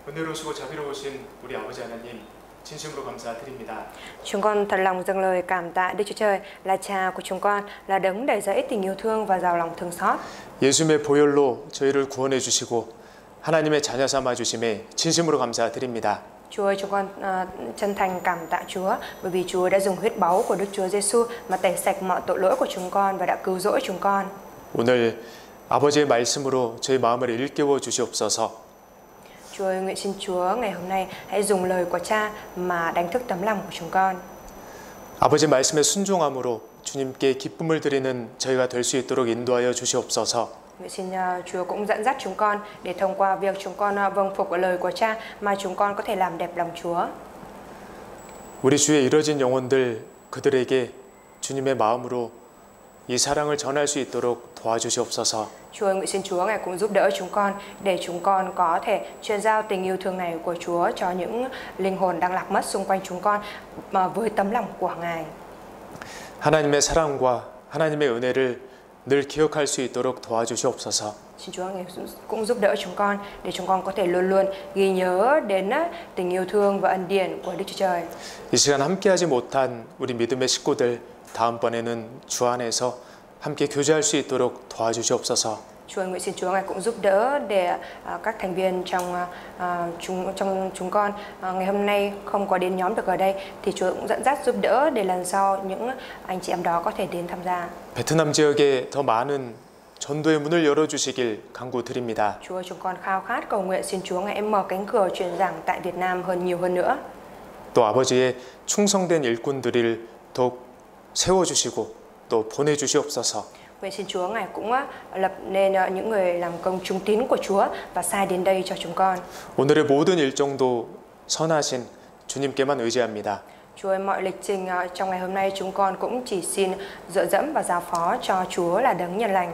은혜로우시고 자비로우신 우리 아버지 하나님, 진심으로 감사드립니다. Chúng con thật lòng dâng lời cảm tạ Đức Chúa Trời là Cha của chúng con, là đấng đầy dẫy tình yêu thương và giàu lòng thương xót. 예수님의 보혈로 저희를 구원해 주시고 하나님의 자녀 삼아 주심에 진심으로 감사드립니다. Chúa ơi, chúng con chân thành cảm tạ Chúa bởi vì Chúa đã dùng huyết báu của Đức Chúa Giêsu mà tẩy sạch mọi tội lỗi của chúng con và đã cứu rỗi chúng con. 오늘 아버지의 말씀으로 저희 마음을 일깨워 주시옵소서. Chúa ơi, nguyện xin Chúa ngày hôm nay hãy dùng lời của Cha mà đánh thức tấm lòng của chúng con. 아버지 말씀에 순종함으로 주님께 기쁨을 드리는 저희가 될 수 있도록 인도하여 주시옵소서. Nguyện xin Chúa cũng dẫn dắt chúng con để thông qua việc chúng con vâng phục lời của Cha mà chúng con có thể làm đẹp lòng Chúa. 우리 주에 이뤄진 영혼들 그들에게 주님의 마음으로 이 사랑을 전할 수 있도록 도와주시옵소서. Chúa ơi, nguyện xin Chúa Ngài cũng giúp đỡ chúng con để chúng con có thể truyền giao tình yêu thương này của Chúa cho những linh hồn đang lạc mất xung quanh chúng con mà với tấm lòng của Ngài. 하나님의 사랑과 하나님의 은혜를 늘 기억할 수 있도록 도와주시옵소서. Xin Chúa Ngài cũng giúp đỡ chúng con để chúng con có thể luôn luôn ghi nhớ đến tình yêu thương và ân điển của Đức Chúa Trời. 이 시간 함께하지 못한 우리 믿음의 식구들 다음번에는 주 안에서 함께 교제할 수 있도록 도와주시옵소서. Chúa nguyện xin Chúa Ngài cũng giúp đỡ để các thành viên trong chúng con ngày hôm nay không có đến nhóm được ở đây thì Chúa cũng dẫn dắt giúp đỡ để lần sau những anh chị em đó có thể đến tham gia. 베트남 지역에 더 많은 전도의 문을 열어주시길 간구드립니다. Chúa, chúng con khao khát cầu nguyện xin Chúa Ngài mở cánh cửa truyền giảng tại Việt Nam nhiều hơn nữa. 또 아버지의 충성된 일꾼들을 더욱 세워주시고 또 보내주시옵소서. Nguyện xin Chúa Ngài cũng lập nên những người làm công trung tín của Chúa và sai đến đây cho chúng con. 오늘의 모든 일정도 선하신 주님께만 의지합니다. Chúa ơi, mọi lịch trình trong ngày hôm nay chúng con cũng chỉ xin dựa dẫm và giao phó cho Chúa là đấng nhân lành.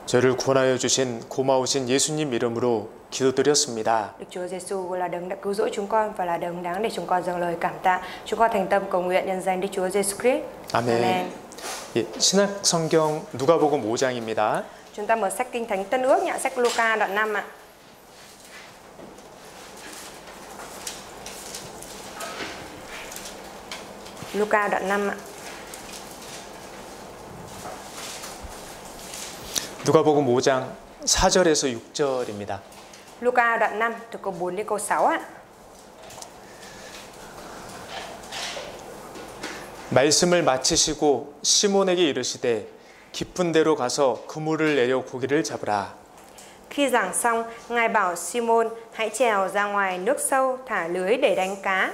저를 구원하여 주신 고마우신 예수님 이름으로 기도드렸습니다. Đức Chúa Giêsu là đấng đã cứu rỗi chúng con và là đấng đáng để chúng con dâng lời cảm tạ. Chúng con thành tâm cầu nguyện nhân danh Đức Chúa Giêsu Christ. 아멘. 예, 신약 성경 누가복음 5장입니다. Chúng ta mở sách Kinh Thánh Tân Ước nhạ, sách Luca đoạn 5 ạ. Luca đoạn 5 ạ. 누가복음 5장 4절에서 6절입니다. Luca đoạn 5 từ câu 4 đến câu 6 ạ. 말씀을 마치시고 시몬에게 이르시되 깊은 데로 가서 그물을 내려 고기를 잡으라. Khi giảng xong, Ngài bảo Simon hãy trèo ra ngoài nước sâu thả lưới để đánh cá.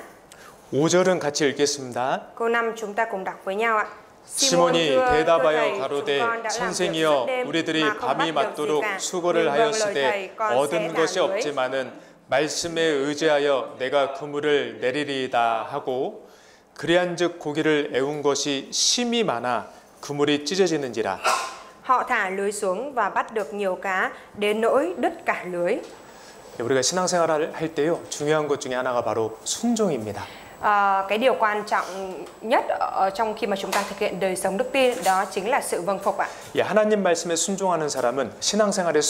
5절은 같이 읽겠습니다. Câu 5 chúng ta cùng đọc với nhau ạ. 시몬이 대답하여 가로되 선생이여 우리들이 밤이 맞도록 수고를 하였으되 얻은 것이 없지만은 말씀에 의지하여 내가 그물을 내리리이다 하고 그리한즉 고기를 애운 것이 심이 많아 그물이 찢어지는지라. Họ thả lưới xuống và bắt được nhiều cá đến nỗi đứt cả lưới. 우리가 신앙생활을 할 때요 중요한 것 중에 하나가 바로 순종입니다. Cái điều quan trọng nhất trong khi mà chúng ta thực hiện đời sống đức tin đó chính là sự vâng phục ạ. 예, 하나님 말씀에 순종하는 사람은 신앙생활에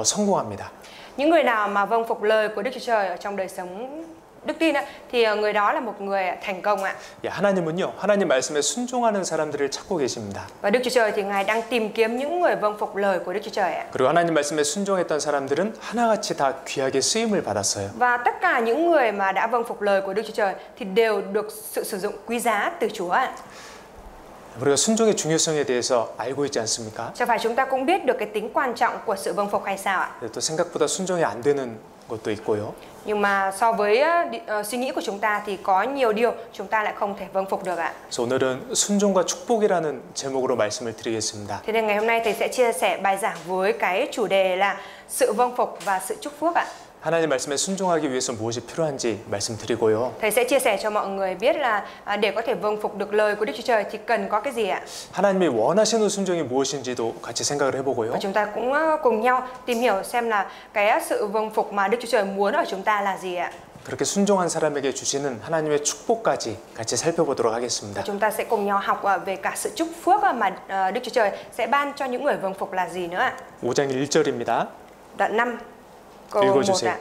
성공합니다. Những người nào mà vâng phục lời của Đức Chúa Trời ở trong đời sống đức tin thì người đó là một người thành công ạ. 예, 하나님은요 하나님 말씀에 순종하는 사람들을 찾고 계십니다. Và Đức Chúa Trời thì Ngài đang tìm kiếm những người vâng phục lời của Đức Chúa Trời ạ. 그리고 하나님 말씀에 순종했던 사람들은 하나같이 다 귀하게 쓰임을 받았어요. Và tất cả những người mà đã vâng phục lời của Đức Chúa Trời thì đều được sự sử dụng quý giá từ Chúa ạ. 우리가 순종의 중요성에 대해서 알고 있지 않습니까? Chẳng phải chúng ta cũng biết được cái tính quan trọng của sự vâng phục hay sao ạ? 또 생각보다 순종이 안 되는 것도 있고요. Nhưng mà so với suy nghĩ của chúng ta thì có nhiều điều chúng ta lại không thể vâng phục được ạ. 그래서 오늘은 순종과 축복이라는 제목으로 말씀을 드리겠습니다. Thế nên ngày hôm nay thầy sẽ chia sẻ bài giảng với cái chủ đề là sự vâng phục và sự chúc phước ạ. 하나님 말씀에 순종하기 위해서 무엇이 필요한지 말씀드리고요. Thầy sẽ chia sẻ cho mọi người biết là để có thể vâng phục được lời của Đức Chúa Trời thì cần có cái gì ạ? 하나님이 원하시는 순종이 무엇인지도 같이 생각을 해보고요. Và chúng ta cũng cùng nhau tìm hiểu xem là cái sự vâng phục mà Đức Chúa Trời muốn ở chúng ta là gì ạ? 그렇게 순종한 사람에게 주시는 하나님의 축복까지 같이 살펴보도록 하겠습니다. Và chúng ta sẽ cùng nhau học về cả sự chúc phước mà Đức Chúa Trời sẽ ban cho những người vâng phục là gì nữa ạ? 5장 1절입니다. Đoạn 5 câu 1 ạ.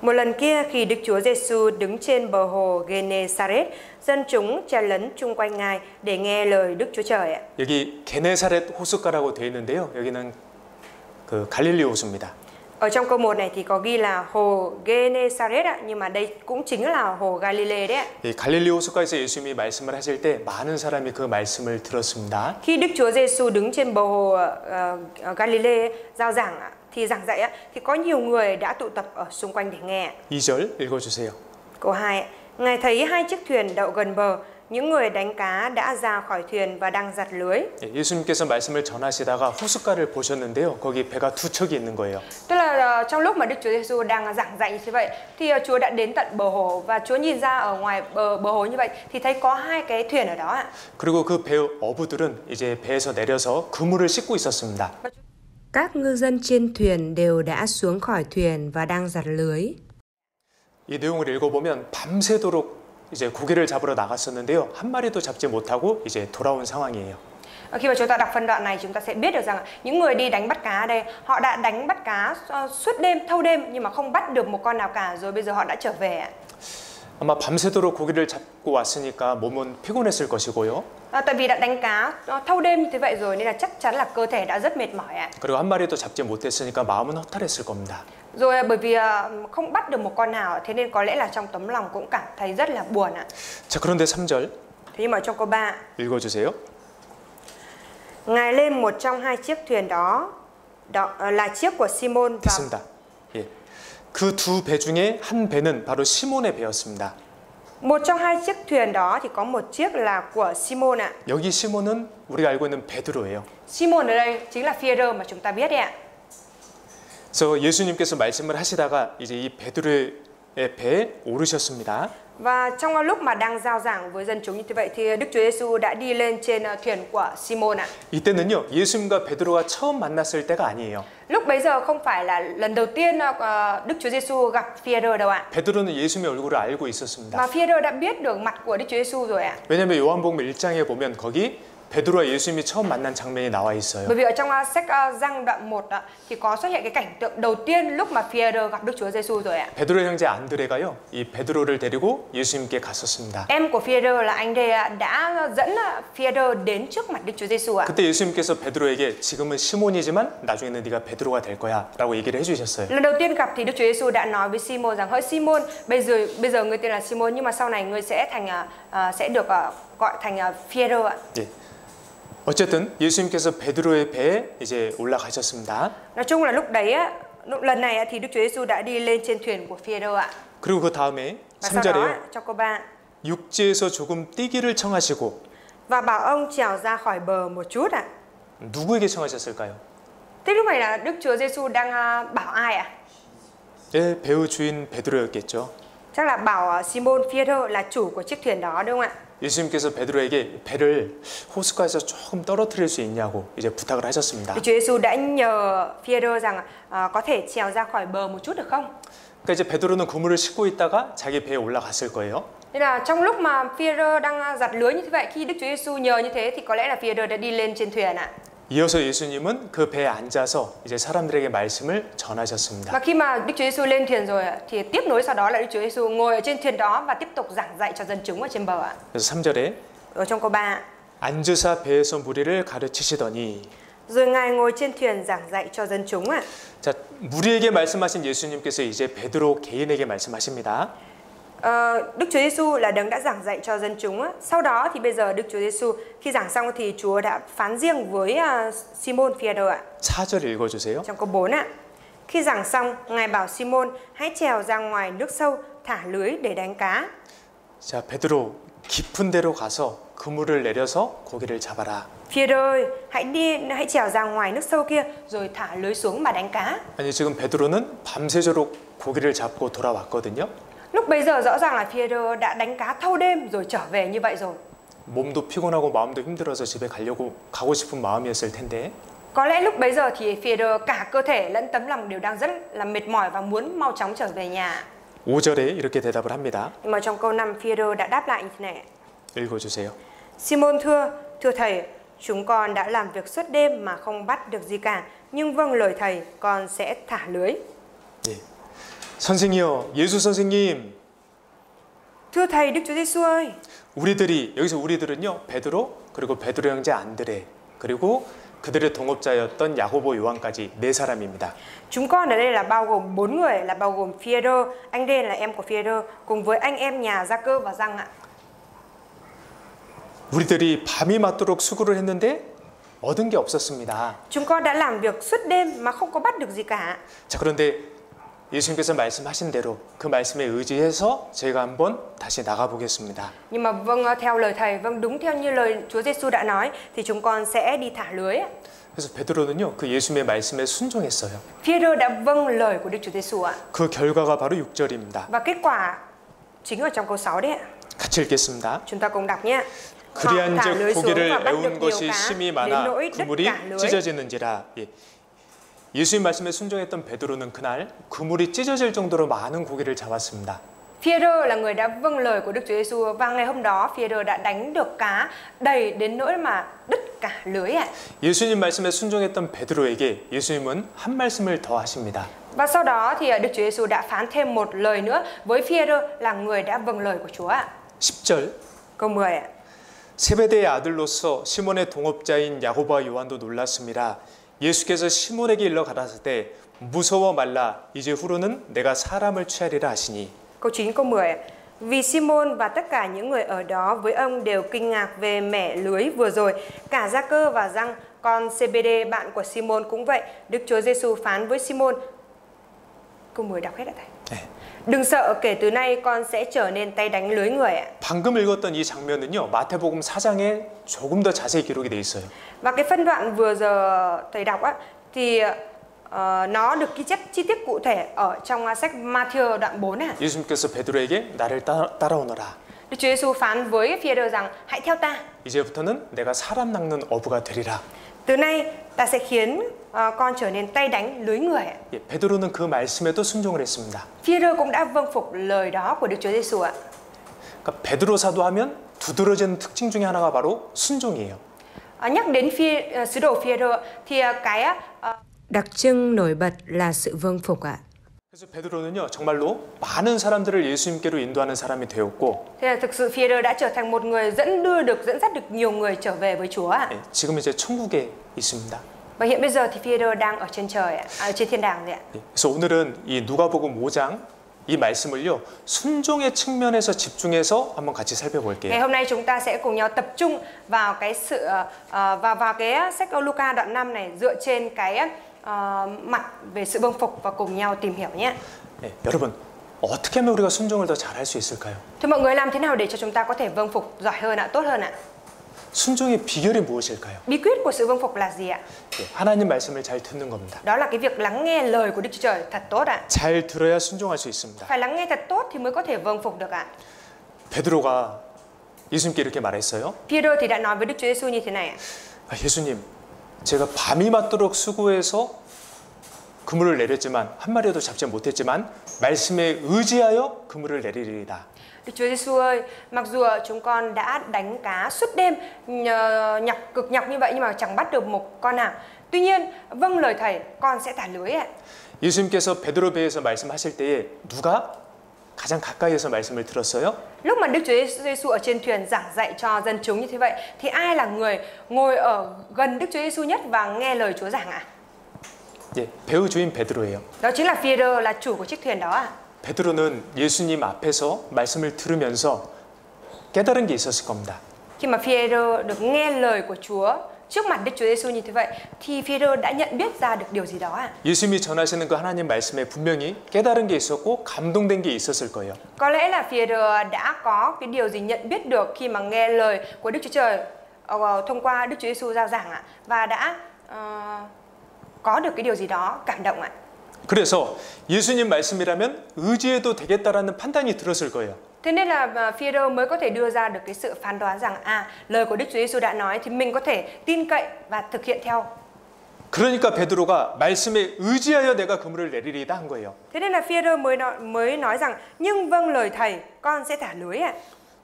Một lần kia khi Đức Chúa Giêsu đứng trên bờ hồ Genesaret, dân chúng chen lấn chung quanh Ngài để nghe lời Đức Chúa Trời ạ. 여기 게네사렛 호숫가라고 되어 있는데요. 여기는 그 갈릴리 호수입니다. Ở trong câu 1 này thì có ghi là hồ Genesaret ạ, nhưng mà đây cũng chính là hồ Galilee đấy ạ. 이 갈릴리 호숫가에서 예수님이 말씀을 하실 때 많은 사람이 그 말씀을 들었습니다. Khi Đức Chúa Giêsu đứng trên bờ hồ Galilee giao giảng thì giảng dạy thì có nhiều người đã tụ tập ở xung quanh để nghe. 2절 읽어주세요. Câu 2, Ngài thấy hai chiếc thuyền đậu gần bờ, những người đánh cá đã ra khỏi thuyền và đang giặt lưới. 예수님께서 말씀을 전하시다가 호숫가를 보셨는데요. 거기 배가 두 척이 있는 거예요. Tức là trong lúc mà Đức Chúa Giêsu đang giảng dạy như vậy thì Chúa đã đến tận bờ hồ và Chúa nhìn ra ở ngoài bờ hồ như vậy thì thấy có hai cái thuyền ở đó ạ. 그리고 그 배 어부들은 이제 배에서 내려서 그물을 씻고 있었습니다. Các ngư dân trên thuyền đều đã xuống khỏi thuyền và đang giặt lưới. 이 내용을 읽어보면 밤새도록 이제 고기를 잡으러 나갔었는데요. 한 마리도 잡지 못하고 이제 돌아온 상황이에요. Khi mà chúng ta đọc phân đoạn này chúng ta sẽ biết được rằng những người đi đánh bắt cá ở đây họ đã đánh bắt cá suốt đêm, thâu đêm nhưng mà không bắt được một con nào cả, rồi bây giờ họ đã trở về. 아마 밤새도록 고기를 잡고 왔으니까 몸은 피곤했을 것이고요. Tại vì đã đánh cá thâu đêm như thế vậy rồi nên là chắc chắn là cơ thể đã rất mệt mỏi ạ. 그리고 한 마리도 잡지 못했으니까 마음은 허탈했을 겁니다. Rồi bởi vì không bắt được một con nào, thế nên có lẽ là trong tấm lòng cũng cảm thấy rất là buồn ạ. 자, 그런데 3절 Thế nhưng mà trong câu 3 읽어주세요. Ngài lên một trong hai chiếc thuyền đó là chiếc của Simon và 됐습니다. 예. 그 두 배 중에 한 배는 바로 시몬의 배였습니다. một trong hai chiếc thuyền đó thì có một chiếc là của Simon ạ. 여기 시몬은 우리가 알고 있는 베드로예요. Simon ở đây chính là Phi-e-rơ mà chúng ta biết đấy ạ. 그래서 예수님께서 말씀을 하시다가 이제 이 베드로의 배에 오르셨습니다. Và trong lúc mà đang giao giảng với dân chúng như thế vậy thì Đức Chúa Giêsu đã đi lên trên thuyền của Simon ạ. 이때는요, 예수님과 베드로가 처음 만났을 때가 아니에요. Lúc bấy giờ không phải là lần đầu tiên Đức Chúa Giêsu gặp Phi-e-rơ đâu ạ. 베드로는 예수님의 얼굴을 알고 있었습니다. Mà Phi-e-rơ đã biết được mặt của Đức Chúa Giêsu rồi ạ. 왜냐하면 요한복음 1장에 보면 거기 베드로와 예수님이 처음 만난 장면이 나와 있어요. Bởi vì ở trong sách Giăng đoạn 1 thì có xuất hiện cái cảnh tượng đầu tiên lúc mà Phi-e-rơ gặp Đức Chúa Giêsu rồi ạ. 베드로 형제 안드레가요, 이 베드로를 데리고 예수님께 갔었습니다. Em của Phi-e-rơ là anh Đê đã dẫn Phi-e-rơ đến trước mặt Đức Chúa Giêsu ạ. 그때 예수님께서 베드로에게 지금은 시몬이지만 나중에는 네가 베드로가 될 거야라고 얘기를 해주셨어요. Lần đầu tiên gặp thì Đức Chúa Giêsu đã nói với Simon rằng: hỡi Simon, bây giờ ngươi tên là Simon nhưng mà sau này ngươi sẽ được gọi thành Phi-e-rơ ạ. 예. 어쨌든 예수님께서 베드로의 배에 이제 올라가셨습니다. Nói chung là lúc đấy lần này thì Đức Chúa Giêsu đã đi lên trên thuyền của Phi-e-rơ ạ. 그리고 그 다음에 Và sau đó 3절에요. trong câu 3 육지에서 조금 뛰기를 청하시고 và bảo ông trèo ra khỏi bờ một chút ạ. 누구에게 청하셨을까요? Thế lúc này là Đức Chúa Giêsu đang bảo ai ạ? 예, 배우 주인 베드로였겠죠. Chắc là bảo Simon Phi-e-rơ là chủ của chiếc thuyền đó đúng không ạ? 예수님께서 베드로에게 배를 호숫가에서 조금 떨어뜨릴 수 있냐고 이제 부탁을 하셨습니다. Đức Chúa Giêsu đã nhờ Phi-e-rơ rằng có thể trèo ra khỏi bờ một chút được không? 그러니까 이제 베드로는 그물을 싣고 있다가 자기 배에 올라갔을 거예요. Nên là trong lúc mà Phi-e-rơ đang giặt lưới như thế vậy, khi Đức Chúa Giêsu nhờ như thế thì có lẽ là Phi-e-rơ đã đi lên trên thuyền ạ. 이어서 예수님은 그 배에 앉아서 이제 사람들에게 말씀을 전하셨습니다. Và khi mà Đức Chúa Giêsu lên thuyền rồi thì tiếp nối sau đó là Đức Chúa Giêsu ngồi ở trên thuyền đó và tiếp tục giảng dạy cho dân chúng ở trên bờ ạ. 그래서 3절에 Ở trong câu 3 앉으사 배에서 무리를 가르치시더니 rồi Ngài ngồi trên thuyền giảng dạy cho dân chúng ạ. 자, 무리에게 말씀하신 예수님께서 이제 베드로 개인에게 말씀하십니다. Đức Chúa Giêsu là đấng đã giảng dạy cho dân chúng á. Sau đó thì bây giờ Đức Chúa Giêsu khi giảng xong thì Chúa đã phán riêng với Simon Phi-e-rơ ạ. 4절 읽어주세요. Trong câu 4 ạ. Khi giảng xong, Ngài bảo Simon hãy trèo ra ngoài nước sâu thả lưới để đánh cá. 자, 베드로 깊은 데로 가서 그물을 내려서 고기를 잡아라. Phi-e-rơ ơi, hãy trèo ra ngoài nước sâu kia rồi thả lưới xuống mà đánh cá. 아니 지금 베드로는 밤새도록 고기를 잡고 돌아왔거든요. Lúc bây giờ rõ ràng là Phi-e-rơ đã đánh cá thâu đêm rồi trở về như vậy rồi. 몸도 피곤하고 마음도 힘들어서 집에 가고 싶은 마음이었을 텐데. Có lẽ lúc bấy giờ thì Phi-e-rơ cả cơ thể lẫn tấm lòng đều đang rất là mệt mỏi và muốn mau chóng trở về nhà. 5절에 이렇게 대답을 합니다. Nhưng mà trong câu 5 Phi-e-rơ đã đáp lại như thế này. 읽어주세요. Simon thưa thầy, chúng con đã làm việc suốt đêm mà không bắt được gì cả, nhưng vâng lời thầy, con sẽ thả lưới. 예. 선생이요, 예수 선생님. Thưa thầy Đức Chúa Giêsu ơi. 우리들이 여기서 우리들은요, 베드로 그리고 베드로 형제 안드레 그리고 그들의 동업자였던 야고보 요한까지 4사람입니다. Chúng con ở đây là bao gồm 4 người, là bao gồm Phi-e-rơ, anh Đê là em của Phi-e-rơ, cùng với anh em nhà Gia-cơ và Giăng ạ. 우리들이 밤이 맞도록 수고를 했는데 얻은 게 없었습니다. Chúng con đã làm việc suốt đêm mà không có bắt được gì cả. 자, 그런데 예수님께서 말씀하신 대로 그 말씀에 의지해서 저희가 한번 다시 나가 보겠습니다. Nhưng mà vâng, theo lời thầy, vâng, đúng theo như lời Chúa Giêsu đã nói thì chúng con sẽ đi thả lưới. 그래서 베드로는요, 그 예수님의 말씀에 순종했어요. Phi-e-rơ đã vâng lời của Đức Chúa Giêsu ạ. 그 결과가 바로 6절입니다. Và kết quả chính ở trong câu 6 đấy ạ. 같이 읽겠습니다. Chúng ta cùng đọc nhé. 그리한즉 고기를 애운 것이 심히 많아 그물이 찢어지는지라. 예. 예수님 말씀에 순종했던 베드로는 그날 그물이 찢어질 정도로 많은 고기를 잡았습니다. Phi-e-rơ là người đã vâng lời của Đức Chúa Giêsu và ngày hôm đó Phi-e-rơ đã đánh được cá đầy đến nỗi mà đứt cả lưới ạ. 예수님 말씀에 순종했던 베드로에게 예수님은 한 말씀을 더 하십니다. Và sau đó thì Đức Chúa Giêsu đã phán thêm một lời nữa với Phi-e-rơ là người đã vâng lời của Chúa ạ. 10절. Câu 10 ạ. 세베대의 아들로서 시몬의 동업자인 야고보와 요한도 놀랐습니다. 예수께서 시몬에게 일러 가라사대 무서워 말라 이제 후로는 내가 사람을 취하리라 하시니. Câu 9 câu 10 ạ. Vì Simon và tất cả những người ở đó với ông đều kinh ngạc về mẻ lưới vừa rồi. Cả Gia-cơ và Giăng, con Sê-bê-đê bạn của Simon cũng vậy. Đức Chúa Giêsu phán với Simon. Câu 10 đọc hết ạ thầy. 네. Đừng sợ, kể từ nay con sẽ trở nên tay đánh lưới người ạ. 방금 읽었던 이 장면은요, 마태복음 4장에 조금 더 자세히 기록이 돼 있어요. Và cái phân đoạn vừa giờ thầy đọc á thì nó được ghi chép chi tiết cụ thể ở trong sách Ma-thi-ơ đoạn 4 ạ. 예수님께서 베드로에게 나를 따라오너라. Đức Chúa Giêsu phán với Phi-e-rơ rằng hãy theo ta. 이제부터는 내가 사람 낚는 어부가 되리라. Từ nay ta sẽ khiến con trở nên tay đánh lưới người ạ. 예, 베드로는 그 말씀에도 순종을 했습니다. Phi-e-rơ cũng đã vâng phục lời đó của Đức Chúa Giêsu ạ. 그러니까 베드로 사도하면 두드러지는 특징 중에 하나가 바로 순종이에요. Nhắc đến sứ đồ Phi-e-rơ thì cái đặc trưng nổi bật là sự vâng phục ạ. 그래서 베드로는요, 정말로 많은 사람들을 예수님께로 인도하는 사람이 되었고. Thế là thực sự Phi-e-rơ đã trở thành một người dẫn dắt được nhiều người trở về với Chúa ạ. 예, 지금 이제 천국에 있습니다. Và hiện bây giờ thì Phi-e-rơ đang ở trên trời ạ, trên thiên đàng đấy ạ. 예, 그래서 오늘은 이 누가복음 5장 이 말씀을요, 순종의 측면에서 집중해서 한번 같이 살펴볼게요. Ngày hôm nay chúng ta sẽ cùng nhau tập trung vào cái sự vào cái sách Luca đoạn 5 này dựa trên cái mặt về sự vâng phục và cùng nhau tìm hiểu nhé. 네, 여러분 어떻게 하면 우리가 순종을 더 잘할 수 있을까요? Thưa mọi người, làm thế nào để cho chúng ta có thể vâng phục giỏi hơn ạ, tốt hơn ạ? 순종의 비결이 무엇일까요? Bí quyết của sự vâng phục là gì ạ? 네, 하나님 말씀을 잘 듣는 겁니다. Đó là cái việc lắng nghe lời của Đức Chúa Trời thật tốt ạ. 잘 들어야 순종할 수 있습니다. Phải lắng nghe thật tốt thì mới có thể vâng phục được ạ. 베드로가 예수님께 이렇게 말했어요. Phi-e-rơ thì đã nói với Đức Chúa Giêsu như thế này ạ. 예수님, 제가 밤이 맞도록 수고해서 그물을 내렸지만 한 마리도 잡지 못했지만 말씀에 의지하여 그물을 내리리이다. Đức Chúa Giêsu ơi, mặc dù chúng con đã đánh cá suốt đêm, cực nhọc như vậy nhưng mà chẳng bắt được một con nào. Tuy nhiên, vâng lời thầy, con sẽ thả lưới ạ. 예수님께서 베드로 배에서 말씀하실 때에 누가 가장 가까이에서 말씀을 들었어요? Lúc mà Đức Chúa Giêsu ở trên thuyền giảng dạy cho dân chúng như thế vậy, thì ai là người ngồi ở gần Đức Chúa Giêsu nhất và nghe lời Chúa giảng ạ? 예, 배우 주인 베드로예요. Đó chính là Phi-e-rơ, là chủ của chiếc thuyền đó ạ. 베드로는 예수님 앞에서 말씀을 들으면서 깨달은 게 있었을 겁니다. Khi mà Phi-e-rơ được nghe lời của Chúa trước mặt Đức Chúa Giêsu như thế vậy, thì Phi-e-rơ đã nhận biết ra được điều gì đó ạ. 예수님이 전하시는 그 하나님 말씀에 분명히 깨달은 게 있었고 감동된 게 있었을 거예요. Có lẽ là Phi-e-rơ đã có cái điều gì nhận biết được khi mà nghe lời của Đức Chúa Trời thông qua Đức Chúa Giêsu giao giảng ạ, và đã có được cái điều gì đó cảm động ạ. 그래서 예수님 말씀이라면 의지해도 되겠다라는 판단이 들었을 거예요. Thế nên là Phi-e-rơ mới có thể đưa ra được cái sự phán đoán rằng lời của Đức Chúa Giêsu đã nói thì mình có thể tin cậy và thực hiện theo. 그러니까 베드로가 말씀에 의지하여 내가 그물을 내리리이다 한 거예요. Thế nên là Phi-e-rơ mới nói rằng nhưng vâng lời thầy, con sẽ thả lưới ạ.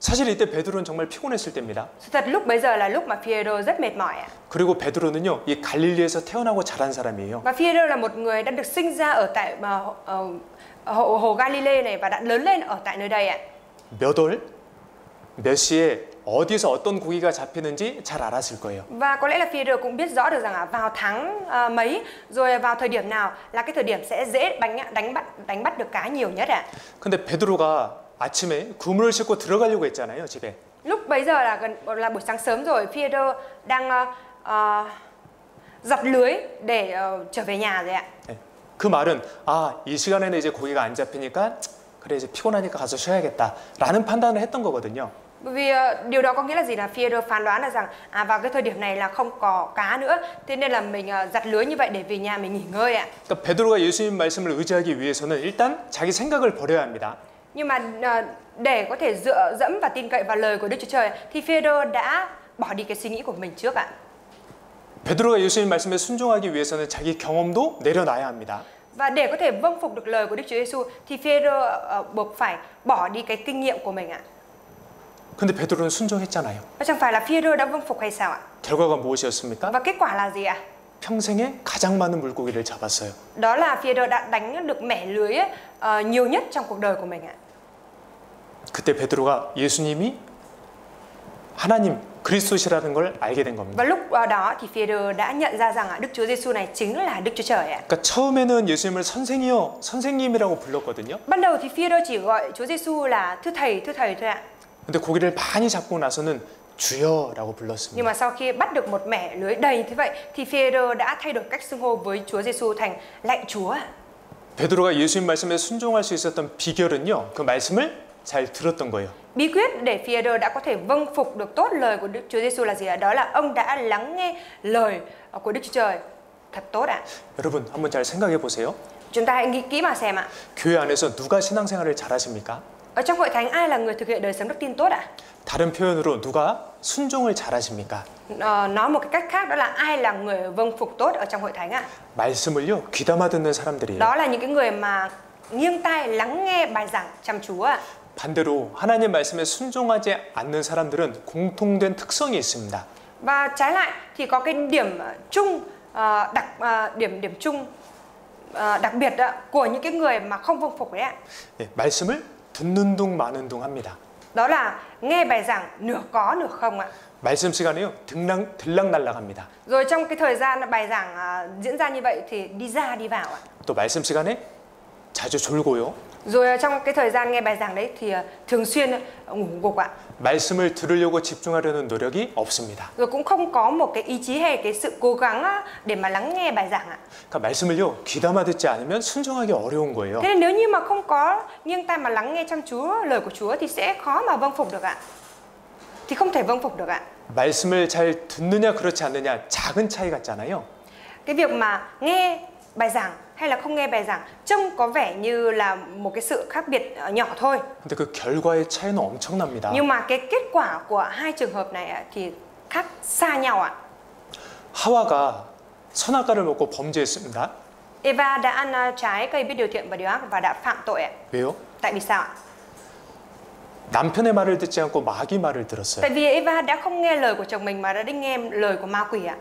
사실 이때 베드로는 정말 피곤했을 때입니다. Sự thật lúc bấy giờ là lúc mà Phi-e-rô rất mệt mỏi ạ. 그리고 베드로는요, 이 갈릴리에서 태어나고 자란 사람이에요. Và Phi-e-rô là một người đã được sinh ra ở tại hồ Galilee này và đã lớn lên ở tại nơi đây ạ. 몇 월, 몇 시에 어디서 어떤 고기가 잡히는지 잘 알았을 거예요. Và có lẽ là Phi-e-rô cũng biết rõ được rằng vào tháng mấy rồi vào thời điểm nào là cái thời điểm sẽ dễ đánh bắt được cá nhiều nhất ạ. 근데 베드로가 아침에 그물을 싣고 들어가려고 했잖아요, 집에. Lúc bấy giờ là buổi sáng sớm rồi, Phi-e-rô đang giặt lưới để trở về nhà rồi ạ. 그 말은 이 시간에는 이제 고기가 안 잡히니까 그래 이제 피곤하니까 가서 쉬어야겠다라는 판단을 했던 거거든요. Bởi vì điều đó có nghĩa là gì, là Phi-e-rô phán đoán là rằng vào cái thời điểm này là không có cá nữa, thế nên là mình giặt lưới như vậy để về nhà mình nghỉ ngơi ạ. 그러니까 베드로가 예수님 말씀을 의지하기 위해서는 일단 자기 생각을 버려야 합니다. Nhưng mà để có thể dựa dẫm và tin cậy vào lời của Đức Chúa Trời thì Phi-e-rô đã bỏ đi cái suy nghĩ của mình trước ạ. 베드로가 예수님 말씀에 순종하기 위해서는 자기 경험도 내려놔야 합니다. Và để có thể vâng phục được lời của Đức Chúa Giêsu thì Phi-e-rô buộc phải bỏ đi cái kinh nghiệm của mình ạ. 근데 베드로는 순종했잖아요. Và chẳng phải là Phi-e-rô đã vâng phục hay sao ạ? 결과가 무엇이었습니까? Và kết quả là gì ạ? 평생에 가장 많은 물고기를 잡았어요. Đó là Phi-e-rô đã đánh được mẻ lưới nhiều nhất trong cuộc đời của mình ạ. 그때 베드로가 예수님이 하나님 그리스도시라는 걸 알게 된 겁니다. Và lúc đó thì Phi-e-rô đã nhận ra rằng Đức Chúa Giêsu này chính là Đức Chúa Trời ạ. 그러니까 처음에는 예수님을 선생이요, 선생님이라고 불렀거든요. Ban đầu thì Phi-e-rô chỉ gọi Chúa Giêsu là thưa thầy thôi ạ. 근데 고기를 많이 잡고 나서는 주여라고 Nhưng 불렀습니다. mà sau khi bắt được một mẻ lưới đầy như vậy thì Phi-e-rô đã thay đổi cách xưng hô với Chúa Giêsu thành lạy Chúa ạ. 베드로가 예수님 말씀에 순종할 수 있었던 비결은요, 그 말씀을 잘 들었던 거예요. Bí quyết để Phi-e-rô đã có thể vâng phục được tốt lời của Đức Chúa Giêsu là gì ạ? Đó là ông đã lắng nghe lời của Đức Chúa Trời thật tốt ạ. 여러분 한번 잘 생각해 보세요. Chúng ta hãy nghĩ kỹ mà xem ạ. 교회 안에서 누가 신앙생활을 잘하십니까? Ở trong hội thánh ai là người thực hiện đời sống đức tin tốt ạ? 다른 표현으로 누가 순종을 잘하십니까? Nói một cái cách khác đó là ai là người vâng phục tốt ở trong hội thánh ạ? 말씀을요 귀담아 듣는 사람들이에요. Đó là những cái người mà nghiêng tai lắng nghe bài giảng chăm chú ạ. 반대로 하나님 말씀에 순종하지 않는 사람들은 공통된 특성이 있습니다. Và trái lại thì có cái điểm chung điểm chung đặc biệt của những cái người mà không vâng phục đấy ạ. 예, 말씀을 듣는 둥 마는 둥 합니다. Đó là nghe bài giảng nửa có nửa không ạ. 말씀 시간에요 들락날락합니다. Rồi trong cái thời gian bài giảng diễn ra như vậy thì đi ra đi vào ạ. 또 말씀 시간에 자주 졸고요. Rồi trong cái thời gian nghe bài giảng đấy thì thường xuyên ngủ gục ạ. 말씀을 들으려고 집중하려는 노력이 없습니다. Rồi cũng không có một cái ý chí hay cái sự cố gắng để mà lắng nghe bài giảng ạ. 그러니까 말씀을요 귀담아 듣지 않으면 순종하기 어려운 거예요. Thế nên nếu như mà không có nghiêng tai mà lắng nghe chăm chú lời của Chúa thì sẽ khó mà vâng phục được ạ. Thì không thể vâng phục được ạ. 말씀을 잘 듣느냐 그렇지 않느냐 작은 차이 같잖아요. Cái việc mà nghe bài giảng hay là không nghe bài giảng trông có vẻ như là một cái sự khác biệt nhỏ thôi. 근데 그 결과의 차이는 엄청납니다. Nhưng mà cái kết quả của hai trường hợp này thì khác xa nhau ạ. 하와가 선악과를 먹고 범죄했습니다. Eva đã ăn trái cây biết điều thiện và điều ác và đã phạm tội ạ. 왜요? Tại vì sao ạ? 남편의 말을 듣지 않고 마귀 말을 들었어요. Tại vì Eva đã không nghe lời của chồng mình mà đã đi nghe lời của ma quỷ ạ.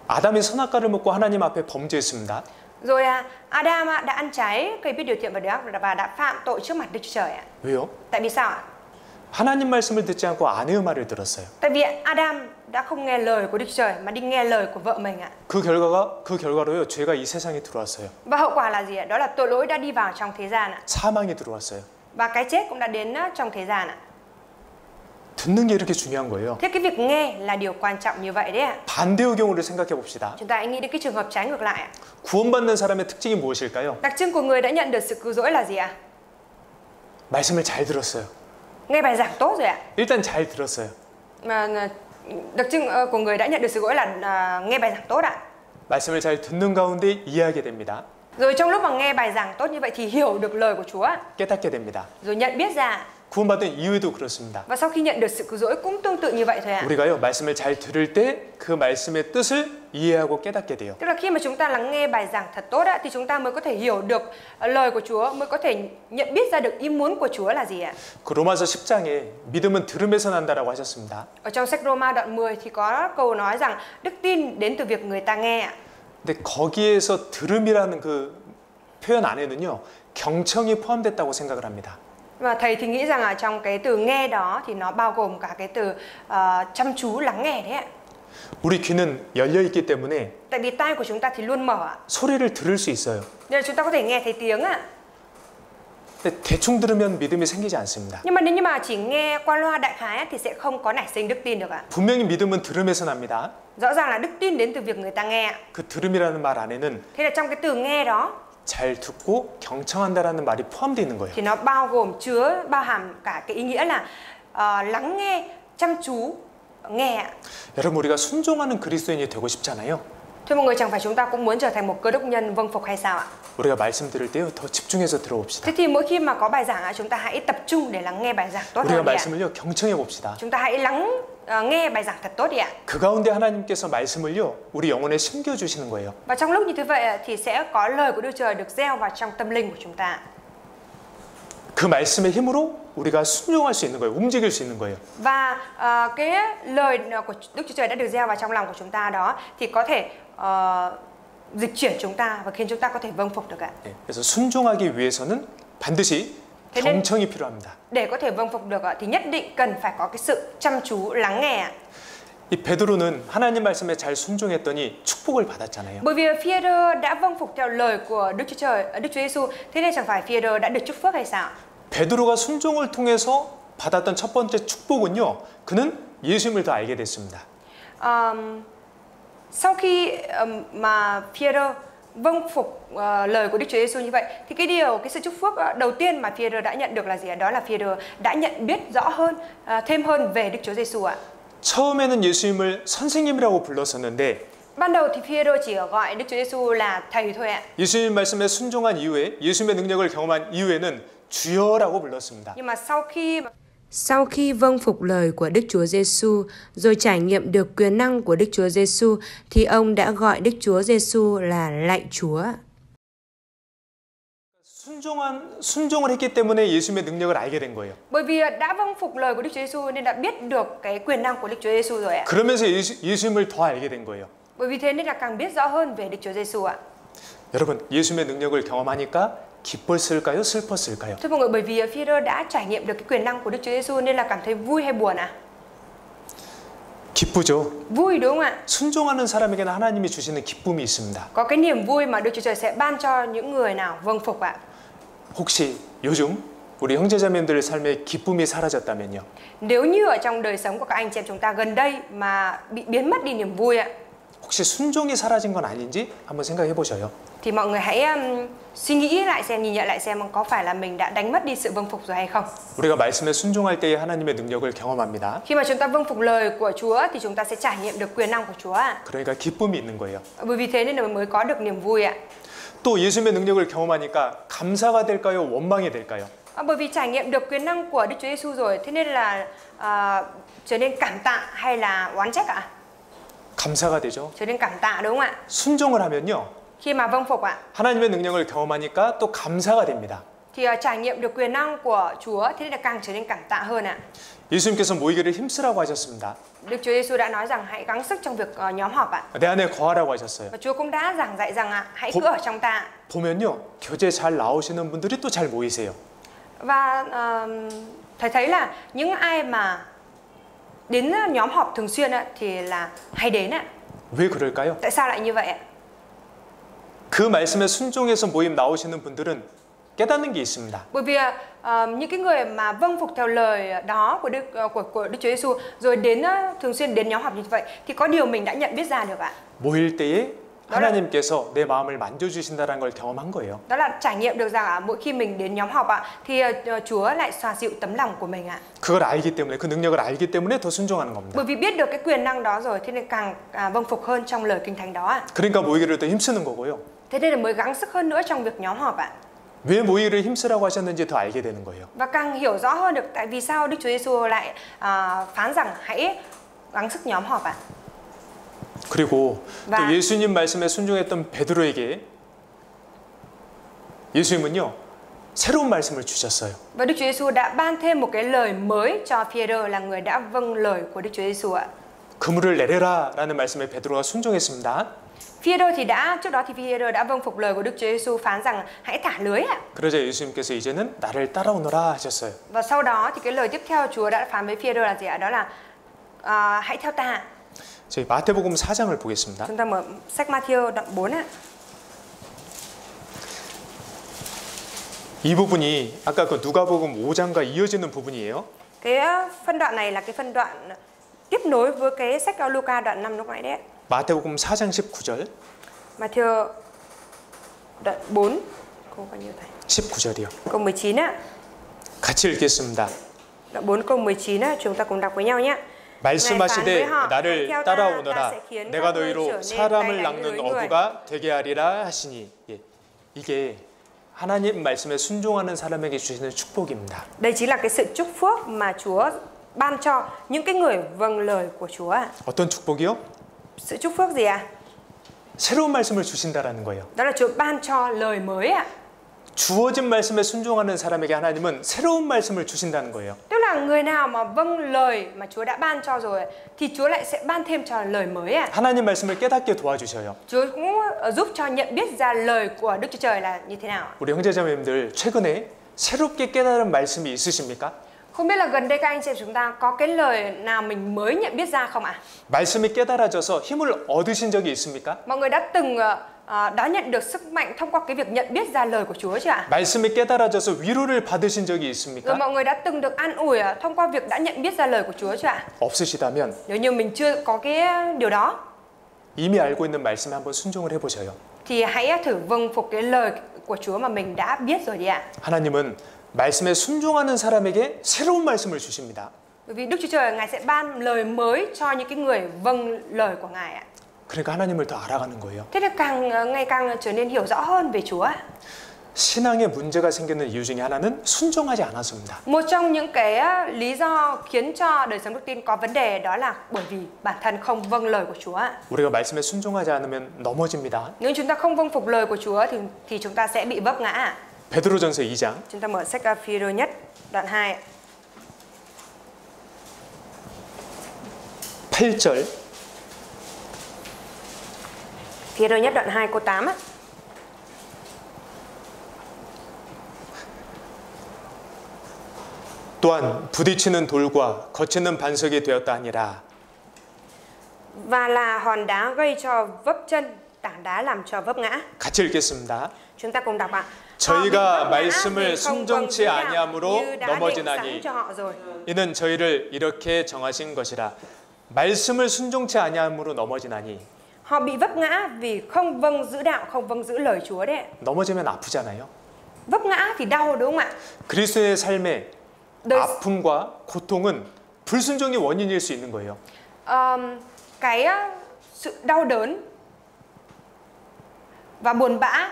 아담이 선악과를 먹고 하나님 앞에 범죄했습니다. Rồi Adam đã ăn trái cây biết điều thiện và điều ác và đã phạm tội trước mặt Đức Chúa Trời ạ. 왜요? Tại vì sao ạ? 하나님 말씀을 듣지 않고 아내의 말을 들었어요. Tại vì Adam đã không nghe lời của Đức Chúa Trời mà đi nghe lời của vợ mình ạ. 그 결과로요 죄가 이 세상에 들어왔어요. Và hậu quả là gì ạ? Đó là tội lỗi đã đi vào trong thế gian ạ. 사망이 들어왔어요. Và cái chết cũng đã đến trong thế gian ạ. 듣는 게 이렇게 중요한 거예요. Thế cái việc nghe là điều quan trọng như vậy đấy ạ. 반대의 경우를 생각해 봅시다. Chúng ta hãy nghĩ đến cái trường hợp trái ngược lại ạ. 구원받는 사람의 특징이 무엇일까요? Đặc trưng của người đã nhận được sự cứu rỗi là gì ạ? 말씀을 잘 들었어요. Nghe bài giảng tốt rồi ạ. 일단 잘 들었어요. Mà đặc trưng của người đã nhận được sự cứu rỗi là nghe bài giảng tốt ạ. 말씀을 잘 듣는 가운데 이해하게 됩니다. Rồi trong lúc mà nghe bài giảng tốt như vậy thì hiểu được lời của Chúa, 깨닫게 됩니다. rồi nhận biết ra. 구원받은 이후에도 그렇습니다. Và sau khi nhận được sự cứu rỗi cũng tương tự như vậy thôi ạ. 우리가요 말씀을 잘 들을 때 그 말씀의 뜻을 이해하고 깨닫게 돼요. Tức là khi mà chúng ta lắng nghe bài giảng thật tốt á, thì chúng ta mới có thể hiểu được lời của Chúa, mới có thể nhận biết ra được ý muốn của Chúa là gì ạ. 그 로마서 10장에 믿음은 들음에서 난다라고 하셨습니다. Ở trong sách Roma đoạn 10 thì có câu nói rằng đức tin đến từ việc người ta nghe ạ. 근데 거기에서 들음이라는 그 표현 안에는요, 경청이 포함됐다고 생각을 합니다. Và thầy thì nghĩ rằng ở trong cái từ nghe đó thì nó bao gồm cả cái từ chăm chú lắng nghe đấy ạ. 우리 귀는 열려 있기 때문에 Tại vì tai của chúng ta thì luôn mở ạ. 소리를 들을 수 있어요. Nên là chúng ta có thể nghe thấy tiếng ạ. 근데 대충 들으면 믿음이 생기지 않습니다. Nhưng mà nếu như mà chỉ nghe qua loa đại khái thì sẽ không có nảy sinh đức tin được ạ. 분명히 믿음은 들음에서 납니다. Rõ ràng là đức tin đến từ việc người ta nghe. 그 들음이라는 말 안에는 Thế là trong cái từ nghe đó 잘 듣고 경청한다라는 말이 포함되어 있는 거예요. thì nó bao gồm bao hàm cả cái ý nghĩa là lắng nghe, chăm chú nghe ạ. 여러분, 우리가 순종하는 그리스도인이 되고 싶잖아요. Thưa mọi người, chẳng phải chúng ta cũng muốn trở thành một cơ đốc nhân vâng phục hay sao ạ? 우리가 말씀 들을 때요, 더 집중해서 들어봅시다. Thế thì mỗi khi mà có bài giảng chúng ta hãy tập trung để lắng nghe bài giảng tốt 우리가 hơn đi ạ. 말씀을요, 경청해 봅시다. Chúng ta hãy nghe bài giảng thật tốt đi ạ. 그 가운데 하나님께서 말씀을요, 우리 영혼에 심겨 주시는 거예요. Và trong lúc như thế vậy thì sẽ có lời của Đức Trời được gieo vào trong tâm linh của chúng ta. 그 말씀의 힘으로 우리가 순종할 수 있는 거예요. 움직일 수 있는 거예요. Và cái lời của Đức Chúa Trời đã được gieo vào trong lòng của chúng ta đó thì có thể dịch chuyển chúng ta và khiến chúng ta có thể vâng phục được ạ. 그래서 순종하기 위해서는 반드시 경청이 필요합니다. Để có thể vâng phục được thì nhất định cần phải có cái sự chăm chú lắng nghe ạ. 이 베드로는 하나님 말씀에 잘 순종했더니 축복을 받았잖아요. Bởi vì Phi-e-rơ đã vâng phục theo lời của Đức Chúa Trời, Đức Chúa Giêsu, thế nên chẳng phải Phi-e-rơ đã được chúc phước hay sao? 베드로가 순종을 통해서 받았던 첫 번째 축복은요, 그는 예수님을 더 알게 됐습니다. Sau khi mà Phi-e-rơ vâng phục lời của Đức Chúa Giêsu như vậy thì cái sự chúc phước đầu tiên mà Phi-e-rơ đã nhận được là gì? Đó là Phi-e-rơ đã nhận biết rõ hơn, thêm hơn về Đức Chúa Giêsu ạ. 처음에는 예수님을 선생님이라고 불렀었는데 Ban đầu thì Phi-e-rơ chỉ gọi Đức Chúa Giêsu là thầy thôi ạ. 예수님 말씀에 순종한 이후에 예수님의 능력을 경험한 이후에는 주여라고 불렀습니다. Nhưng mà sau khi vâng phục lời của Đức Chúa Giêsu rồi trải nghiệm được quyền năng của Đức Chúa Giêsu thì ông đã gọi Đức Chúa Giêsu là lạy Chúa. 순종을 했기 때문에 예수님의 능력을 알게 된 거예요. Bởi vì đã vâng phục lời của Đức Chúa Giêsu nên đã biết được cái quyền năng của Đức Chúa Giêsu rồi ạ. 그러면서 예수님을 더 알게 된 거예요. Bởi vì thế nên là càng biết rõ hơn về Đức Chúa Giêsu ạ. 여러분, 예수님의 능력을 경험하니까 기뻤을까요? 슬펐을까요? Thưa mọi người, bởi vì Phi-e-rơ đã trải nghiệm được cái quyền năng của Đức Chúa Giêsu nên là cảm thấy vui hay buồn ạ? 기쁘죠. Vui đúng không ạ? 순종하는 사람에게는 하나님이 주시는 기쁨이 있습니다. Có cái niềm vui mà Đức Chúa Trời sẽ ban cho những người nào vâng phục ạ. 혹시 요즘 우리 형제자매님들의 삶에 기쁨이 사라졌다면요? Nếu như ở trong đời sống của các anh chị em chúng ta gần đây mà bị biến mất đi niềm vui ạ, 혹시 순종이 사라진 건 아닌지 한번 생각해 보셔요. thì mọi người hãy suy nghĩ lại xem, nhìn nhận lại xem có phải là mình đã đánh mất đi sự vâng phục rồi hay không. 우리가 말씀에 순종할 때에 하나님의 능력을 경험합니다. Khi mà chúng ta vâng phục lời của Chúa thì chúng ta sẽ trải nghiệm được quyền năng của Chúa ạ. 그러니까 기쁨이 있는 거예요. Bởi vì thế nên là mới có được niềm vui ạ. 또 예수님의 능력을 경험하니까 감사가 될까요? 원망이 될까요? Bởi vì trải nghiệm được quyền năng của Đức Chúa Giêsu rồi, thế nên là trở nên cảm tạ hay là oán trách ạ? 감사가 되죠. Trở nên cảm tạ đúng không ạ? 순종을 하면요, Khi mà vâng phục ạ, 하나님의 능력을 경험하니까 또 감사가 됩니다. thì trải nghiệm được quyền năng của Chúa, thế nên là càng trở nên cảm tạ hơn ạ. 예수님께서 모이기를 힘쓰라고 하셨습니다. Đức Chúa Giêsu đã nói rằng hãy gắng sức trong việc nhóm họp ạ. 내 안에 거하라고 하셨어요. Và Chúa cũng đã giảng dạy rằng hãy cứ ở trong ta. 보면요, 교제 잘 나오시는 분들이 또 잘 모이세요. Và thầy thấy là những ai mà đến nhóm họp thường xuyên thì là hay đến ạ. 왜 그럴까요? Tại sao lại như vậy ạ? 그 말씀에 순종해서 모임 나오시는 분들은 깨닫는 게 있습니다. Bởi vì những cái người mà vâng phục theo lời đó của Đức Chúa Giêsu rồi đến thường xuyên đến nhóm họp như vậy thì có điều mình đã nhận biết ra được ạ. 모일 때에 하나님께서 내 마음을 만져주신다는 걸 경험한 거예요. Đó là trải nghiệm được rằng mỗi khi mình đến nhóm họp thì Chúa lại xoa dịu tấm lòng của mình ạ. 그걸 알기 때문에, 그 능력을 알기 때문에 더 순종하는 겁니다. Bởi vì biết được cái quyền năng đó rồi, thế nên càng vâng phục hơn trong lời kinh thánh đó ạ. 그러니까 모이기를 더 힘쓰는 거고요. Thế nên là mới gắng sức hơn nữa trong việc nhóm họp ạ. 왜 모이기를 힘쓰라고 하셨는지 더 알게 되는 거예요. Và càng hiểu rõ hơn được tại vì sao Đức Chúa Giêsu lại phán rằng hãy gắng sức nhóm họp ạ. 그리고 Và- 또 예수님 말씀에 순종했던 베드로에게 예수님은요 새로운 말씀을 주셨어요. Và Đức Chúa Giêsu đã ban thêm một cái lời mới cho Phi-e-rơ là người đã vâng lời của Đức Chúa Giêsu ạ. 그물을 내려라라는 말씀에 베드로가 순종했습니다. Phi-e-rơ thì trước đó thì Phi-e-rơ đã vâng phục lời của Đức Chúa Giêsu phán rằng hãy thả lưới ạ. 그러자 예수님께서 이제는 나를 따라오너라 하셨어요. Và sau đó thì cái lời tiếp theo Chúa đã phán với Phi-e-rơ là gì ạ? Đó là hãy theo ta. 저희 마태복음 4장을 보겠습니다. Chúng ta mở sách Ma-thi-ơ đoạn 4 ạ. 이 부분이 아까 그 누가복음 5장과 이어지는 부분이에요. Cái phân đoạn này là cái phân đoạn tiếp nối với cái sách Luca đoạn 5 lúc nãy đấy. 마태복음 4장 19절. Ma-thi-ơ đoạn 4 câu bao nhiêu thầy? 19절이요. Câu 19 ạ. 같이 읽겠습니다. Đoạn 4 câu 19 á, chúng ta cùng đọc với nhau nhé. 말씀하시되 나를 따라오너라 내가 너희로 사람을 낚는 어부가 되게 하리라 하시니. 예. 이게 하나님 말씀에 순종하는 사람에게 주시는 축복입니다. Đây chính là cái sự chúc phước mà Chúa ban cho những cái người vâng lời của Chúa. 어떤 축복이요? Sự chúc phước gì ạ? 새로운 말씀을 주신다라는 거예요. Đó là Chúa ban cho lời mới ạ. 주어진 말씀에 순종하는 사람에게 하나님은 새로운 말씀을 주신다는 거예요. Tức là người nào mà vâng lời mà Chúa đã ban cho rồi thì Chúa lại sẽ ban thêm cho lời mới ạ. 하나님 말씀을 깨닫게 도와주셔요. Chúa cũng giúp cho nhận biết ra lời của Đức Chúa Trời là như thế nào. 우리 형제자매님들 최근에 새롭게 깨달은 말씀이 있으십니까? Không biết là gần đây các anh chị em chúng ta có cái lời nào mình mới nhận biết ra không ạ? 말씀이 깨달아져서 힘을 얻으신 적이 있습니까? Mọi người đã từng đã nhận được sức mạnh thông qua cái việc nhận biết ra lời của Chúa chưa ạ? 말씀이 깨달아져서 위로를 받으신 적이 Rồi 있습니까? mọi người đã từng được an ủi thông qua việc đã nhận biết ra lời của Chúa chưa ạ? 없으시다면 Nếu như mình chưa có cái điều đó 이미 알고 있는 말씀에 한번 순종을 해보셔요. thì hãy thử vâng phục cái lời của Chúa mà mình đã biết rồi đi ạ. 하나님은 말씀에 순종하는 사람에게 새로운 말씀을 주십니다. Bởi vì Đức Chúa Trời Ngài sẽ ban lời mới cho những cái người vâng lời của Ngài ạ. 그러니까 하나님을 더 알아가는 거예요. Thế là ngày càng trở nên hiểu rõ hơn về Chúa ạ. 신앙에 문제가 생기는 이유 중에 하나는 순종하지 않았습니다. Một trong những cái lý do khiến cho đời sống đức tin có vấn đề đó là bởi vì bản thân không vâng lời của Chúa ạ. 우리가 말씀에 순종하지 않으면 넘어집니다. Nếu chúng ta không vâng phục lời của Chúa thì chúng ta sẽ bị vấp ngã ạ. 베드로전서 2장 Chúng ta mở sách Phi-e-rơ nhất đoạn 2 ạ. 8절 Phi-e-rơ nhất đoạn 2 câu 8 á. 또한 부딪히는 돌과 거치는 반석이 되었다 하니라. Và là hòn đá gây cho vấp chân, tảng đá làm cho vấp ngã. 같이 읽겠습니다. Chúng ta cùng đọc ạ. 저희가 말씀을 순종치 아니함으로 넘어지나니 이는 저희를 이렇게 정하신 것이라. 말씀을 순종치 아니함으로 넘어지나니. Họ bị vấp ngã vì không vâng giữ đạo, không vâng giữ lời Chúa đấy. 넘어지면 아프잖아요. Vấp ngã thì đau đúng không ạ? 그리스도의 삶에 아픔과 고통은 불순종의 원인일 수 있는 거예요. Cái sự đau đớn và buồn bã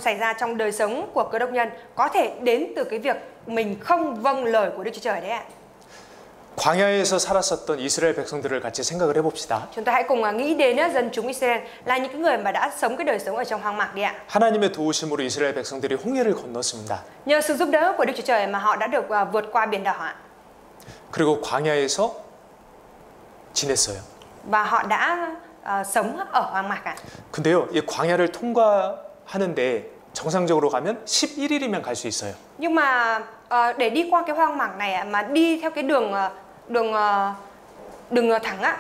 xảy ra trong đời sống của cơ đốc nhân có thể đến từ cái việc mình không vâng lời của Đức Chúa Trời đấy ạ. 광야에서 살았었던 이스라엘 백성들을 같이 생각을 해봅시다. Chúng ta hãy cùng nghĩ đến dân chúng Israel là những cái người mà đã sống cái đời sống ở trong hoang mạc đi ạ. 하나님의 도우심으로 이스라엘 백성들이 홍해를 건넜습니다. Nhờ sự giúp đỡ của Đức Chúa Trời mà họ đã được vượt qua biển đỏ ạ. 그리고 광야에서 지냈어요. Và họ đã sống ở hoang mạc ạ. 근데요, 이 광야를 통과하는데 정상적으로 가면 11일이면 갈 수 있어요. Nhưng mà để đi qua cái hoang mạc này mà đi theo cái đường thẳng á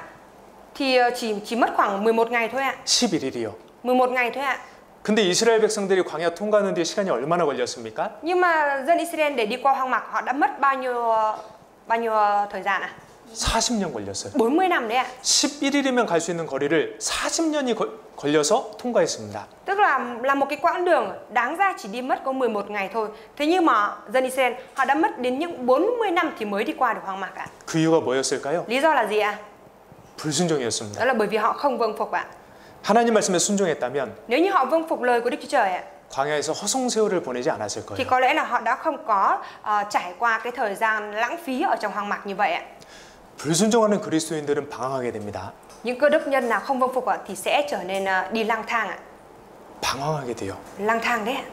thì chỉ mất khoảng 11 ngày thôi ạ. 11일이요. 11 ngày thôi ạ. 근데 이스라엘 백성들이 광야 통과하는 데 시간이 얼마나 걸렸습니까? Nhưng mà dân Israel để đi qua hoang mạc họ đã mất bao nhiêu thời gian ạ? 40년 걸렸어요. 40 năm đấy ạ. 11일이면 갈 수 있는 거리를 40년이 걸려서 통과했습니다. Tức là một cái quãng đường đáng ra chỉ đi mất có 11 ngày thôi. Thế nhưng mà dân Israel họ đã mất đến những 40 năm thì mới đi qua được hoang mạc ạ. 그 이유가 뭐였을까요? Lý do là gì ạ? 불순종이었습니다. Đó là bởi vì họ không vâng phục ạ. 하나님 말씀에 순종했다면 Nếu như họ vâng phục lời của Đức Chúa Trời ạ 광야에서 허송세월을 보내지 않았을 thì 거예요. có lẽ là họ đã không có trải qua cái thời gian lãng phí ở trong hoang mạc như vậy ạ. 불순종하는 그리스도인들은 방황하게 됩니다. Những cơ đốc nhân nào không vâng phục ạ thì sẽ trở nên đi lang thang ạ. 방황하게 돼요. Lang thang đấy ạ.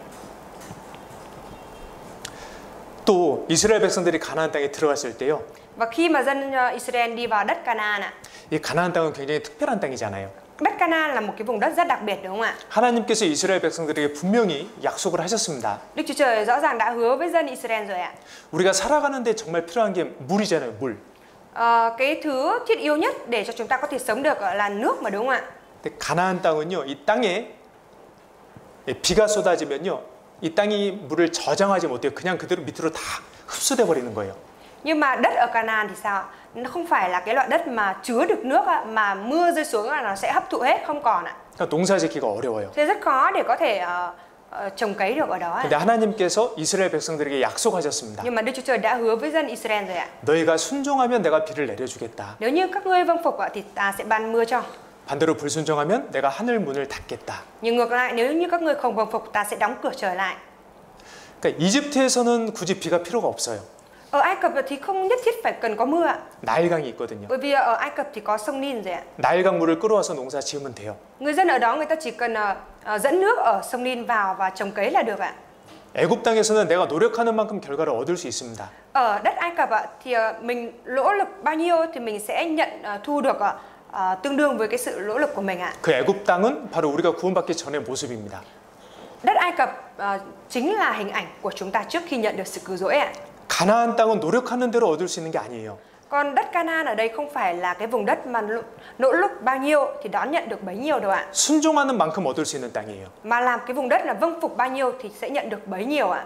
또 이스라엘 백성들이 가나안 땅에 들어갔을 때요. Và khi mà dân Israel đi vào đất Canaan ạ, 이 가나안 땅은 굉장히 특별한 땅이잖아요. đất Canaan là một cái vùng đất rất đặc biệt đúng không ạ? 하나님께서 이스라엘 백성들에게 분명히 약속을 하셨습니다. Đức Chúa Trời rõ ràng đã hứa với dân Israel rồi ạ. 우리가 살아가는데 정말 필요한 게 물이잖아요, 물. Cái thứ thiết yếu nhất để cho chúng ta có thể sống được là nước mà đúng không ạ? 근데 가나안 땅은요, 이 땅에 비가 쏟아지면요, 이 땅이 물을 저장하지 못해요. 그냥 그대로 밑으로 다 흡수돼 버리는 거예요. Nhưng mà đất ở Canaan thì sao? Nó không phải là cái loại đất mà chứa được nước mà mưa rơi xuống là nó sẽ hấp thụ hết, không còn ạ. 그러니까 농사짓기가 어려워요. Thế rất khó để có thể trồng cấy được ở đó ạ. 근데 하나님께서 이스라엘 백성들에게 약속하셨습니다. Nhưng mà Đức Chúa Trời đã hứa với dân Israel rồi ạ. 너희가 순종하면 내가 비를 내려주겠다. Nếu như các ngươi vâng phục ạ thì ta sẽ ban mưa cho. 반대로 불순종하면 내가 하늘 문을 닫겠다. Nhưng ngược lại nếu như các ngươi không vâng phục ta sẽ đóng cửa trời lại. 그러니까 이집트에서는 굳이 비가 필요가 없어요. Ở Ai Cập thì không nhất thiết phải cần có mưa ạ. 나일강이 있거든요. Bởi vì ở Ai Cập thì có sông Nin rồi ạ. 나일강 물을 끌어와서 농사 지으면 돼요. Người dân ở đó người ta chỉ cần dẫn nước ở sông Nin vào và trồng cấy là được ạ. 애굽 땅에서는 내가 노력하는 만큼 결과를 얻을 수 있습니다. Ở đất Ai Cập ạ thì mình nỗ lực bao nhiêu thì mình sẽ nhận thu được tương đương với cái sự nỗ lực của mình ạ. 그 애굽 땅은 바로 우리가 구원받기 전의 모습입니다. Đất Ai Cập chính là hình ảnh của chúng ta trước khi nhận được sự cứu rỗi ạ. 가나안 땅은 노력하는 대로 얻을 수 있는 게 아니에요. Còn đất Canaan ở đây không phải là cái vùng đất mà nỗ lực bao nhiêu thì đón nhận được bấy nhiêu đâu ạ. 순종하는 만큼 얻을 수 있는 땅이에요. Mà làm cái vùng đất là vâng phục bao nhiêu thì sẽ nhận được bấy nhiêu ạ.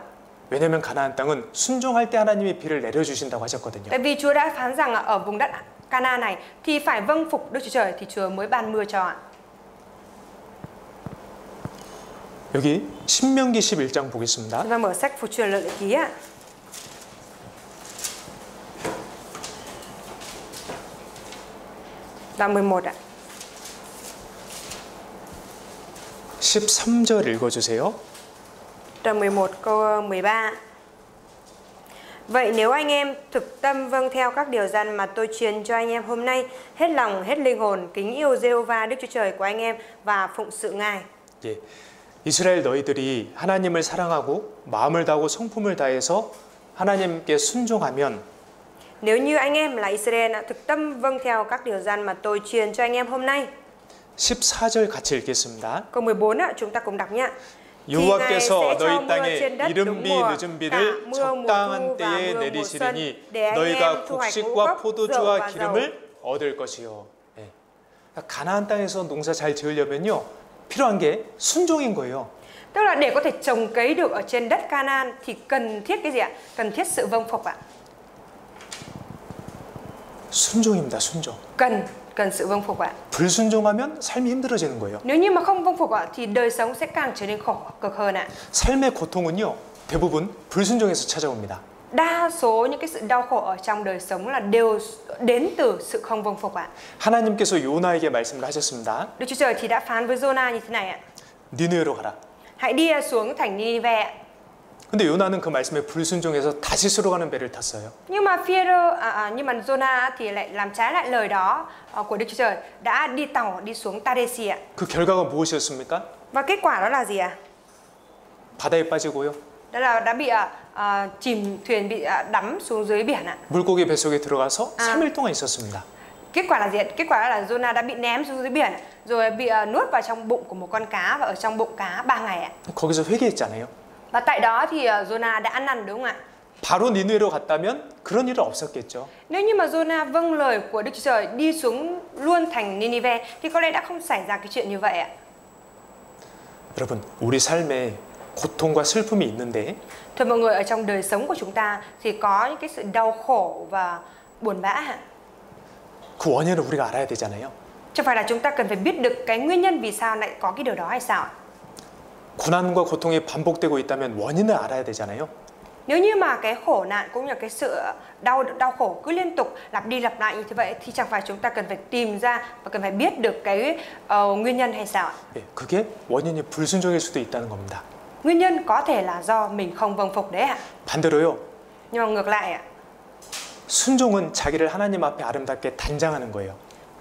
왜냐하면 가나안 땅은 순종할 때 하나님이 비를 내려주신다고 하셨거든요. Tại vì Chúa đã phán rằng ở vùng đất Canaan này thì phải vâng phục Đức Chúa Trời thì Chúa mới ban mưa cho ạ. 여기 신명기 11장 보겠습니다. Chúng ta mở sách Phù Truyền Lợi Ký ạ. Đoạn 11 ạ. 13절 읽어주세요. Đoạn 11 câu 13. Vậy nếu anh em thực tâm vâng theo các điều răn mà tôi truyền cho anh em hôm nay, hết lòng, hết linh hồn, kính yêu Giê-hô-va Đức Chúa Trời của anh em và phụng sự Ngài. 예, 이스라엘 너희들이 하나님을 사랑하고 마음을 다하고 성품을 다해서 하나님께 순종하면 Nếu như anh em là Israel thực tâm vâng theo các điều răn mà tôi truyền cho anh em hôm nay. 14절 같이 읽겠습니다. Câu 14 ạ, chúng ta cùng đọc nhé. 여호와께서 너희 땅에 이른 비 늦은 비를 적당한 때에 내리시리니 너희가 곡식과 포도주와 기름을 얻을 것이요. 네. 가나안 땅에서 농사 잘 지으려면요 필요한 게 순종인 거예요. Tức là để có thể trồng cấy được ở trên đất Canaan thì cần thiết cái gì ạ? Cần thiết sự vâng phục ạ. 순종입니다. 순종. Cần sự vâng phục ạ. 불순종하면 삶이 힘들어지는 거예요. Nếu như mà không vâng phục ạ thì đời sống sẽ càng trở nên khổ cực hơn ạ. 삶의 고통은요 대부분 불순종에서 찾아옵니다. Đa số những cái sự đau khổ ở trong đời sống là đều đến từ sự không vâng phục ạ. 하나님께서 요나에게 말씀을 하셨습니다. Đức Chúa Trời thì đã phán với Jonah như thế này ạ. 니느웨로 가라. Hãy đi xuống thành Ninive ạ. 근데 요나는 그 말씀에 불순종해서 다시스로 가는 배를 탔어요. Nhưng mà Jonah thì lại làm trái lại lời đó của Đức Chúa Trời, đã đi tàu đi xuống Taresi ạ. 그 결과가 무엇이었습니까? Và kết quả đó là gì ạ? 바다에 빠지고요. Đó là đã bị chìm thuyền, bị đắm xuống dưới biển ạ. 물고기 뱃속에 들어가서 3일 동안 있었습니다. Kết quả là gì? Kết quả đó là Jonah đã bị ném xuống dưới biển rồi bị nuốt vào trong bụng của một con cá và ở trong bụng cá 3 ngày ạ. 거기서 회개했잖아요. Và tại đó thì Jonah đã ăn năn đúng không ạ? 바로 니느웨로 갔다면 그런 일은 없었겠죠. Nếu như mà Jonah vâng lời của Đức Chúa Trời đi xuống luôn thành Ninive thì có lẽ đã không xảy ra cái chuyện như vậy ạ. 여러분, 우리 삶에 고통과 슬픔이 있는데 Thưa mọi người, ở trong đời sống của chúng ta thì có những cái sự đau khổ và buồn bã ạ. 그 원인을 우리가 알아야 되잖아요. Chẳng phải là chúng ta cần phải biết được cái nguyên nhân vì sao lại có cái điều đó hay sao ạ? 고난과 고통이 반복되고 있다면 원인을 알아야 되잖아요. Nếu như mà cái khổ nạn cũng như cái sự đau khổ cứ liên tục lặp đi lặp lại như thế vậy thì chẳng phải chúng ta cần phải tìm ra và cần phải biết được cái nguyên nhân hay sao ạ? 예, 그게 원인이 불순종일 수도 있다는 겁니다. Nguyên nhân có thể là do mình không vâng phục đấy ạ. 반대로요. Nhưng mà ngược lại ạ. 순종은 자기를 하나님 앞에 아름답게 단장하는 거예요.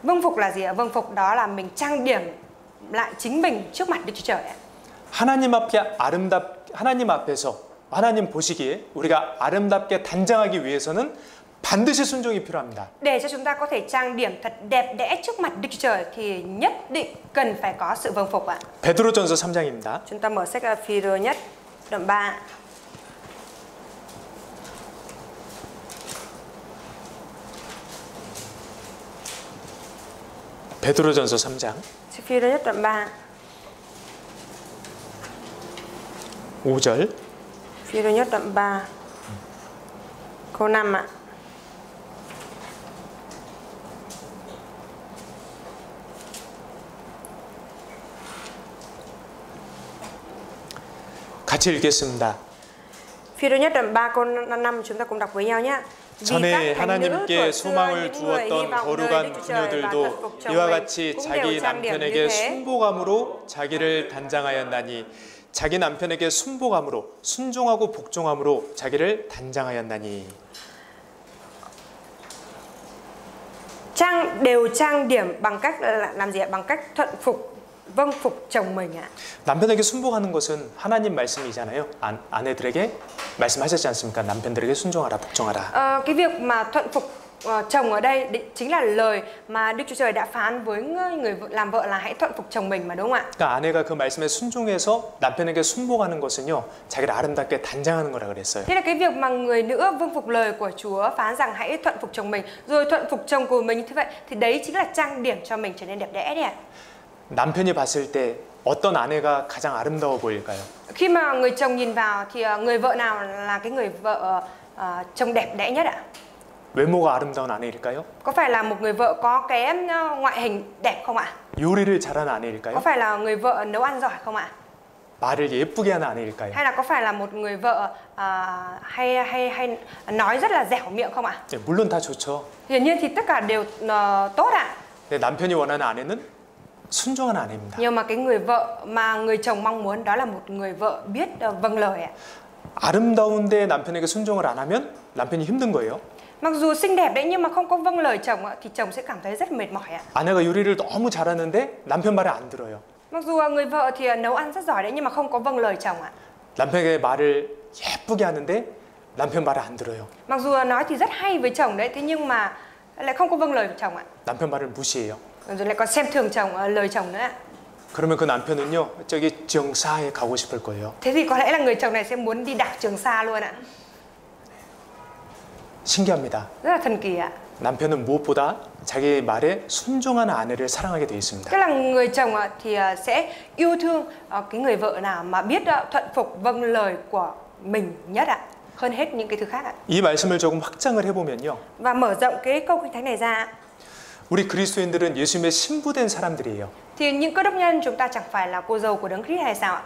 Vâng phục là gì ạ? Vâng phục đó là mình trang điểm lại chính mình trước mặt Đức Chúa Trời ạ. 하나님 앞에서 하나님 보시기에 우리가 아름답게 단장하기 위해서는 반드시 순종이 필요합니다. Để cho chúng ta có thể trang điểm thật đẹp đẽ trước mặt Đức Chúa Trời thì nhất định cần phải có sự vâng phục ạ. 베드로전서 3장입니다. Chúng ta mở sách Phi-rơ nhất đoạn 3. 베드로전서 3장 Phi-rơ nhất đoạn 3. 5절. Phi-rơ nhất đoạn 3. Câu 5 ạ. 같이 읽겠습니다. Phi-rơ nhất đoạn 3 câu 5 chúng ta cùng đọc với nhau nhé. 전에 하나님께 소망을 두었던 거룩한 부녀들도 이와 같이 자기 남편에게 순복함으로 자기를 단장하였나니 자기 남편에게 순복함으로 순종하고 복종함으로 자기를 단장하였나니. Đều trang điểm bằng cách làm gì ạ? Bằng cách thuận phục, vâng phục chồng mình ạ. 남편에게 순복하는 것은 하나님 말씀이잖아요. 아내들에게 말씀하셨지 않습니까? 남편들에게 순종하라, 복종하라. Cái việc mà thuận phục chồng ở đây chính là lời mà Đức Chúa Trời đã phán với người làm vợ là hãy thuận phục chồng mình mà, đúng không ạ? 그러니까 아내가 그 말씀에 순종해서 남편에게 순복하는 것은요, 자기를 아름답게 단장하는 거라 그랬어요. Thế là cái việc mà người nữ vâng phục lời của Chúa phán rằng hãy thuận phục chồng mình, rồi thuận phục chồng của mình như vậy, thì đấy chính là trang điểm cho mình trở nên đẹp đẽ đấy ạ. 남편이 봤을 때 어떤 아내가 가장 아름다워 보일까요? Khi mà người chồng nhìn vào thì người vợ nào là cái người vợ trông đẹp đẽ nhất ạ? 외모가 아름다운 아내일까요? Có phải là một người vợ có cái ngoại hình đẹp không ạ? 요리를 잘하는 Có 아내일까요? phải là người vợ nấu ăn giỏi không ạ? 말을 예쁘게 하는 아내일까요? Hay là có phải là một người vợ hay nói rất là dẻo miệng không ạ? 네, 물론 다 좋죠. Hiển nhiên thì tất cả đều tốt ạ. 근데 남편이 원하는 아내는 순종하는 아내입니다. Nhưng mà cái người vợ mà người chồng mong muốn đó là một người vợ biết vâng lời ạ. 아름다운데 남편에게 순종을 안 하면 남편이 힘든 거예요. Mặc dù xinh đẹp đấy nhưng mà không có vâng lời chồng thì chồng sẽ cảm thấy rất mệt mỏi ạ. 아내가 요리를 너무 잘하는데 남편 말을 안 들어요. Mặc dù người vợ thì nấu ăn rất giỏi đấy nhưng mà không có vâng lời chồng ạ. 남편에게 말을 예쁘게 하는데 남편 말을 안 들어요. Mặc dù nói thì rất hay với chồng đấy, thế nhưng mà lại không có vâng lời của chồng ạ. 남편 말을 무시해요. Rồi lại còn xem thường chồng, lời chồng nữa ạ. 그러면 그 남편은요, 저기 정사에 가고 싶을 거예요. Thế thì có lẽ là người chồng này sẽ muốn đi đạp Trường Sa luôn ạ. 신기합니다. Rất là thần kỳ ạ. 남편은 무엇보다 자기 말에 순종하는 아내를 사랑하게 되어 있습니다. Tức là người chồng thì sẽ yêu thương cái người vợ nào mà biết thuận phục vâng lời của mình nhất ạ, hơn hết những cái thứ khác ạ. 이 말씀을 조금 확장을 해보면요. Và mở rộng cái câu kinh thánh này ra, 우리 그리스도인들은 예수님의 신부된 사람들이에요. thì những cơ đốc nhân chúng ta chẳng phải là cô dâu của Đấng Christ hay sao ạ?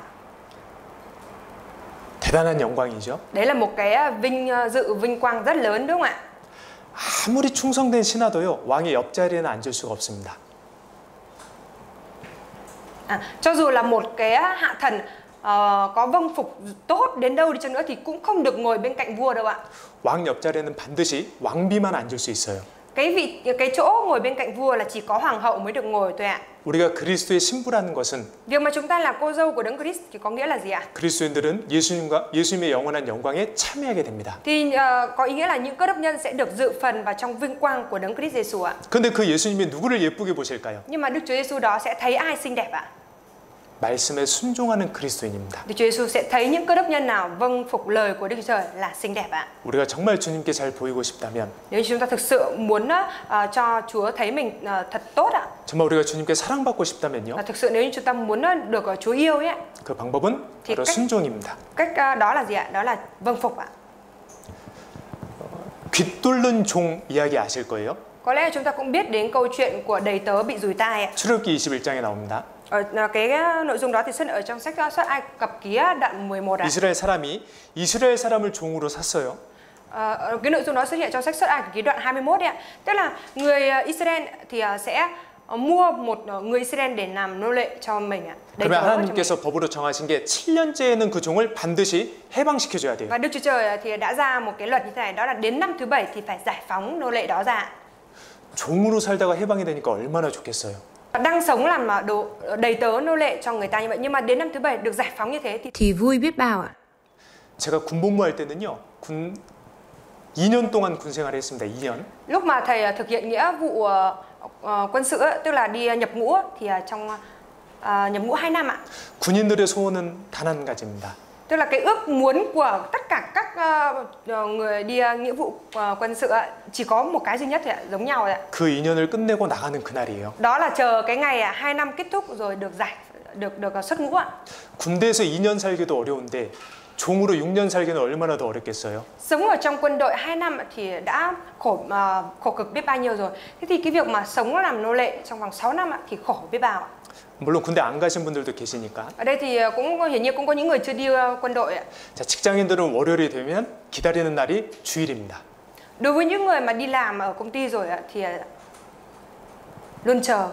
대단한 영광이죠. Đấy là một cái vinh quang rất lớn, đúng không ạ? 아무리 충성된 신하도요, 왕의 옆자리에는 앉을 수가 없습니다. Cho dù là một cái hạ thần có vâng phục tốt đến đâu đi chăng nữa thì cũng không được ngồi bên cạnh vua đâu ạ. 왕 옆자리에는 반드시 왕비만 앉을 수 있어요. Cái chỗ ngồi bên cạnh vua là chỉ có hoàng hậu mới được ngồi thôi ạ. 우리가 그리스도의 신부라는 것은 Việc mà chúng ta là cô dâu của Đấng Christ thì có nghĩa là gì ạ? 그리스도인들은 예수님의 영원한 영광에 참여하게 됩니다. Thì có ý nghĩa là những cơ đốc nhân sẽ được dự phần vào trong vinh quang của Đấng Christ Giêsu ạ. 근데 그 예수님이 누구를 예쁘게 보실까요? Nhưng mà Đức Chúa Giêsu đó sẽ thấy ai xinh đẹp ạ? 말씀에 순종하는 그리스도인입니다. Đức Chúa Giêsu sẽ thấy những cơ đốc nhân nào vâng phục lời của Đức Chúa Trời là xinh đẹp ạ. 우리가 정말 주님께 잘 보이고 싶다면, Nếu chúng ta thực sự muốn cho Chúa thấy mình thật tốt ạ, 정말 우리가 주님께 사랑받고 싶다면요, thực sự nếu như chúng ta muốn được Chúa yêu ấy, 그 방법은 바로 순종입니다. cách đó là gì ạ? Đó là vâng phục ạ. 귓돌른 종 이야기 아실 거예요. Có lẽ chúng ta cũng biết đến câu chuyện của đầy tớ bị dùi tai ạ. 출애굽기 21장에 나옵니다. Cái nội dung đó thì xuất ở trong sách Xuất Ai Cập ký đoạn 11 ạ. 이스라엘 사람이 이스라엘 사람을 종으로 샀어요. Cái nội dung đó xuất hiện trong sách Xuất Ai Cập ký đoạn 21 ạ. Tức là người Israel thì sẽ mua một người Israel để làm nô lệ cho mình ạ. 그러면 하나님께서 법으로 정하신 게 7년째에는 그 종을 반드시 해방시켜줘야 돼요. Và Đức Chúa Trời thì đã ra một cái luật như thế này, đó là đến năm thứ 7 thì phải giải phóng nô lệ đó ra. 종으로 살다가 해방이 되니까 얼마나 좋겠어요. Đang sống làm đầy tớ nô lệ cho người ta như vậy, nhưng mà đến năm thứ 7 được giải phóng như thế thì vui biết bao ạ. 제가 군복무할 때는요, 2년 동안 군 생활을 했습니다. 2년. Lúc mà thầy thực hiện nghĩa vụ quân sự, tức là đi nhập ngũ, thì trong nhập ngũ 2 năm ạ. 군인들의 소원은 단 한 가지입니다. Tức là cái ước muốn của tất cả các người đi nghĩa vụ quân sự chỉ có một cái duy nhất thôi ạ, giống nhau ạ. 그 2년을 끝내고 나가는 그날이에요. Đó là chờ cái ngày 2 năm kết thúc rồi được xuất ngũ ạ. 군대에서 2년 살기도 어려운데 종으로 6년 살기는 얼마나 더 어렵겠어요? Sống ở trong quân đội 2 năm thì đã khổ cực biết bao nhiêu rồi. Thế thì cái việc mà sống làm nô lệ trong vòng 6 năm thì khổ biết bao ạ. 물론 군대 안 가신 분들도 계시니까. Ở đây thì hiển nhiên cũng có những người chưa đi quân đội ạ. 자, 직장인들은 월요일이 되면 기다리는 날이 주일입니다. Đối với những người mà đi làm ở công ty rồi ạ thì luôn chờ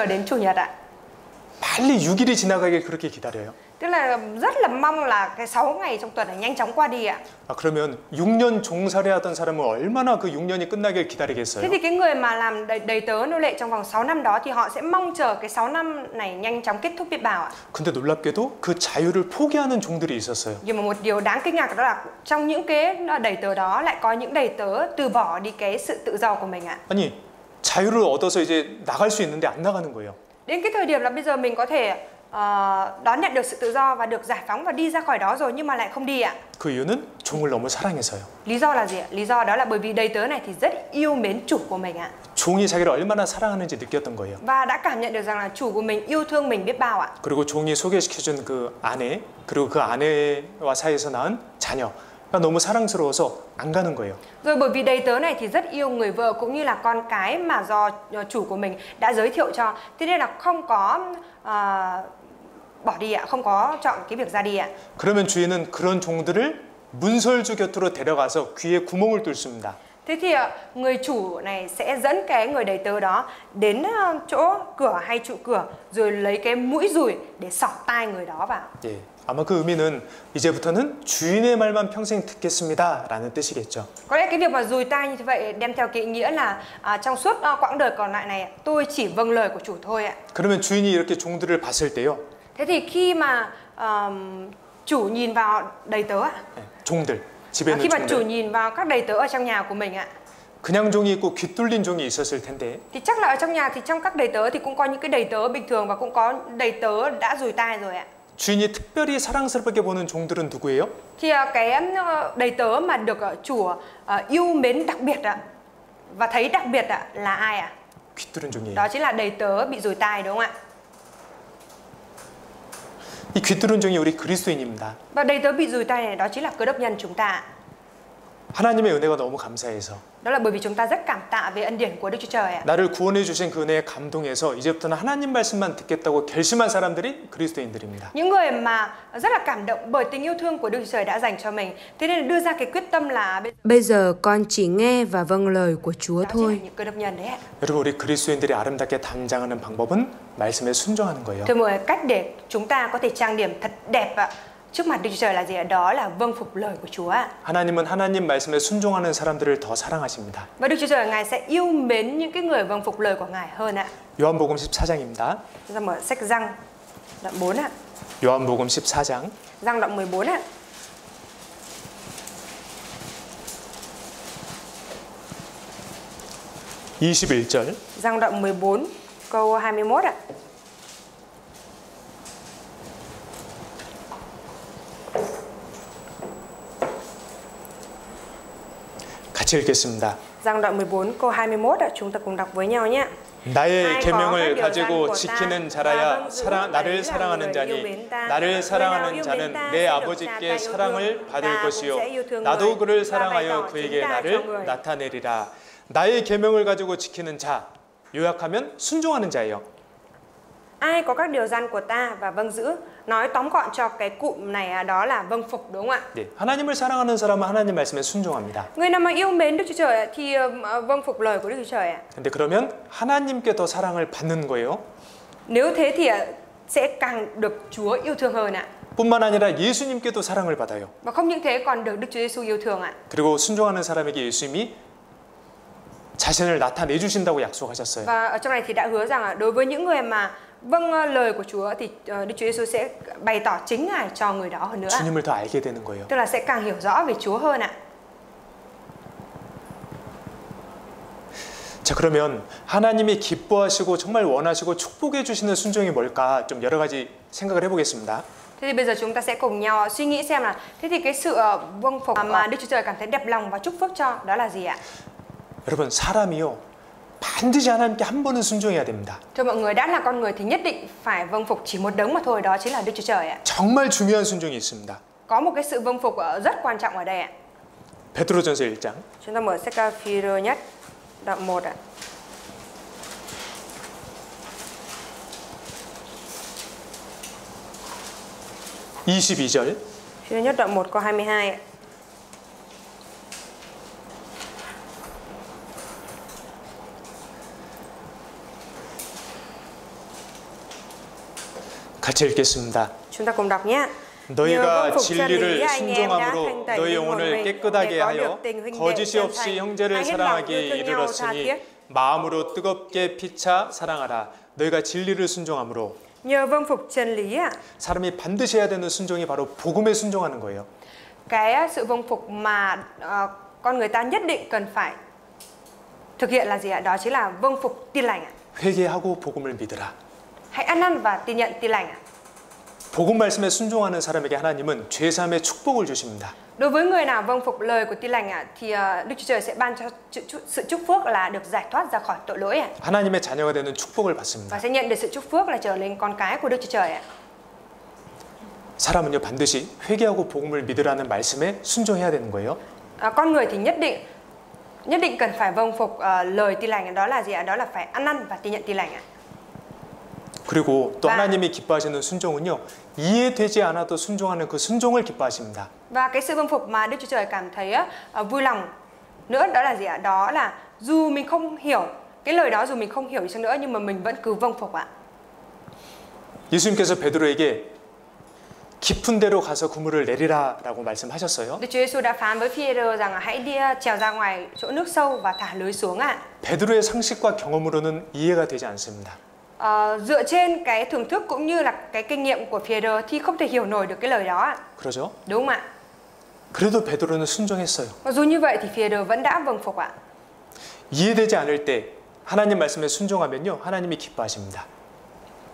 đến chủ nhật ạ. 빨리 6일이 지나가길 그렇게 기다려요. Tức là rất là mong là cái 6 ngày trong tuần này nhanh chóng qua đi ạ. 그러면 6년 종살이하던 사람은 얼마나 그 6년이 끝나길 기다리겠어요? Thế thì cái người mà làm đầy tớ nô lệ trong vòng 6 năm đó thì họ sẽ mong chờ cái 6 năm này nhanh chóng kết thúc biết bao ạ. 근데 놀랍게도 그 자유를 포기하는 종들이 있었어요. Nhưng mà một điều đáng kinh ngạc đó là trong những cái đầy tớ đó lại có những đầy tớ từ bỏ đi cái sự tự do của mình ạ. 아니, 자유를 얻어서 이제 나갈 수 있는데 안 나가는 거예요. Đến cái thời điểm là bây giờ mình có thể đón nhận được sự tự do và được giải phóng và đi ra khỏi đó rồi nhưng mà lại không đi ạ. 그 이유는 종을 너무 사랑해서요. Lý do là gì ạ? Lý do đó là bởi vì đầy tớ này thì rất yêu mến chủ của mình ạ. 종이 자기를 얼마나 사랑하는지 느꼈던 거예요. Và đã cảm nhận được rằng là chủ của mình yêu thương mình biết bao ạ. 그리고 종이 소개시켜준 그 아내, 그리고 그 아내와 사이에서 낳은 자녀가 너무 사랑스러워서 안 가는 거예요. Rồi bởi vì đầy tớ này thì rất yêu người vợ cũng như là con cái mà do chủ của mình đã giới thiệu cho. Thế nên là không có bỏ đi ạ, không có chọn cái việc ra đi ạ. 그러면 주인은 그런 종들을 문설주 곁으로 데려가서 귀에 구멍을 뚫습니다. Thế thì người chủ này sẽ dẫn cái người đầy tớ đó đến chỗ cửa hay trụ cửa rồi lấy cái mũi dùi để xỏ tai người đó vào. 예, 아마 그 의미는 이제부터는 주인의 말만 평생 듣겠습니다라는 뜻이겠죠. Có lẽ cái việc mà dùi tai như vậy đem theo cái ý nghĩa là trong suốt quãng đời còn lại này tôi chỉ vâng lời của chủ thôi ạ. 그러면 주인이 이렇게 종들을 봤을 때요. Thế thì khi mà chủ nhìn vào đầy tớ ạ, 종들 집에 있는 khi mà chủ 종들. nhìn vào các đầy tớ ở trong nhà của mình ạ, 그냥 종이 있고 귀 뚫린 종이 있었을 텐데. thì chắc là ở trong nhà thì trong các đầy tớ thì cũng có những cái đầy tớ bình thường và cũng có đầy tớ đã dùi tai rồi ạ. 주인이 특별히 사랑스럽게 보는 종들은 누구예요? Thì cái đầy tớ mà được chủ yêu mến đặc biệt ạ và thấy đặc biệt ạ là ai ạ? 귀 뚫은 종이에요. Đó chính là đầy tớ bị dùi tai đúng không ạ? 이 귀 뚫은 종이 우리 그리스도인입니다. Và đầy tớ bị dùi tai này đó chính là cơ đốc nhân chúng ta. 하나님의 은혜가 너무 감사해서 Đó là bởi vì chúng ta rất cảm tạ về ân điển của Đức Chúa Trời ạ. 나를 구원해 주신 그 은혜에 감동해서 이제부터는 하나님 말씀만 듣겠다고 결심한 사람들이 그리스도인들입니다. Những người mà rất là cảm động bởi tình yêu thương của Đức Chúa Trời đã dành cho mình, thế nên đưa ra cái quyết tâm là Bây giờ con chỉ nghe và vâng lời của Chúa đó chính là thôi. những cơ đốc nhân đấy ạ. 여러분 우리 그리스도인들이 아름답게 담장하는 방법은 말씀에 순종하는 거예요. Thưa mọi người, cách để chúng ta có thể trang điểm thật đẹp ạ trước mặt Đức Chúa Trời là gì ạ? Đó là vâng phục lời của Chúa ạ. 하나님은 하나님 말씀에 순종하는 사람들을 더 사랑하십니다. Và Đức Chúa Trời Ngài sẽ yêu mến những cái người vâng phục lời của Ngài hơn ạ. 요한복음 14장입니다. Chúng ta mở sách Giăng đoạn 4 ạ. 요한복음 14장 Giăng đoạn 14 ạ. (21절) Giăng đoạn 14 câu 21 ạ. 같이 읽겠습니다. Giăng đoạn 14 câu 21 ạ, chúng ta cùng đọc với nhau nhé. 나의 계명을 가지고 지키는 자라야 나를 사랑하는 자니 나를 사랑하는 자는 내 아버지께 사랑을 받을 것이요 나도 그를 사랑하여 그에게 나를 나타내리라. 나의 계명을 가지고 지키는 자, 요약하면 순종하는 자예요. Ai có các điều răn của ta và vâng giữ, nói tóm gọn cho cái cụm này đó là vâng phục đúng không ạ? 네, 하나님을 사랑하는 사람은 하나님 말씀에 순종합니다. Người nào mà yêu mến Đức Chúa Trời thì vâng phục lời của Đức Chúa Trời ạ. 근데 그러면 하나님께 더 사랑을 받는 거예요. Nếu thế thì sẽ càng được Chúa yêu thương hơn ạ. 뿐만 아니라 예수님께도 사랑을 받아요. Và không những thế còn được Đức Chúa Giêsu yêu thương ạ. 그리고 순종하는 사람에게 예수님이 자신을 나타내 주신다고 약속하셨어요. Và ở trong này thì đã hứa rằng là đối với những người mà vâng lời của Chúa thì Đức Chúa Giêsu sẽ bày tỏ chính Ngài cho người đó hơn nữa. 주님을 더 알게 되는 거예요. Tức là sẽ càng hiểu rõ về Chúa hơn ạ. 자, 그러면 하나님이 기뻐하시고 정말 원하시고 축복해 주시는 순종이 뭘까 좀 여러 가지 생각을 해보겠습니다. Thế thì bây giờ chúng ta sẽ cùng nhau suy nghĩ xem là thế thì cái sự vâng phục mà Đức Chúa Trời cảm thấy đẹp lòng và chúc phước cho đó là gì ạ? 여러분, 사람이요 반드시 하나님께 한 번은 순종해야 됩니다. Thưa mọi người, đã là con người thì nhất định phải vâng phục chỉ một đấng mà thôi, đó chính là Đức Chúa Trời ạ. 정말 중요한 순종이 있습니다. Có một cái sự vâng phục rất quan trọng ở đây ạ. 베드로전서 1장. Chúng ta mở sách Phi-rơ nhất đoạn 1 ạ. (22절) Phi-rơ nhất đoạn 1 câu 22 ạ. 같이 읽겠습니다. Chúng ta cùng đọc nhé. 너희가 진리를 순종함으로 너희 영혼을 깨끗하게 하여 거짓이 없이 형제를 사랑하기에 이르렀으니 마음으로 뜨겁게 피차 사랑하라. 너희가 진리를 순종함으로. Nhờ vâng phục chân lý ạ. 사람이 반드시 해야 되는 순종이 바로 복음에 순종하는 거예요. Cái sự vâng phục mà con người ta nhất định cần phải thực hiện là gì ạ? Đó chính là vâng phục tin lành ạ. 회개하고 복음을 믿으라. Hãy ăn năn và tin nhận tin lành ạ. 복음 말씀에 순종하는 사람에게 하나님은 죄사함의 축복을 주십니다. Đối với người nào vâng phục lời của tin lành ạ thì Đức Chúa Trời sẽ ban cho sự chúc phước là được giải thoát ra khỏi tội lỗi ạ. 하나님의 자녀가 되는 축복을 받습니다. Và sẽ nhận được sự chúc phước là trở nên con cái của Đức Chúa Trời ạ. 사람은요 반드시 회개하고 복음을 믿으라는 말씀에 순종해야 되는 거예요. Con người thì nhất định cần phải vâng phục lời tin lành, đó là gì ạ? Đó là phải ăn năn và tin nhận tin lành ạ. 그리고 또 하나님이 기뻐하시는 순종은요 이해되지 않아도 순종하는 그 순종을 기뻐하십니다. Và cái sự vâng phục mà Đức Chúa Trời cảm thấy vui lòng nữa đó là gì ạ? Đó là dù mình không hiểu cái lời đó, dù mình không hiểu đi chăng nữa nhưng mà mình vẫn cứ vâng phục ạ. 예수님께서 베드로에게 깊은 데로 가서 그물을 내리라라고 말씀하셨어요. Đức Chúa Giêsu đã phán với Phi-e-rơ rằng hãy đi trèo ra ngoài chỗ nước sâu và thả lưới xuống ạ. 베드로의 상식과 경험으로는 이해가 되지 않습니다. Dựa trên cái thưởng thức cũng như là cái kinh nghiệm của Phi-e-rơ thì không thể hiểu nổi được cái lời đó ạ. 그러죠? Đúng không ạ? 그래도 베드로는 순종했어요. Mặc dù như vậy thì Phi-e-rơ vẫn đã vâng phục ạ. 이해되지 않을 때 하나님 말씀에 순종하면요 하나님이 기뻐하십니다.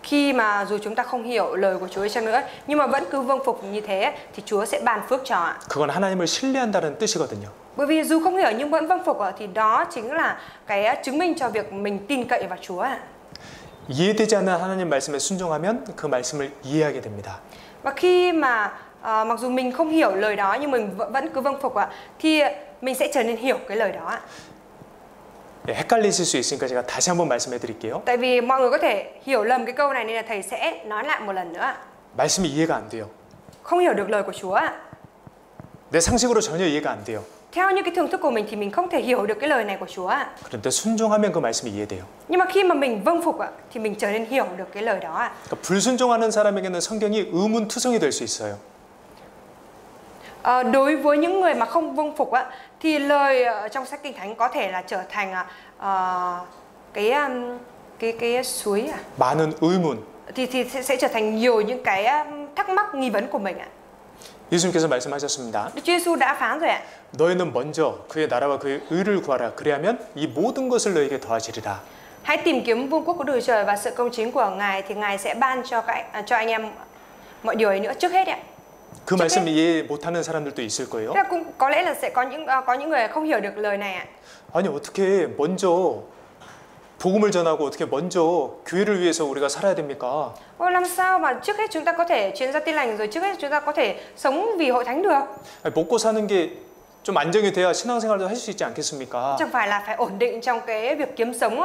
Khi mà dù chúng ta không hiểu lời của Chúa đi chăng nữa nhưng mà vẫn cứ vâng phục như thế thì Chúa sẽ ban phước cho ạ. 그건 하나님을 신뢰한다는 뜻이거든요. Bởi vì dù không hiểu nhưng vẫn vâng phục thì đó chính là cái chứng minh cho việc mình tin cậy vào Chúa ạ. 이해되지 않는 하나님 말씀에 순종하면 그 말씀을 이해하게 됩니다. Và khi mà mặc dù mình không hiểu lời đó nhưng mình vẫn cứ vâng phục thì mình sẽ trở nên hiểu cái lời đó. 헷갈리실 수 있으니까 제가 다시 한번 말씀해 드릴게요. Tại vì mọi người có thể hiểu lầm cái câu này nên là thầy sẽ nói lại một lần nữa. 말씀이 이해가 안 돼요. Không hiểu được lời của Chúa. 내 상식으로 전혀 이해가 안 돼요. Theo như cái thưởng thức của mình thì mình không thể hiểu được cái lời này của Chúa. 그런데 순종하면 그 말씀이 이해돼요. Nhưng mà khi mà mình vâng phục thì mình trở nên hiểu được cái lời đó. 그러니까 불순종하는 사람에게는 성경이 의문투성이 될 수 있어요. Đối với những người mà không vâng phục thì lời trong sách Kinh Thánh có thể là trở thành cái suối 많은 의문. thì sẽ trở thành nhiều những cái thắc mắc nghi vấn của mình ạ. 예수님께서 말씀하셨습니다. Đức Chúa Giêsu đã phán rồi ạ. 너희는 먼저 그의 나라와 그의 의를 구하라. 그리하면 이 모든 것을 너희에게 더하시리라. Hãy tìm kiếm vương quốc của Đức Trời và sự công chính của Ngài thì Ngài sẽ ban cho anh em mọi điều ấy nữa trước hết ạ. 그 말씀 이해 못하는 사람들도 있을 거예요. Thế cũng có lẽ là sẽ có những người không hiểu được lời này ạ. 아니 어떻게 먼저 복음을 전하고 어떻게 먼저 교회를 위해서 우리가 살아야 됩니까? Làm sao mà trước hết chúng ta có thể truyền ra tin lành rồi trước hết chúng ta có thể sống vì hội thánh được? 아니, 먹고 사는 게 좀 안정이 돼야 신앙생활도 할 수 있지 않겠습니까? Chẳng phải là phải ổn định trong cái việc kiếm sống,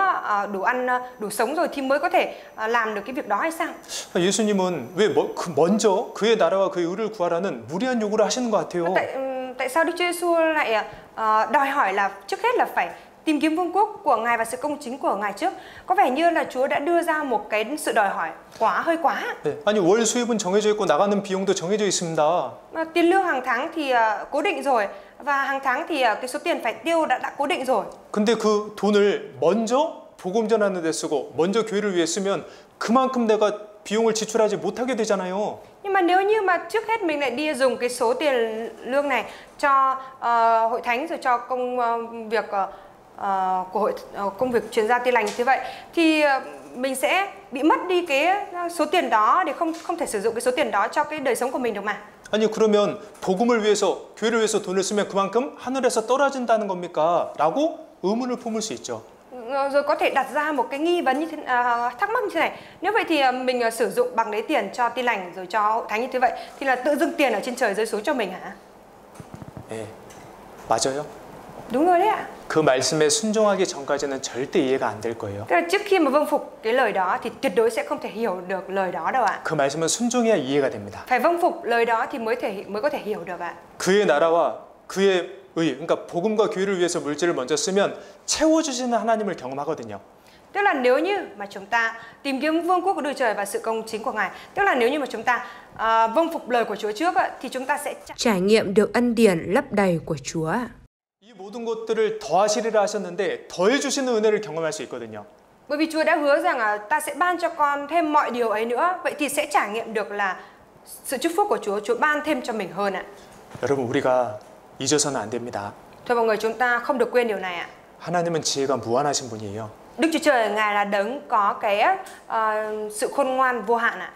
đủ ăn, đủ sống rồi thì mới có thể làm được cái việc đó hay sao? 예수님은 왜 먼저 그의 나라와 그의 의를 구하라는 무리한 요구를 하시는 것 같아요. Tại sao Đức Chúa Giêsu lại đòi hỏi là trước hết là phải tìm kiếm vương quốc của Ngài và sự công chính của Ngài trước. Có vẻ như là Chúa đã đưa ra một cái sự đòi hỏi hơi quá. 네, 아니 월 수입은 정해져 있고 나가는 비용도 정해져 있습니다. Tiền lương hàng tháng thì cố định rồi và hàng tháng thì cái số tiền phải tiêu đã cố định rồi. 근데 그 돈을 먼저 복음 전하는 데 쓰고 먼저 교회를 위해 쓰면 그만큼 내가 비용을 지출하지 못하게 되잖아요. Nhưng mà nếu như mà trước hết mình lại đi dùng cái số tiền lương này cho hội thánh rồi cho công việc của công việc truyền gia tin lành như vậy thì mình sẽ bị mất đi cái số tiền đó để không thể sử dụng cái số tiền đó cho cái đời sống của mình được mà. 아니 그러면 복음을 위해서 교회를 위해서 돈을 쓰면 그만큼 하늘에서 떨어진다는 겁니까? 라고 의문을 품을 수 있죠. Rồi có thể đặt ra một cái nghi vấn như thế, thắc mắc như thế này. Nếu vậy thì mình sử dụng bằng đấy tiền cho tin lành rồi cho hội thánh như thế vậy thì là tự dưng tiền ở trên trời rơi xuống cho mình hả? 네, 맞아요. Đúng rồi đấy ạ. 그 말씀에 순종하기 전까지는 절대 이해가 안 될 거예요. Tức là trước khi mà vâng phục cái lời đó thì tuyệt đối sẽ không thể hiểu được lời đó đâu ạ. 그 말씀은 순종해야 이해가 됩니다. Phải vâng phục lời đó thì mới có thể hiểu được ạ. 그의 나라와 그의 의, 그러니까 복음과 교회를 위해서 물질을 먼저 쓰면 채워주시는 하나님을 경험하거든요. Tức là nếu như mà chúng ta tìm kiếm vương quốc của Đức Trời và sự công chính của Ngài, tức là nếu như mà chúng ta vâng phục lời của Chúa trước thì chúng ta sẽ Trải nghiệm được ân điển lấp đầy của Chúa. 이 모든 것들을 더하시리라 하셨는데 더해 주시는 은혜를 경험할 수 있거든요. Bởi vì Chúa đã hứa rằng ta sẽ ban cho con thêm mọi điều ấy nữa, vậy thì sẽ trải nghiệm được là sự chúc phúc của Chúa ban thêm cho mình hơn ạ. 여러분 우리가 잊어서는 안 됩니다. Thôi mọi người, chúng ta không được quên điều này ạ. 하나님은 지혜가 무한하신 분이에요. Đức Chúa Trời Ngài là đấng có cái sự khôn ngoan vô hạn ạ.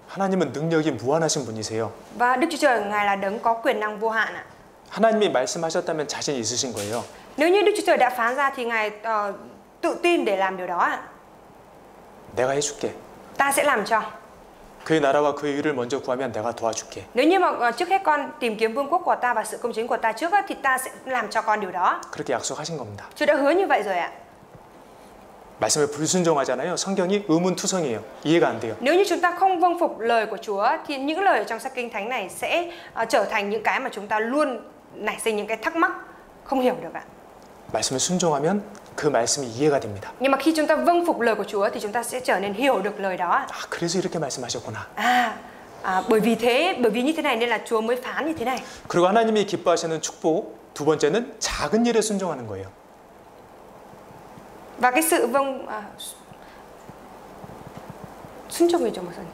하나님은 능력이 무한하신 분이세요. Và Đức Chúa Trời Ngài là đấng có quyền năng vô hạn ạ. 하나님이 말씀하셨다면 자신 있으신 거예요. Nếu như Đức Chúa Trời đã phán ra thì Ngài tự tin để làm điều đó ạ. 내가 해줄게. Ta sẽ làm cho. 그의 나라와 그의 의를 먼저 구하면 내가 도와줄게. Nếu như mà trước hết con tìm kiếm vương quốc của ta và sự công chính của ta trước thì ta sẽ làm cho con điều đó. 그렇게 약속하신 겁니다. Chúa đã hứa như vậy rồi ạ. 말씀에 불순종하잖아요. 성경이 의문투성이에요. 이해가 안 돼요. Nếu như chúng ta không vâng phục lời của Chúa thì những lời ở trong sách Kinh Thánh này sẽ trở thành những cái mà chúng ta luôn nảy sinh những cái thắc mắc không hiểu được ạ. 말씀을 순종하면 그 말씀이 이해가 됩니다. Nhưng mà khi chúng ta vâng phục lời của Chúa thì chúng ta sẽ trở nên hiểu được lời đó ạ. 아, 그래서 이렇게 말씀하셨구나. Bởi vì như thế này nên là Chúa mới phán như thế này. 그리고 하나님이 기뻐하시는 축복 두 번째는 작은 일에 순종하는 거예요. Và cái sự 순종이죠, 목사님.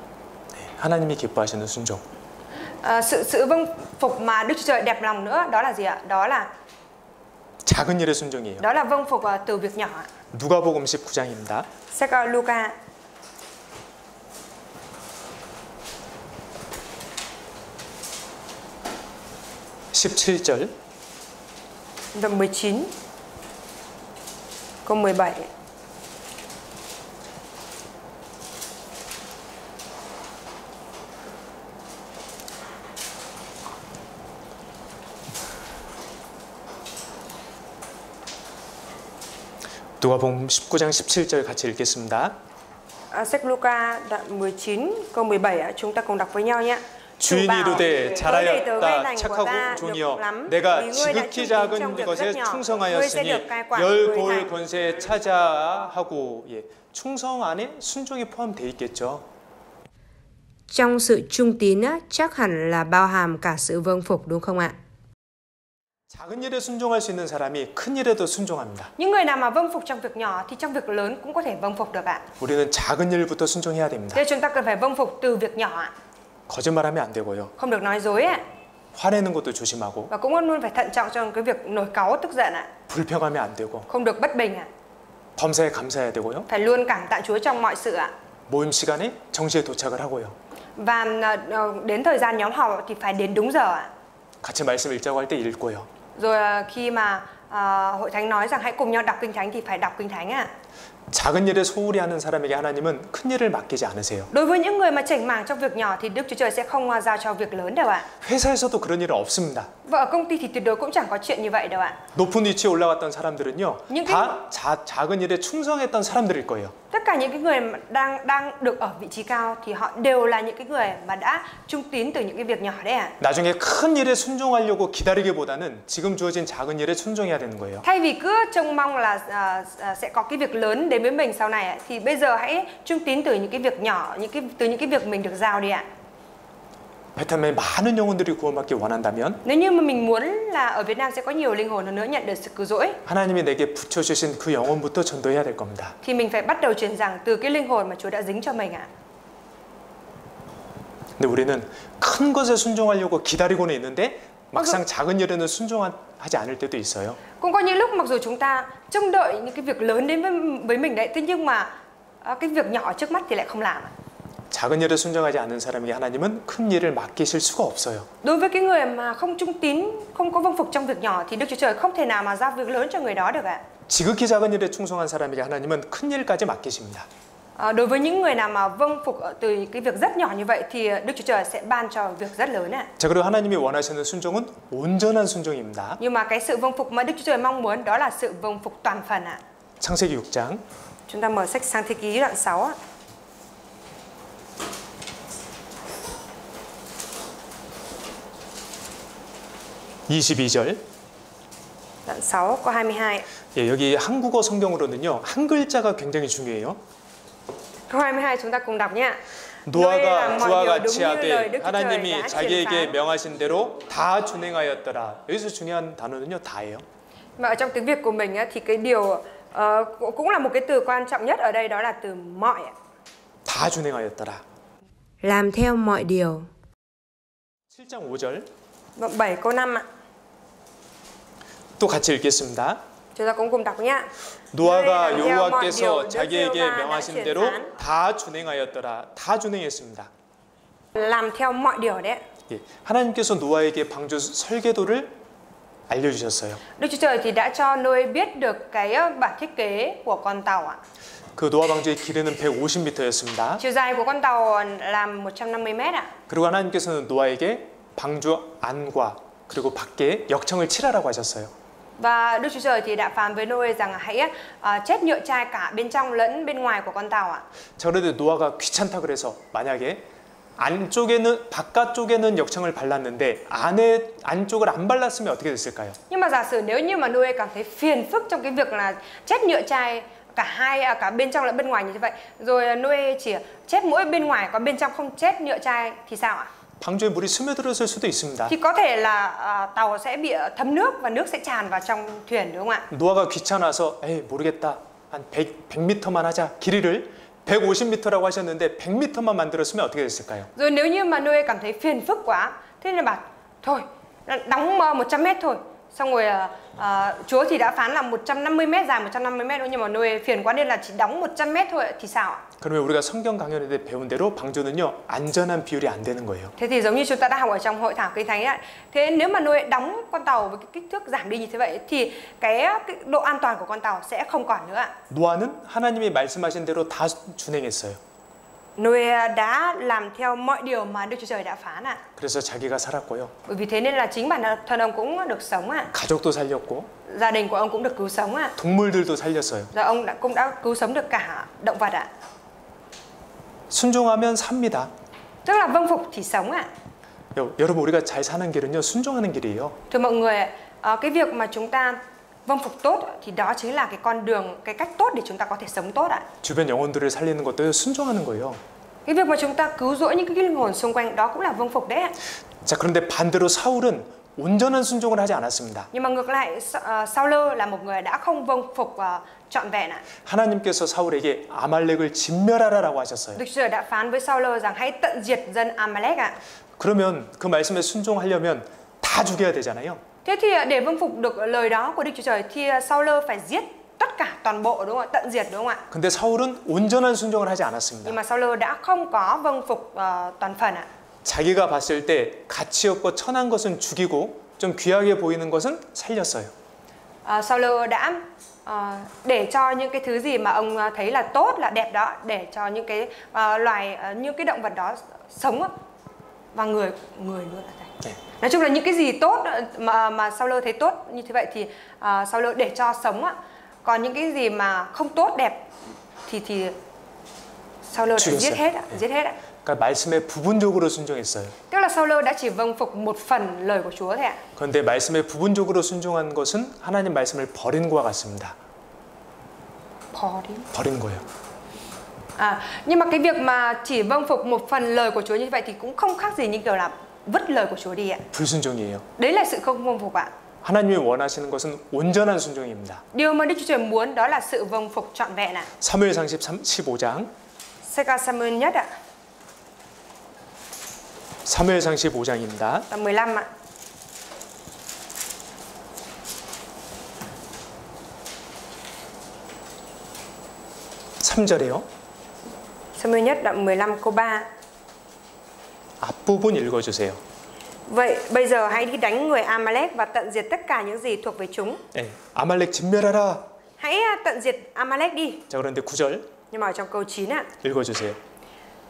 네, 하나님이 기뻐하시는 순종. Sự vâng phục mà Đức Chúa Trời đẹp lòng nữa đó là gì ạ? Đó là 작은 일의 순종이에요. Đó là vâng phục từ việc nhỏ. 누가복음 19장입니다. Sách Luca 17절. đoạn 19 câu 17. 누가복음 19장 17절 같이 읽겠습니다. Sách Luca đoạn 19 câu 17 chúng ta cùng đọc với nhau nhé. 주인이 이르되 잘하였다 착하고 종이여 내가 지극히 작은 것에 충성하였으니 열 골 권세 차지하고. 충성 안에 순종이 포함되어 있겠죠. Trong sự trung tín chắc hẳn là bao hàm cả sự vâng phục đúng không ạ? 작은 일에 순종할 수 있는 사람이 큰 일에도 순종합니다. Những người nào mà vâng phục trong việc nhỏ thì trong việc lớn cũng có thể vâng phục được ạ. 우리는 작은 일부터 순종해야 됩니다. Nên chúng ta cần phải vâng phục từ việc nhỏ ạ. 거짓말하면 안 되고요. Không được nói dối ạ. 화내는 것도 조심하고. Và cũng luôn phải thận trọng trong cái việc nổi cáu tức giận ạ. 불평하면 안 되고. Không được bất bình ạ. 범사에 감사해야 되고요. Phải luôn cảm tạ Chúa trong mọi sự ạ. 모임 시간에 정시에 도착을 하고요. Và đến thời gian nhóm họp thì phải đến đúng giờ ạ. 같이 말씀 읽자고 할 때 읽고요. Rồi khi mà hội thánh nói rằng hãy cùng nhau đọc kinh thánh thì phải đọc kinh thánh ạ. 작은 일에 소홀히 하는 사람에게 하나님은 큰 일을 맡기지 않으세요. Đối với những người mà chểnh mảng trong việc nhỏ thì Đức Chúa Trời sẽ không giao cho việc lớn đâu ạ. 회사에서도 그런 일은 없습니다. Và ở công ty thì tuyệt đối cũng chẳng có chuyện như vậy đâu ạ. 높은 위치에 올라갔던 사람들은요, 다 작은 일에 충성했던 사람들일 거예요. Tất cả những cái người mà đang được ở vị trí cao thì họ đều là những cái người mà đã trung tín từ những cái việc nhỏ đấy ạ. 나중에 큰 일에 순종하려고 기다리기보다는 지금 주어진 작은 일에 순종해야 되는 거예요. Thay vì cứ trông mong là sẽ có cái việc lớn đến với mình sau này ạ, thì bây giờ hãy trung tín từ những cái việc nhỏ, từ những cái việc mình được giao đi ạ. 베트남에 많은 영혼들이 구원받기 원한다면 Nếu như mà mình muốn là ở Việt Nam sẽ có nhiều linh hồn hơn nữa nhận được sự cứu rỗi, 하나님이 내게 붙여주신 그 영혼부터 전도해야 될 겁니다. thì mình phải bắt đầu truyền rằng từ cái linh hồn mà Chúa đã dính cho mình ạ. 근데 우리는 큰 것에 순종하려고 기다리고는 있는데 막상 작은 일에는 순종하지 않을 때도 있어요. Cũng có những lúc mặc dù chúng ta trông đợi những cái việc lớn đến với mình đấy, thế nhưng mà cái việc nhỏ trước mắt thì lại không làm. 작은 일에 순종하지 않는 사람에게 하나님은 큰 일을 맡기실 수가 없어요. Đối với cái người mà không trung tín, không có vâng phục trong việc nhỏ thì Đức Chúa Trời không thể nào mà giao việc lớn cho người đó được ạ. 지극히 작은 일에 충성한 사람에게 하나님은 큰 일까지 맡기십니다. Đối với những người nào mà vâng phục từ cái việc rất nhỏ như vậy thì Đức Chúa Trời sẽ ban cho việc rất lớn ạ. 자, 그리고 하나님이 원하시는 순종은 온전한 순종입니다. Nhưng mà cái sự vâng phục mà Đức Chúa Trời mong muốn đó là sự vâng phục toàn phần ạ. 창세기 6장 Chúng ta mở sách Sáng Thế Ký đoạn 6 ạ. Đoạn 6 có 22. 예, 여기 한국어 성경으로는요, 한 글자가 굉장히 중요해요. Câu 22 chúng ta cùng đọc nhé. 노아가 그와 같이 하되 하나님이 자기에게 명하신 대로 다 준행하였더라. 여기서 중요한 단어는요, 다예요. Mà ở trong tiếng Việt của mình thì cái điều cũng là một cái từ quan trọng nhất ở đây đó là từ mọi. 다 준행하였더라. Làm theo mọi điều. 7장 5절. Đoạn 7 câu 5 ạ. 또 같이 읽겠습니다. Chúng ta cũng cùng đọc nhé. 노아가 여호와께서 자기에게 명하신 대로 다 준행하였더라. 다 준행했습니다. Làm theo mọi điều đấy. 예, 하나님께서 노아에게 방주 설계도를 알려주셨어요. Đức Chúa Trời thì đã cho Noe biết được cái bản thiết kế của con tàu ạ. 그 노아 방주의 길이는 150m였습니다. Chiều dài của con tàu là 150 mét ạ. 그리고 하나님께서는 노아에게 방주 안과 그리고 밖에 역청을 칠하라고 하셨어요. Và Đức Chúa Trời thì đã phán với Noe rằng hãy chết nhựa chai cả bên trong lẫn bên ngoài của con tàu ạ. 자, 그런데 노아가 귀찮다 그래서 만약에 바깥쪽에는 역청을 발랐는데 안쪽을 안 발랐으면 어떻게 됐을까요? Nhưng mà giả sử nếu như mà Noe cảm thấy phiền phức trong cái việc là chết nhựa chai cả bên trong lẫn bên ngoài như vậy, rồi Noe chỉ chết mỗi bên ngoài còn bên trong không chết nhựa chai thì sao ạ? 방주에 물이 스며들었을 수도 있습니다. Thì có thể là tàu sẽ bị thấm nước và nước sẽ tràn vào trong thuyền đúng không ạ? 노아가 귀찮아서 에이 모르겠다. 한 100m만 하자. 길이를 150m라고 하셨는데 100m만 만들었으면 어떻게 됐을까요? Rồi nếu như mà Noe cảm thấy phiền phức quá, thế nên bảo thôi đóng 100 mét thôi. Xong rồi Chúa thì đã phán là 150 mét dài 150 mét, nhưng mà Noe phiền quá nên là chỉ đóng 100 mét thôi thì sao ạ? 그러면 우리가 성경 강연에 대해 배운 대로 방주는요, 안전한 비율이 안 되는 거예요. Thế thì giống như chúng ta đã học ở trong hội thảo Kinh Thánh ấy, thế nếu mà Noe đóng con tàu với cái kích thước giảm đi như thế vậy thì cái độ an toàn của con tàu sẽ không còn nữa ạ. 노아는 하나님이 말씀하신 대로 다 준행했어요. Noe đã làm theo mọi điều mà Đức Chúa Trời đã phán ạ. 그래서 자기가 살았고요. Bởi vì thế nên là chính bản thân ông cũng được sống ạ. 가족도 살렸고, Gia đình của ông cũng được cứu sống ạ. 동물들도 살렸어요. Rồi ông cũng đã cứu sống được cả động vật ạ. 순종하면 삽니다. Tức là vâng phục thì sống ạ. 여러분, 우리가 잘 사는 길은요, 순종하는 길이에요. Thưa mọi người, cái việc mà chúng ta vâng phục tốt thì đó chính là cái con đường, cái cách tốt để chúng ta có thể sống tốt ạ. 주변 영혼들을 살리는 것도 순종하는 거예요. Cái việc mà chúng ta cứu rỗi những cái linh hồn xung quanh đó cũng là vâng phục đấy ạ. 자, 그런데 반대로 사울은 온전한 순종을 하지 않았습니다. Nhưng mà ngược lại, Saul là một người đã không vâng phục trọn vẹn ạ. 하나님께서 사울에게 아말렉을 진멸하라라고 하셨어요. Đức Chúa Trời đã phán với Saul rằng hãy tận diệt dân Amalek ạ. 그러면 그 말씀에 순종하려면 다 죽여야 되잖아요. Thế thì để vâng phục được lời đó của Đức Chúa Trời thì Saul phải giết tất cả toàn bộ đúng không ạ? Tận diệt đúng không ạ? 근데 사울은 온전한 순종을 하지 않았습니다. Nhưng mà Saul đã không có vâng phục toàn phần ạ. 자기가 봤을 때 가치 없고 천한 것은 죽이고 좀 귀하게 보이는 것은 살렸어요. Saulo đã để cho những cái thứ gì mà ông thấy là tốt, là đẹp đó, để cho những cái những cái động vật đó sống và người luôn là thầy. Nói chung là những cái gì tốt mà Saulo thấy tốt như thế vậy thì Saulo để cho sống ạ. Còn những cái gì mà không tốt đẹp thì Saulo đã giết hết ạ, giết hết ạ. 그러니까 말씀에 부분적으로 순종했어요. Tức là Saulo đã chỉ vâng phục một phần lời của Chúa thôi ạ. 그런데 말씀에 부분적으로 순종한 것은 하나님 말씀을 버린 것과 같습니다. 버린 거예요. Nhưng mà cái việc mà chỉ vâng phục một phần lời của Chúa như vậy thì cũng không khác gì như kiểu là vứt lời của Chúa đi ạ. 불순종이에요. Đấy là sự không vâng phục ạ. 하나님이 원하시는 것은 온전한 순종입니다. Điều mà Đức Chúa Trời muốn đó là sự vâng phục trọn vẹn ạ. 사무엘상 15장. Second Samuel nhất ạ. 사무엘상 15장입니다. 15 ạ. (3절에요) Samuel nhất đoạn 15 câu 3. 앞부분 읽어주세요. Vậy bây giờ hãy đi đánh người Amalek và tận diệt tất cả những gì thuộc về chúng. 네, 아말렉 진멸하라. Hãy tận diệt Amalek đi. 자, 그런데 9절 Nhưng mà ở trong câu 9 ạ. 읽어주세요.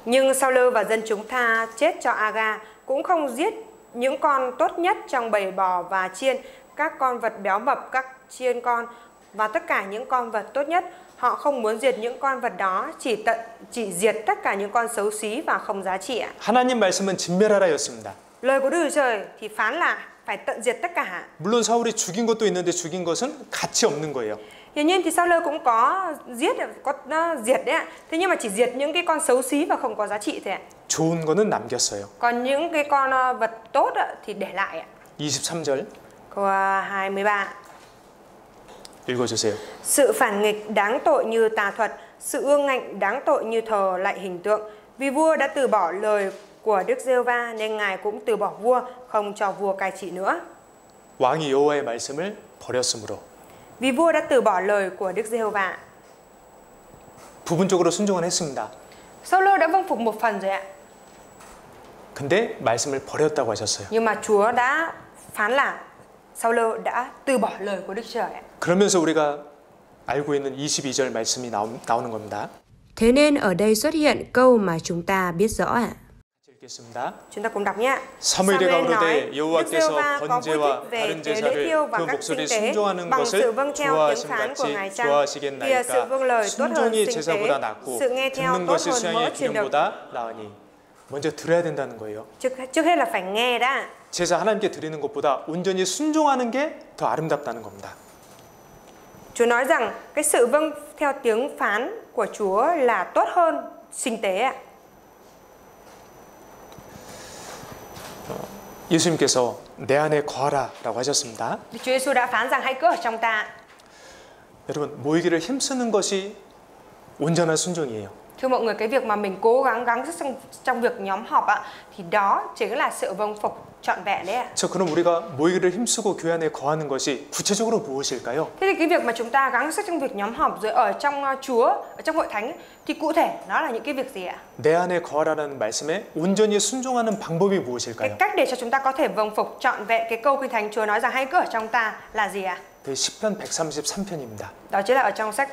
Nhưng Saulo và dân chúng tha chết cho Aga, cũng không giết những con tốt nhất trong bầy bò và chiên, các con vật béo mập, các chiên con và tất cả những con vật tốt nhất. Họ không muốn diệt những con vật đó, chỉ diệt tất cả những con xấu xí và không giá trị ạ. 하나님 말씀은 진멸하라였습니다. Lời của Đức Chúa Trời thì phán là phải tận diệt tất cả. 물론 사울이 죽인 것도 있는데 죽인 것은 가치 없는 거예요. Hiển nhiên thì Saulo cũng có diệt đấy ạ. Thế nhưng mà chỉ diệt những cái con xấu xí và không có giá trị thôi ạ. 좋은 거는 남겼어요. Còn những cái con vật tốt thì để lại ạ. 23절 Câu 23. 읽어주세요. Sự phản nghịch đáng tội như tà thuật, sự ương ngạnh đáng tội như thờ lạy hình tượng. Vì vua đã từ bỏ lời của Đức Giê-hô-va nên ngài cũng từ bỏ vua, không cho vua cai trị nữa. 왕이 여호와의 말씀을 버렸으므로. Vì vua đã từ bỏ lời của Đức Giê-hô-va. 부분적으로 순종은 했습니다. Saulo đã vâng phục một phần rồi ạ. 근데 말씀을 버렸다고 하셨어요. Nhưng mà Chúa đã phán là Saulo đã từ bỏ lời của Đức Trời ạ. 그러면서 우리가 알고 있는 22절 말씀이 나오는 겁니다. Thế nên ở đây xuất hiện câu mà chúng ta biết rõ ạ. 읽겠습니다. Chúng ta cùng đọc nhé. 사무엘이 가로되 여호와께서 번제와 다른 제사를 그 목소리 순종하는 것을 좋아하심 같이 좋아하시겠나이까. 순종이 제사보다 낫고 듣는 것이 수양의 기름보다 나으니. 먼저 들어야 된다는 거예요. Trước hết là phải nghe đã. 제사 하나님께 드리는 것보다 온전히 순종하는 게 더 아름답다는 겁니다. Chúa nói rằng cái sự vâng theo tiếng phán của Chúa là tốt hơn sinh tế ạ. 예수님께서 내 안에 거하라라고 하셨습니다. Chúa Giêsu đã phán rằng hãy cứ ở trong ta. 여러분, 모이기를 힘쓰는 것이 온전한 순종이에요. Thưa mọi người, cái việc mà mình cố gắng sức trong việc nhóm họp ạ, thì đó chính là sự vâng phục trọn vẹn đấy ạ. 저 그럼 우리가 모이기를 힘쓰고 교회 안에 거하는 것이 구체적으로 무엇일까요? Thế thì cái việc mà chúng ta gắng sức trong việc nhóm họp rồi ở trong Chúa, ở trong hội thánh thì cụ thể nó là những cái việc gì ạ? 내 안에 거하라는 말씀에 온전히 순종하는 방법이 Cái 무엇일까요? cách để cho chúng ta có thể vâng phục trọn vẹn cái câu Kinh Thánh Chúa nói rằng hãy cứ ở trong ta là gì ạ? 네, 시편 133편입니다. Đó chính là ở trong sách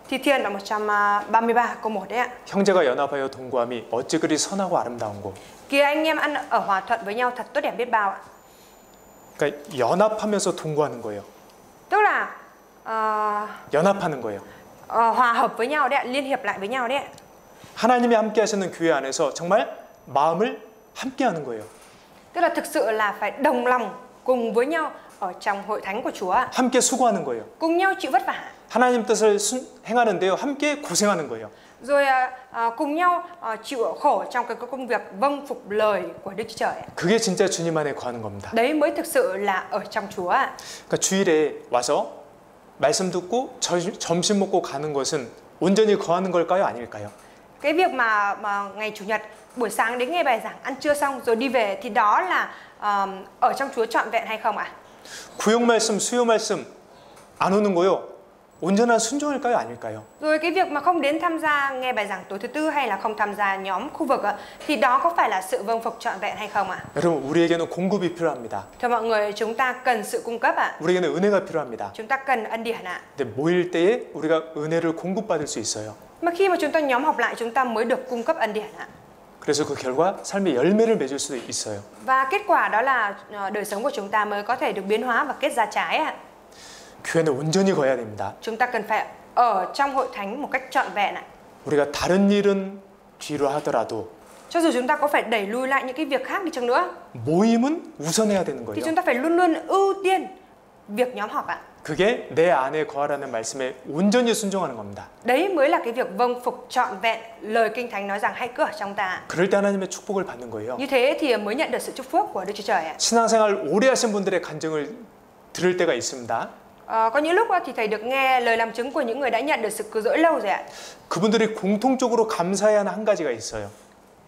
Thi Thiên đoạn 133 câu 1 đấy ạ. 형제가 연합하여 동거함이 어찌 그리 선하고 아름다운고. Kìa anh em ăn ở hòa thuận với nhau thật tốt đẹp biết bao ạ. 그러니까 연합하면서 동거하는 거예요. Tức là 연합하는 거예요. hòa hợp với nhau đấy ạ, liên hiệp lại với nhau đấy ạ. 하나님이 함께 하시는 교회 안에서 정말 마음을 함께 하는 거예요. Tức là thực sự là phải đồng lòng cùng với nhau ở trong hội thánh của Chúa ạ. 함께 수고하는 거예요. Cùng nhau chịu vất vả. 하나님 뜻을 행하는데요. 함께 고생하는 거예요. Rồi cùng nhau chịu khổ trong cái công việc vâng phục lời của Đức Chúa Trời. 그게 진짜 주님 안에 거하는 겁니다. Đấy mới thực sự là ở trong Chúa ạ. 그러니까 주일에 와서 말씀 듣고 점심 먹고 가는 것은 온전히 거하는 걸까요? 아닐까요? Cái việc mà ngày Chủ nhật buổi sáng đến nghe bài giảng ăn trưa xong rồi đi về thì đó là ở trong Chúa trọn vẹn hay không ạ? 구역 말씀, 수요 말씀 안 오는 거요. 온전한 순종일까요? 아닐까요? Rồi cái việc mà không đến tham gia nghe bài giảng tối thứ tư hay là không tham gia nhóm khu vực thì đó có phải là sự vâng phục trọn vẹn hay không ạ? 여러분, 우리에게는 공급이 필요합니다. Thưa mọi người, chúng ta cần sự cung cấp ạ. 우리에게는 은혜가 필요합니다. Chúng ta cần ân điển ạ. 근데 모일 때에 우리가 은혜를 공급받을 수 있어요. Mà khi mà chúng ta nhóm họp lại, chúng ta mới được cung cấp ân điển ạ. 그래서 그 결과 삶의 열매를 맺을 수도 있어요. Và kết quả đó là đời sống của chúng ta mới có thể được biến hóa và kết ra trái ạ. 교회는 온전히 거해야 됩니다. Chúng ta cần phải ở trong hội thánh một cách trọn vẹn ạ. 우리가 다른 일은 뒤로 하더라도 Cho dù chúng ta có phải đẩy lùi lại những cái việc khác đi chăng nữa, 모임은 우선해야 되는 thì 거예요. chúng ta phải luôn luôn ưu tiên việc nhóm họp ạ. 그게 내 안에 거하라는 말씀에 온전히 순종하는 겁니다. Đấy mới là cái việc vâng phục trọn vẹn lời Kinh Thánh nói rằng hãy cứ ở trong ta. 그럴 때 하나님의 축복을 받는 거예요. Như thế thì mới nhận được sự chúc phước của Đức Chúa Trời ạ. 신앙생활 오래 하신 분들의 간증을 들을 때가 있습니다. Có những lúc thì thầy được nghe lời làm chứng của những người đã nhận được sự cứu rỗi lâu rồi ạ. 그분들이 공통적으로 감사해야 하는 한 가지가 있어요.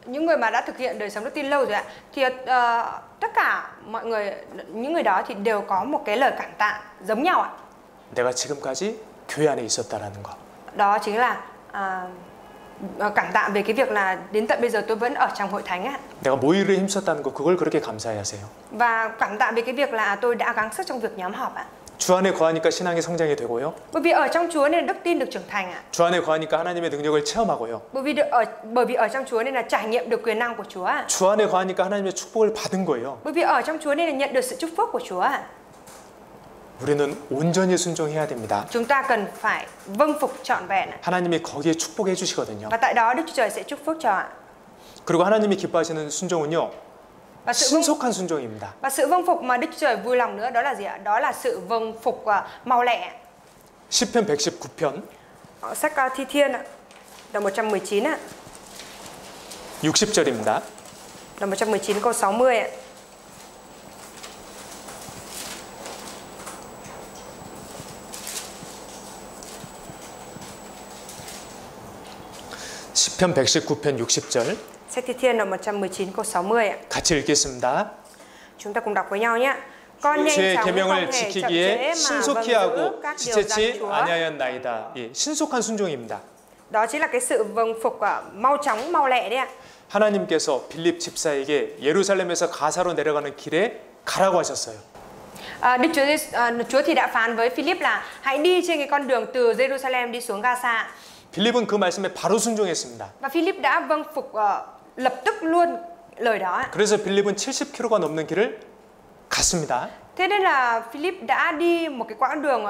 Những người mà đã thực hiện đời sống đức tin lâu rồi ạ, thì tất cả mọi người, những người đó thì đều có một cái lời cảm tạ giống nhau ạ. 내가 지금까지 교회 안에 있었다라는 거. Đó chính là cảm tạ về cái việc là đến tận bây giờ tôi vẫn ở trong hội thánh ạ. 내가 모이를 힘썼다는 거, 그걸 그렇게 감사해 하세요. Và cảm tạ về cái việc là tôi đã gắng sức trong việc nhóm họp ạ. 주 안에 거하니까 신앙이 성장이 되고요. Bởi vì ở trong Chúa nên đức tin được trưởng thành ạ. 주 안에 거하니까 하나님의 능력을 체험하고요. Bởi vì ở trong Chúa nên là trải nghiệm được quyền năng của Chúa ạ. 주 안에 거하니까 하나님의 축복을 받은 거예요. Bởi vì ở trong Chúa nên là nhận được sự chúc phước của Chúa ạ. 우리는 온전히 순종해야 됩니다. Chúng ta cần phải vâng phục trọn vẹn ạ. 하나님이 거기에 축복해 주시거든요. Và tại đó Đức Chúa Trời sẽ chúc phước cho ạ. 그리고 하나님이 기뻐하시는 순종은요, 신속한 순종입니다. Và sự vâng phục mà Đức Chúa Trời vui lòng nữa đó là gì ạ? Đó là sự vâng phục mau lẹ. 시편 119편 Sách Thi Thiên ạ, đoạn 119 ạ. 60절입니다. Đoạn 119 câu 60 ạ. 시편 119편 60절 Sách Thi Thiên đoạn 119 câu 60 ạ. 같이 읽겠습니다. Chúng ta cùng đọc với nhau nhé. Con nhanh 주의 chóng không 계명을 hề chậm trễ 지키기에 mà 신속히 vâng giữ 하고 các điều răn 지체치 Chúa. 아니하였나이다. 예, 신속한 순종입니다. Đó chính là cái sự vâng phục mau chóng, mau lẹ đấy ạ. 하나님께서 빌립 집사에게 예루살렘에서 가사로 내려가는 길에 가라고 하셨어요. Chúa thì đã phán với Philip là hãy đi trên cái con đường từ Jerusalem đi xuống Gaza. 빌립은 그 말씀에 바로 순종했습니다. Và Philip đã vâng phục lập tức luôn lời đó. 그래서 빌립은 70km가 넘는 길을 갔습니다. Thế nên là Philip đã đi một cái quãng đường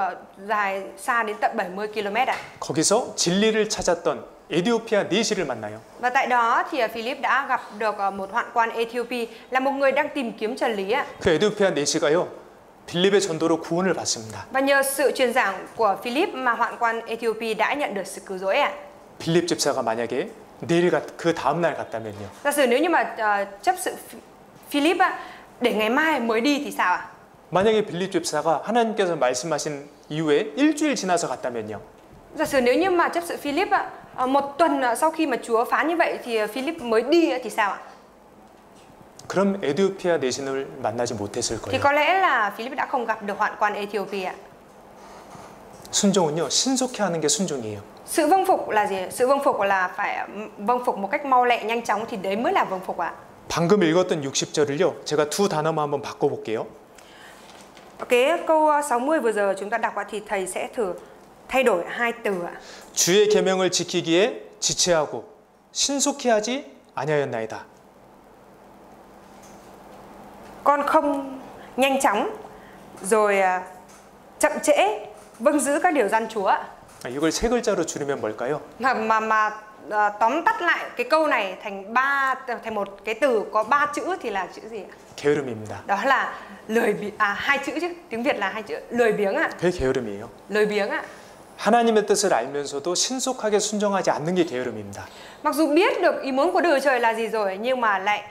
dài xa đến tận 70 km ạ. 거기서 진리를 찾았던 에디오피아 네시를 만나요. Và tại đó thì Philip đã gặp được một hoạn quan Ethiopia là một người đang tìm kiếm chân lý ạ. 그 에디오피아 네시가요, 빌립의 전도로 구원을 받습니다. Và nhờ sự truyền giảng của Philip mà hoạn quan Ethiopia đã nhận được sự cứu rỗi ạ. 빌립 집사가 만약에 내일 그 다음 날 갔다면요. Giả sử nếu như mà chấp sự Philip để ngày mai mới đi thì sao ạ? 만약에 빌립 집사가 하나님께서 말씀하신 이후에 일주일 지나서 갔다면요. Giả sử nếu như mà chấp sự Philip một tuần sau khi mà Chúa phán như vậy thì Philip mới đi thì sao ạ? 그럼 에디오피아 내신을 만나지 못했을 Thì 거예요. có lẽ là Philip đã không gặp được hoạn quan Ethiopia. 순종은요, 신속히 하는 게 순종이에요. Sự vâng phục là gì? Sự vâng phục là phải vâng phục một cách mau lẹ, nhanh chóng thì đấy mới là vâng phục ạ. 방금 읽었던 60절을요, 제가 두 단어만 한번 바꿔볼게요. Cái câu 60 vừa giờ chúng ta đọc thì thầy sẽ thử thay đổi hai từ ạ. 주의 계명을 지키기에 지체하고 신속히 하지 아니하였나이다. Con không nhanh chóng rồi chậm trễ vâng giữ các điều răn Chúa ạ. 이걸 세 글자로 줄이면 뭘까요? Mà tóm tắt lại cái câu này thành một cái từ có 3 chữ thì là chữ gì ạ? 게으름입니다. Đó là hai chữ chứ, tiếng Việt là hai chữ, lười biếng ạ. 그게 게으름이에요. Lười biếng ạ. 하나님의 뜻을 알면서도 신속하게 순종하지 않는 게 게으름입니다. Mặc dù biết được ý muốn của Đức Chúa Trời là gì rồi nhưng mà lại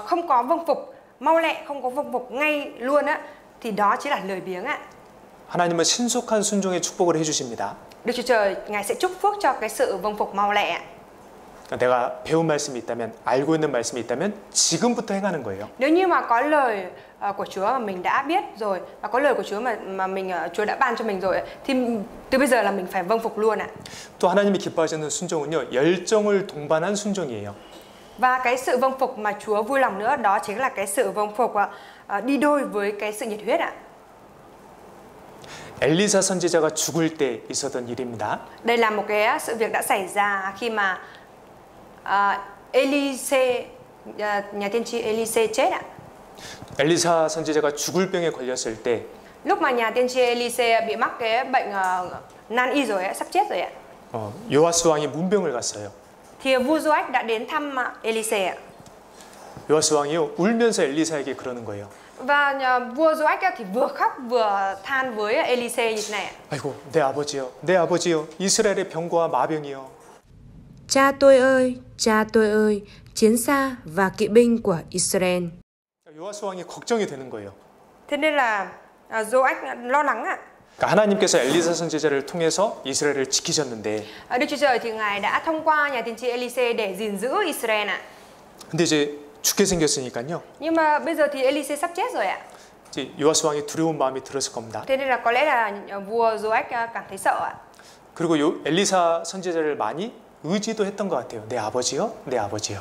không có vâng phục mau lẹ, không có vâng phục ngay luôn á, thì đó chỉ là lười biếng ạ. 하나님은 신속한 순종의 축복을 해주십니다. Đức Chúa Trời Ngài sẽ chúc phước cho cái sự vâng phục mau lẹ. 내가 배운 말씀이 있다면, 알고 있는 말씀이 있다면 지금부터 행하는 거예요. Nếu như mà có lời của Chúa mà mình đã biết rồi, và có lời của Chúa mà Chúa đã ban cho mình rồi, thì từ bây giờ là mình phải vâng phục luôn ạ. 또 하나님이 기뻐하시는 순종은요, 열정을 동반한 순종이에요. Và cái sự vâng phục mà Chúa vui lòng nữa, đó chính là cái sự vâng phục đi đôi với cái sự nhiệt huyết ạ. 엘리사 선지자가 죽을 때 있었던 일입니다. Đây là một cái sự việc đã xảy ra khi mà Elise, nhà tiên tri Elise chết ạ. 엘리사 선지자가 죽을 병에 걸렸을 때 Lúc mà nhà tiên tri Elise bị mắc cái bệnh nan y rồi, sắp chết rồi ạ, 요아스 왕이 문병을 갔어요. thì vua Joach đã đến thăm Elise ạ. 요아스 왕이요, 울면서 엘리사에게 그러는 거예요. Và vua Joach thì vừa khóc vừa than với Elise như thế này ạ. 아이고, 내 아버지요, 이스라엘의 병과 마병이요. cha tôi ơi, chiến xa và kỵ binh của Israel. 요아스 왕이 걱정이 되는 거예요. Thế nên là Joach lo lắng ạ. 그러니까 하나님께서 엘리사 선지자를 통해서 이스라엘을 지키셨는데, Đức Chúa Trời thì Ngài đã thông qua nhà tiên tri Elise để gìn giữ Israel ạ. 근데 이제 죽게 생겼으니까요. Nhưng mà bây giờ thì Elise sắp chết rồi ạ. 이제 요아스 왕이 두려운 마음이 들었을 겁니다. Thế nên là có lẽ là vua Joach cảm thấy sợ ạ. 그리고 엘리사 선지자를 많이 의지도 했던 것 같아요. 내 아버지요.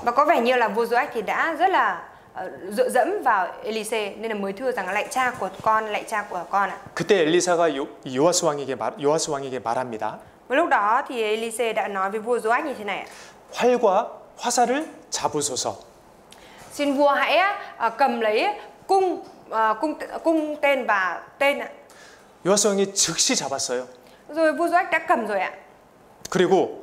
Và có vẻ như là vua Joach thì đã rất là dựa dẫm vào Elise, nên là mới thưa rằng lạy cha của con ạ. 그때 엘리사가 요아스 왕에게 말합니다. Và lúc đó thì Elise đã nói với vua Joach như thế này ạ. 활과 화살을 잡으소서. Xin vua hãy cầm lấy cung tên và tên ạ. 요아스 왕이 즉시 잡았어요. Rồi vua Joach đã cầm rồi ạ. 그리고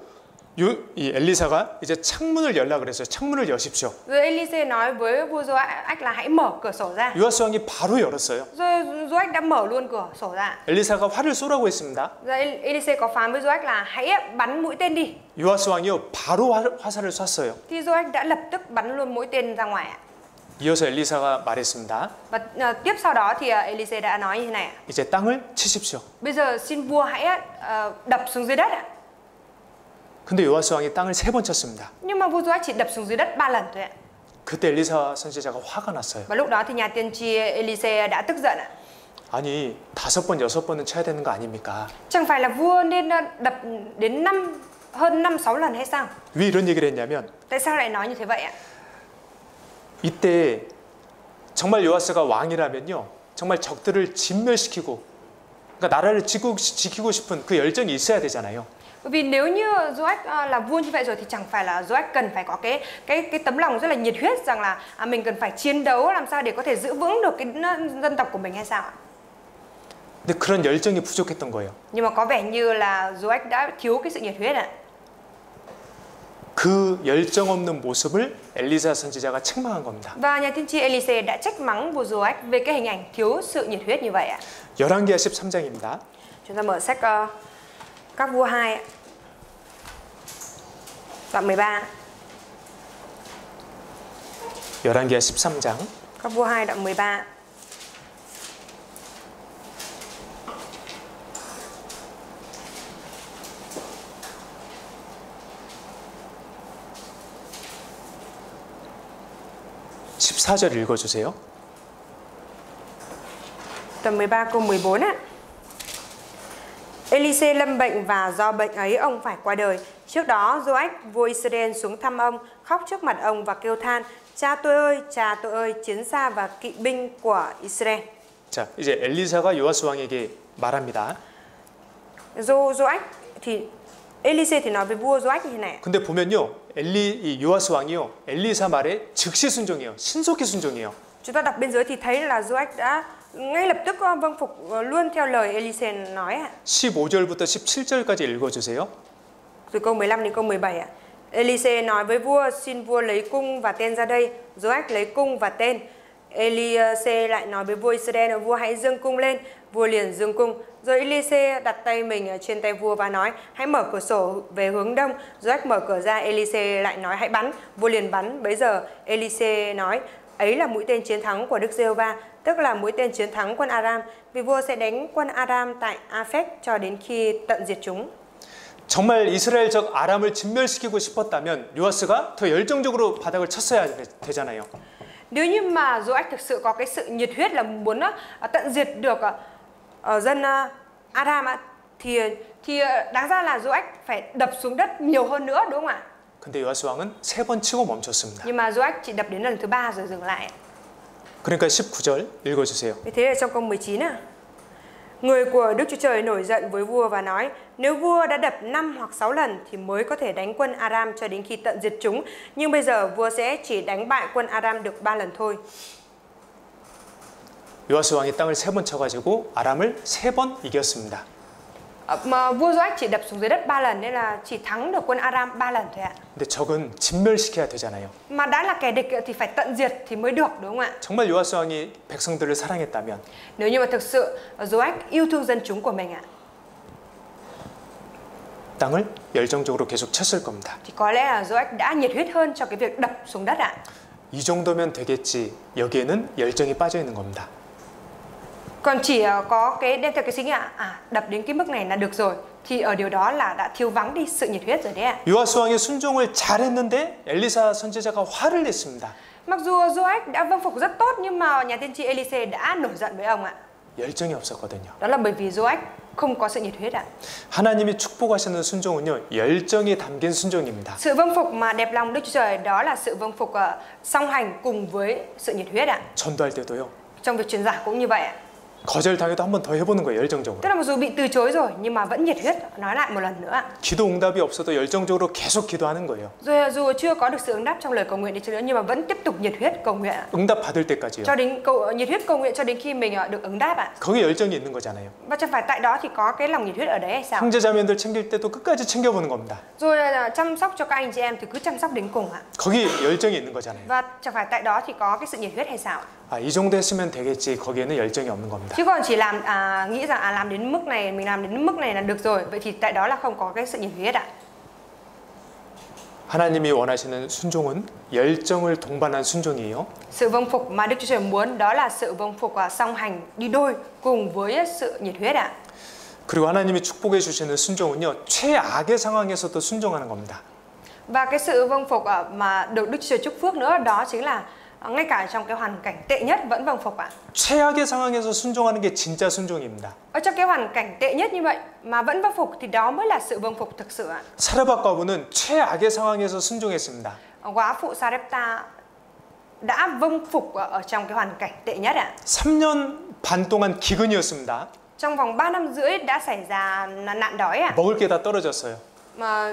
이 엘리사가 이제 창문을 열라 그랬어요. 창문을 여십시오. Rồi Elise nói với vua Joach là hãy mở cửa sổ ra. 요아스 왕이 바로 열었어요. Rồi Joach đã mở luôn cửa sổ ra. 엘리사가 활을 쏘라고 했습니다. Rồi Elise có phán với Joach là hãy bắn mũi tên đi. 요아스 왕이요, 바로 화살을 쐈어요. Thì Joach đã lập tức bắn luôn mũi tên ra ngoài ạ. 이어서 엘리사가 말했습니다. Và tiếp sau đó thì Elise đã nói như thế này ạ. 이제 땅을 치십시오. Bây giờ xin vua hãy đập xuống dưới đất ạ. 근데 요아스 왕이 땅을 3번 쳤습니다. Nhưng mà vua Joach chỉ đập xuống dưới đất 3 lần thôi ạ. 그때 엘리사 선지자가 화가 났어요. Và lúc đó thì nhà tiên tri Elise đã tức giận ạ. 아니, 5번, 6번은 쳐야 되는 거 아닙니까? Chẳng phải là vua nên đập đến hơn 5-6 lần hay sao? 왜 이런 얘기를 했냐면, Tại sao lại nói như thế vậy ạ? 이때 정말 요아스가 왕이라면요, 정말 적들을 진멸시키고, 그러니까 나라를 지키고 싶은 그 열정이 있어야 되잖아요. Bởi vì nếu như Joach là vua như vậy rồi thì chẳng phải là Joach cần phải có cái tấm lòng rất là nhiệt huyết rằng là mình cần phải chiến đấu làm sao để có thể giữ vững được cái dân tộc của mình hay sao ạ? 근데 그런 열정이 부족했던 거예요. Nhưng mà có vẻ như là Joach đã thiếu cái sự nhiệt huyết ạ. 그 열정 없는 모습을 엘리사 선지자가 책망한 겁니다. Và nhà tiên tri Elise đã trách mắng vua Joach về cái hình ảnh thiếu sự nhiệt huyết như vậy ạ. 열왕기하 13장입니다. Chúng ta mở sách Các vua 2 ạ. Đoạn 13. 열왕기하 13장 Các vua 2 đoạn 13. (14절) 읽어주세요. Đoạn 13 câu 14 ạ. Elise lâm bệnh và do bệnh ấy ông phải qua đời. Trước đó Joach vua Israel xuống thăm ông, khóc trước mặt ông và kêu than: cha tôi ơi, chiến xa và kỵ binh của Israel. 자, 이제 엘리사가 요아스 왕에게 말합니다. Joach thì Elise thì nói với vua Joach như thế này. 근데 보면요, 이 요아스 왕이요, 엘리사 말에 즉시 순종해요. 신속히 순종해요. Chúng ta đọc bên dưới thì thấy là Joach đã ngay lập tức vâng phục luôn theo lời Elise nói ạ. 15절부터 17절까지 읽어주세요. Từ câu 15 đến câu 17 ạ. Elise nói với vua: xin vua lấy cung và tên ra đây. Joach lấy cung và tên. Elise lại nói với vua Israel: vua hãy dâng cung lên. Vua liền dâng cung. Rồi Elise đặt tay mình trên tay vua và nói: hãy mở cửa sổ về hướng đông. Joach mở cửa ra. Elise lại nói: hãy bắn. Vua liền bắn. Bấy giờ Elise nói: ấy là mũi tên chiến thắng của Đức Giê-hô-va, tức là mũi tên chiến thắng quân Aram, vì vua sẽ đánh quân Aram tại Aphek cho đến khi tận diệt chúng. 정말 이스라엘 적 아람을 진멸시키고 싶었다면 요아스가 더 열정적으로 바닥을 쳤어야 되잖아요. Nếu như mà Joach thực sự có cái sự nhiệt huyết là muốn tận diệt được dân Aram thì đáng ra là Joach phải đập xuống đất nhiều hơn nữa, đúng không ạ? 근데 요아스 왕은 3번 치고 멈췄습니다. Nhưng mà Joach chỉ đập đến lần thứ 3 rồi dừng lại. 그러니까 19절 읽어주세요. Thế là trong câu 19 người của Đức Chúa Trời nổi giận với vua và nói: nếu vua đã đập 5 hoặc 6 lần thì mới có thể đánh quân Aram cho đến khi tận diệt chúng, nhưng bây giờ vua sẽ chỉ đánh bại quân Aram được 3 lần thôi. 요아스 왕이 땅을 3번 쳐가지고 아람을 3번 이겼습니다. Mà vua Joach chỉ đập xuống dưới đất 3 lần nên là chỉ thắng được quân Aram 3 lần thôi ạ. 근데 적은 진멸시켜야 되잖아요. Mà đã là kẻ địch thì phải tận diệt thì mới được, đúng không ạ? 정말 요아스 왕이 백성들을 사랑했다면 Nếu như mà thực sự Joach yêu thương dân chúng của mình ạ, 땅을 열정적으로 계속 쳤을 겁니다. thì có lẽ là Joach đã nhiệt huyết hơn cho cái việc đập xuống đất ạ. 이 정도면 되겠지. 여기에는 열정이 빠져 있는 겁니다. Còn chỉ có cái đem theo cái suy nghĩ đập đến cái mức này là được rồi, thì ở điều đó là đã thiếu vắng đi sự nhiệt huyết rồi đấy ạ. 요아스 왕의 순종을 잘했는데 엘리사 선지자가 화를 냈습니다. Mặc dù Joach đã vâng phục rất tốt nhưng mà nhà tiên tri Elise đã nổi giận với ông ạ. 열정이 없었거든요. Đó là bởi vì Joach không có sự nhiệt huyết ạ. 하나님이 축복하시는 순종은요, 열정이 담긴 순종입니다. Sự vâng phục mà đẹp lòng Đức Chúa Trời đó là sự vâng phục song hành cùng với sự nhiệt huyết ạ. 전도할 때도요. Trong việc truyền giải cũng như vậy ạ. 거절당해도 한 번 더 해보는 거예요, 열정적으로. Tức là mặc dù bị từ chối rồi nhưng mà vẫn nhiệt huyết nói lại một lần nữa ạ. 기도 응답이 없어도 열정적으로 계속 기도하는 거예요. Rồi dù chưa có được sự ứng đáp trong lời cầu nguyện đi chăng nữa nhưng mà vẫn tiếp tục nhiệt huyết cầu nguyện ạ. 응답 받을 때까지요. Cho đến nhiệt huyết cầu nguyện cho đến khi mình được ứng đáp ạ. 거기 열정이 있는 거잖아요. Và chẳng phải tại đó thì có cái lòng nhiệt huyết ở đấy hay sao? 형제자매들 챙길 때도 끝까지 챙겨보는 겁니다. Rồi chăm sóc cho các anh chị em thì cứ chăm sóc đến cùng ạ. 거기 열정이 있는 거잖아요. Và chẳng phải tại đó thì có cái sự nhiệt huyết hay sao? 이 정도 했으면 되겠지. 거기에는 열정이 없는 겁니다. Chứ còn chỉ làm nghĩ rằng làm đến mức này, mình làm đến mức này là được rồi. Vậy thì tại đó là không có cái sự nhiệt huyết ạ. 하나님이 원하시는 순종은 열정을 동반한 순종이에요. Sự vâng phục mà Đức Chúa Trời muốn đó là sự vâng phục song hành đi đôi cùng với sự nhiệt huyết ạ. 그리고 하나님이 축복해 주시는 순종은요, 최악의 상황에서도 순종하는 겁니다. Và cái sự vâng phục mà được Đức Chúa Trời chúc phước nữa đó chính là ngay cả trong cái hoàn cảnh tệ nhất vẫn vâng phục ạ. 최악의 상황에서 순종하는 게 진짜 순종입니다. Ở trong cái hoàn cảnh tệ nhất như vậy mà vẫn vâng phục thì đó mới là sự vâng phục thực sự ạ. 사르밧 과부는 최악의 상황에서 순종했습니다. Góa phụ Sarepta đã vâng phục ở trong cái hoàn cảnh tệ nhất ạ. 3년 반 동안 기근이었습니다. Trong vòng 3 năm rưỡi đã xảy ra nạn đói ạ. 먹을 게 다 떨어졌어요.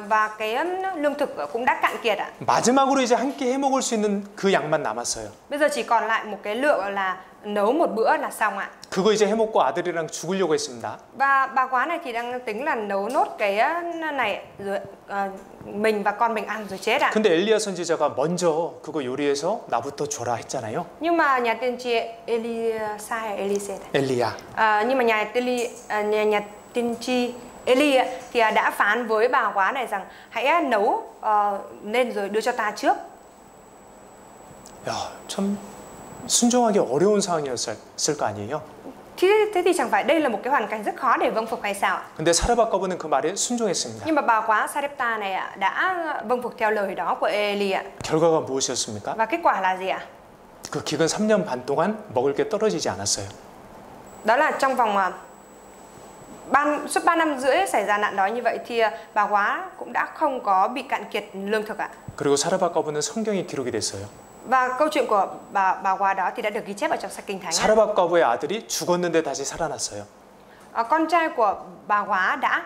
Và cái lương thực cũng đã cạn kiệt ạ. 마지막으로 이제 한 끼 해 먹을 수 있는 그 양만 남았어요. Bây giờ chỉ còn lại một cái lượng là nấu một bữa là xong ạ. 그거 이제 해 먹고 아들이랑 죽으려고 했습니다. Và bà quá này thì đang tính là nấu nốt cái này rồi mình và con mình ăn rồi chết ạ. 근데 엘리야 선지자가 먼저 그거 요리해서 나부터 줘라 했잖아요. Nhưng mà nhà tiên tri Elisa hay Elise 엘리야. nhưng mà nhà tiên tri Eli thì đã phán với bà quá này rằng hãy nấu nên rồi đưa cho ta trước. 야, 참 순종하기 어려운 상황이었을 거 아니에요? Thế thì chẳng phải đây là một cái hoàn cảnh rất khó để vâng phục hay sao ạ? 근데 사르밧 과부는 그 말에 순종했습니다. Nhưng mà bà quá Sarepta này đã vâng phục theo lời đó của Eli ạ. 결과가 무엇이었습니까? Và kết quả là gì ạ? 그 기근 3년 반 동안 먹을 게 떨어지지 않았어요. Đó là trong vòng suốt 3 năm rưỡi xảy ra nạn đói như vậy thì bà quá cũng đã không có bị cạn kiệt lương thực ạ. 그리고 사르밧 과부는 성경에 기록이 됐어요. Và câu chuyện của bà quá đó thì đã được ghi chép ở trong sách Kinh Thánh. 사르밧 과부의 아들이 죽었는데 다시 살아났어요. Con trai của bà quá đã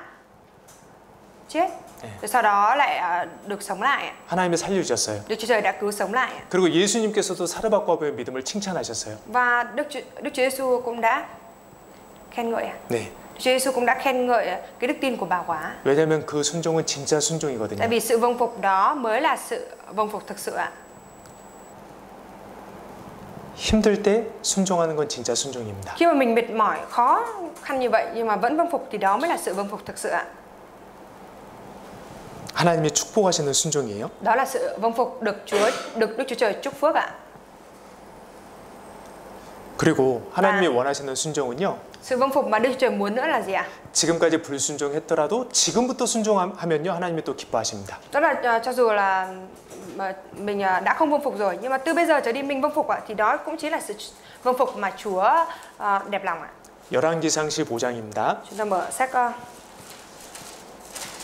chết, rồi sau đó lại được sống lại. 하나님이 살려주셨어요. Đức Chúa Trời đã cứu sống lại. 그리고 예수님께서도 사르밧 과부의 믿음을 칭찬하셨어요. Và Đức Chúa Giêsu cũng đã khen ngợi. 네. Chúa Giêsu cũng đã khen ngợi cái đức tin của bà quá. 왜냐하면 그 순종은 진짜 순종이거든요. Tại vì sự vâng phục đó mới là sự vâng phục thực sự ạ. 힘들 때 순종하는 건 진짜 순종입니다. Khi mà mình mệt mỏi, khó khăn như vậy nhưng mà vẫn vâng phục thì đó mới là sự vâng phục thực sự ạ. 하나님이 축복하시는 순종이에요. Đó là sự vâng phục được Đức Chúa Trời chúc phước ạ. 그리고 하나님이 원하시는 순종은요. Sự vâng phục mà Đức Chúa Trời muốn nữa là gì ạ? 지금까지 불순종했더라도 지금부터 순종하면요 하나님이 또 기뻐하십니다. Đó là cho dù là mình đã không vâng phục rồi, nhưng mà từ bây giờ trở đi mình vâng phục ạ, thì đó cũng chính là sự vâng phục mà Chúa đẹp lòng ạ. 열왕기상 15장입니다. Chúng ta mở sách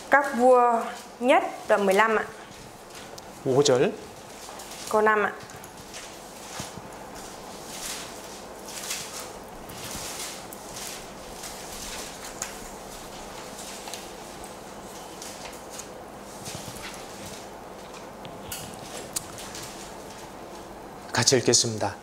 Các vua nhất đoạn 15 ạ, 5절. câu 5 ạ. 같이 읽겠습니다.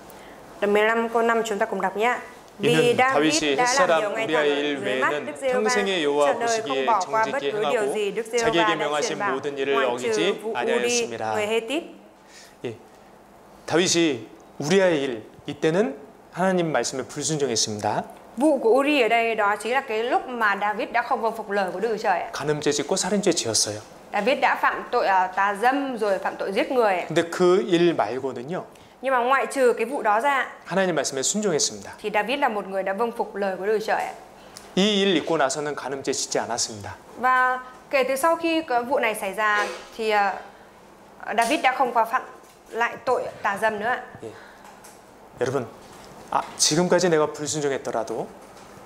Đoạn 15 câu 5 chúng ta cùng đọc nhé. 이는 다윗이 햇사람 우리아의 일 외에는 평생의 여호와 보시기에 정직히 행하고 자기에게 명하신 모든 일을 어기지 아니하였습니다. 예, 다윗이 우리아의 일 이때는 하나님 말씀에 불순종했습니다. Vụ của Uri ở đây đó chính là cái lúc mà David đã không vâng phục lời của Đức Chúa Trời. 간음죄 짓고 살인죄 지었어요. David đã phạm tội tà dâm rồi phạm tội giết người. 근데 그 일 말고는요. Nhưng mà ngoại trừ cái vụ đó ra, 하나님 말씀에 순종했습니다. thì David là một người đã vâng phục lời của Đức Chúa Trời. 이 일 있고 나서는 간음죄 짓지 않았습니다. Và kể từ sau khi cái vụ này xảy ra thì David đã không qua phạm lại tội tà dâm nữa. 예. 여러분, 지금까지 내가 불순종했더라도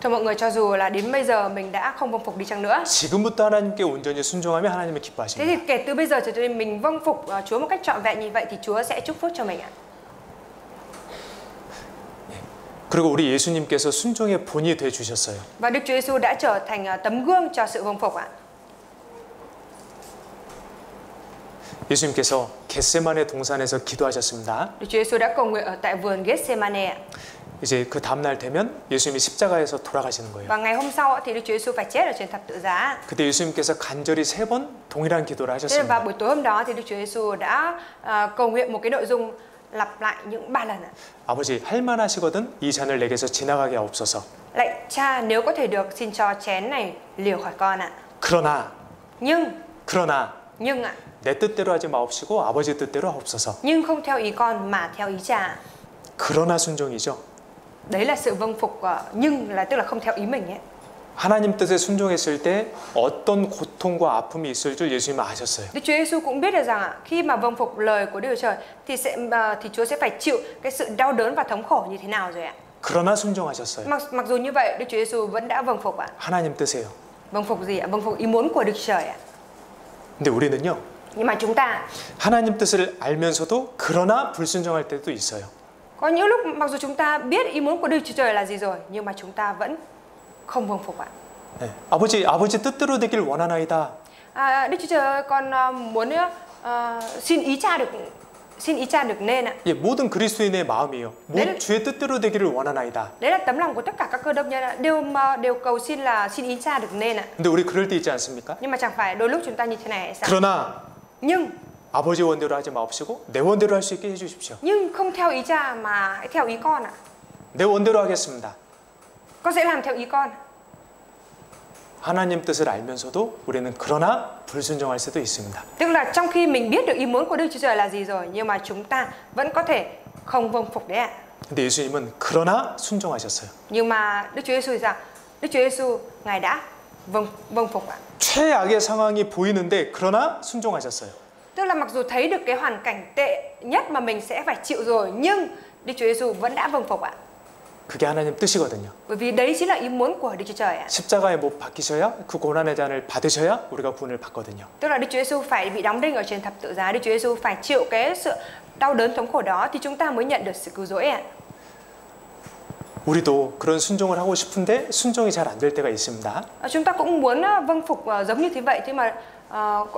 Thưa mọi người, cho dù là đến bây giờ mình đã không vâng phục đi chăng nữa, 지금부터 하나님께 온전히 순종하면 하나님이 thế thì 기뻐하십니다. kể từ bây giờ trở đi mình vâng phục Chúa một cách trọn vẹn như vậy thì Chúa sẽ chúc phúc cho mình ạ. 그리고 우리 예수님께서 순종의 본이 돼 주셨어요. Và Đức Chúa Giêsu đã trở thành tấm gương cho sự vâng phục ạ. 예수님께서 겟세마네 동산에서 기도하셨습니다. Đức Chúa Giêsu đã cầu nguyện ở tại vườn Gethsemane ạ. 이제 그 다음 날 되면 예수님이 십자가에서 돌아가시는 거예요. Và ngày hôm sau thì Đức Chúa Giêsu phải chết ở trên thập tự giá. 그때 예수님께서 간절히 3번 동일한 기도를 Thế nên vào 하셨습니다. buổi tối hôm đó thì Đức Chúa Giêsu đã cầu nguyện một cái nội dung lặp lại những 3 lần ạ. 아버지 할만하시거든 이 잔을 내게서 지나가게 하옵소서. Lạy Cha, nếu có thể được xin cho chén này lìa khỏi con ạ. 그러나 Nhưng ạ, 내 뜻대로 하지 마옵시고 아버지 뜻대로 하옵소서. nhưng không theo ý con mà theo ý Cha. 그러나 순종이죠. Đấy là sự vâng phục, nhưng là tức là không theo ý mình ấy. 하나님 뜻에 순종했을 때 어떤 고통과 아픔이 있을 줄 예수님은 아셨어요. Đức Chúa Giêsu cũng biết được rằng khi mà vâng phục lời của Đức Chúa Trời thì Chúa sẽ phải chịu cái sự đau đớn và thống khổ như thế nào rồi ạ. 그러나 순종하셨어요. Mặc dù như vậy, Đức Chúa Giêsu vẫn đã vâng phục ạ. 하나님 뜻이에요. Vâng phục gì ạ? Vâng phục ý muốn của Đức Chúa Trời ạ. 근데 우리는요. Nhưng mà chúng ta 하나님 뜻을 알면서도 그러나 불순종할 때도 있어요. có những lúc mặc dù chúng ta biết ý muốn của Đức Chúa Trời là gì rồi, nhưng mà chúng ta vẫn không vâng phục ạ. 네. 아버지 뜻대로 되길 원하나이다. Đức Chúa Trời ơi, con muốn xin ý Cha được nên ạ. 예, 모든 그리스도인의 마음이에요. 주의 뜻대로 되기를 원하나이다. Đấy là tấm lòng của tất cả các cơ đốc nhân ạ. Đều cầu xin là xin ý Cha được nên ạ. 근데 우리 그럴 때 있지 않습니까? Nhưng mà chẳng phải đôi lúc chúng ta như thế này hay sao? 그러나 Nhưng 아버지 원대로 하지 마옵시고 내 원대로 할 수 있게 해주십시오. không theo ý Cha mà hãy theo ý con ạ. 내 원대로 하겠습니다. Con sẽ làm theo ý con. 하나님 뜻을 알면서도 우리는 그러나 불순종할 수도 있습니다. Tức là trong khi mình biết được ý muốn của Đức Chúa Trời là gì rồi, nhưng mà chúng ta vẫn có thể không vâng phục đấy ạ. 근데 예수님은 그러나 순종하셨어요. Nhưng mà Đức Chúa Giêsu thì sao? Đức Chúa Giêsu Ngài đã vâng phục ạ. 최악의 상황이 보이는데 그러나 순종하셨어요. Tức là mặc dù thấy được cái hoàn cảnh tệ nhất mà mình sẽ phải chịu rồi, nhưng Đức Chúa Giêsu vẫn đã vâng phục ạ. 그게 하나님 뜻이거든요. Bởi vì đấy chính là ý muốn của Đức Chúa Trời ạ. 십자가에 못 박히셔야 그 고난의 잔을 받으셔야 우리가 구원을 받거든요. Tức là Đức Chúa Giêsu phải bị đóng đinh ở trên thập tự giá, Đức Chúa Giêsu phải chịu cái sự đau đớn thống khổ đó thì chúng ta mới nhận được sự cứu rỗi ạ. 우리도 그런 순종을 하고 싶은데 순종이 잘 안 될 때가 있습니다. Chúng ta cũng muốn vâng phục giống như thế vậy, nhưng mà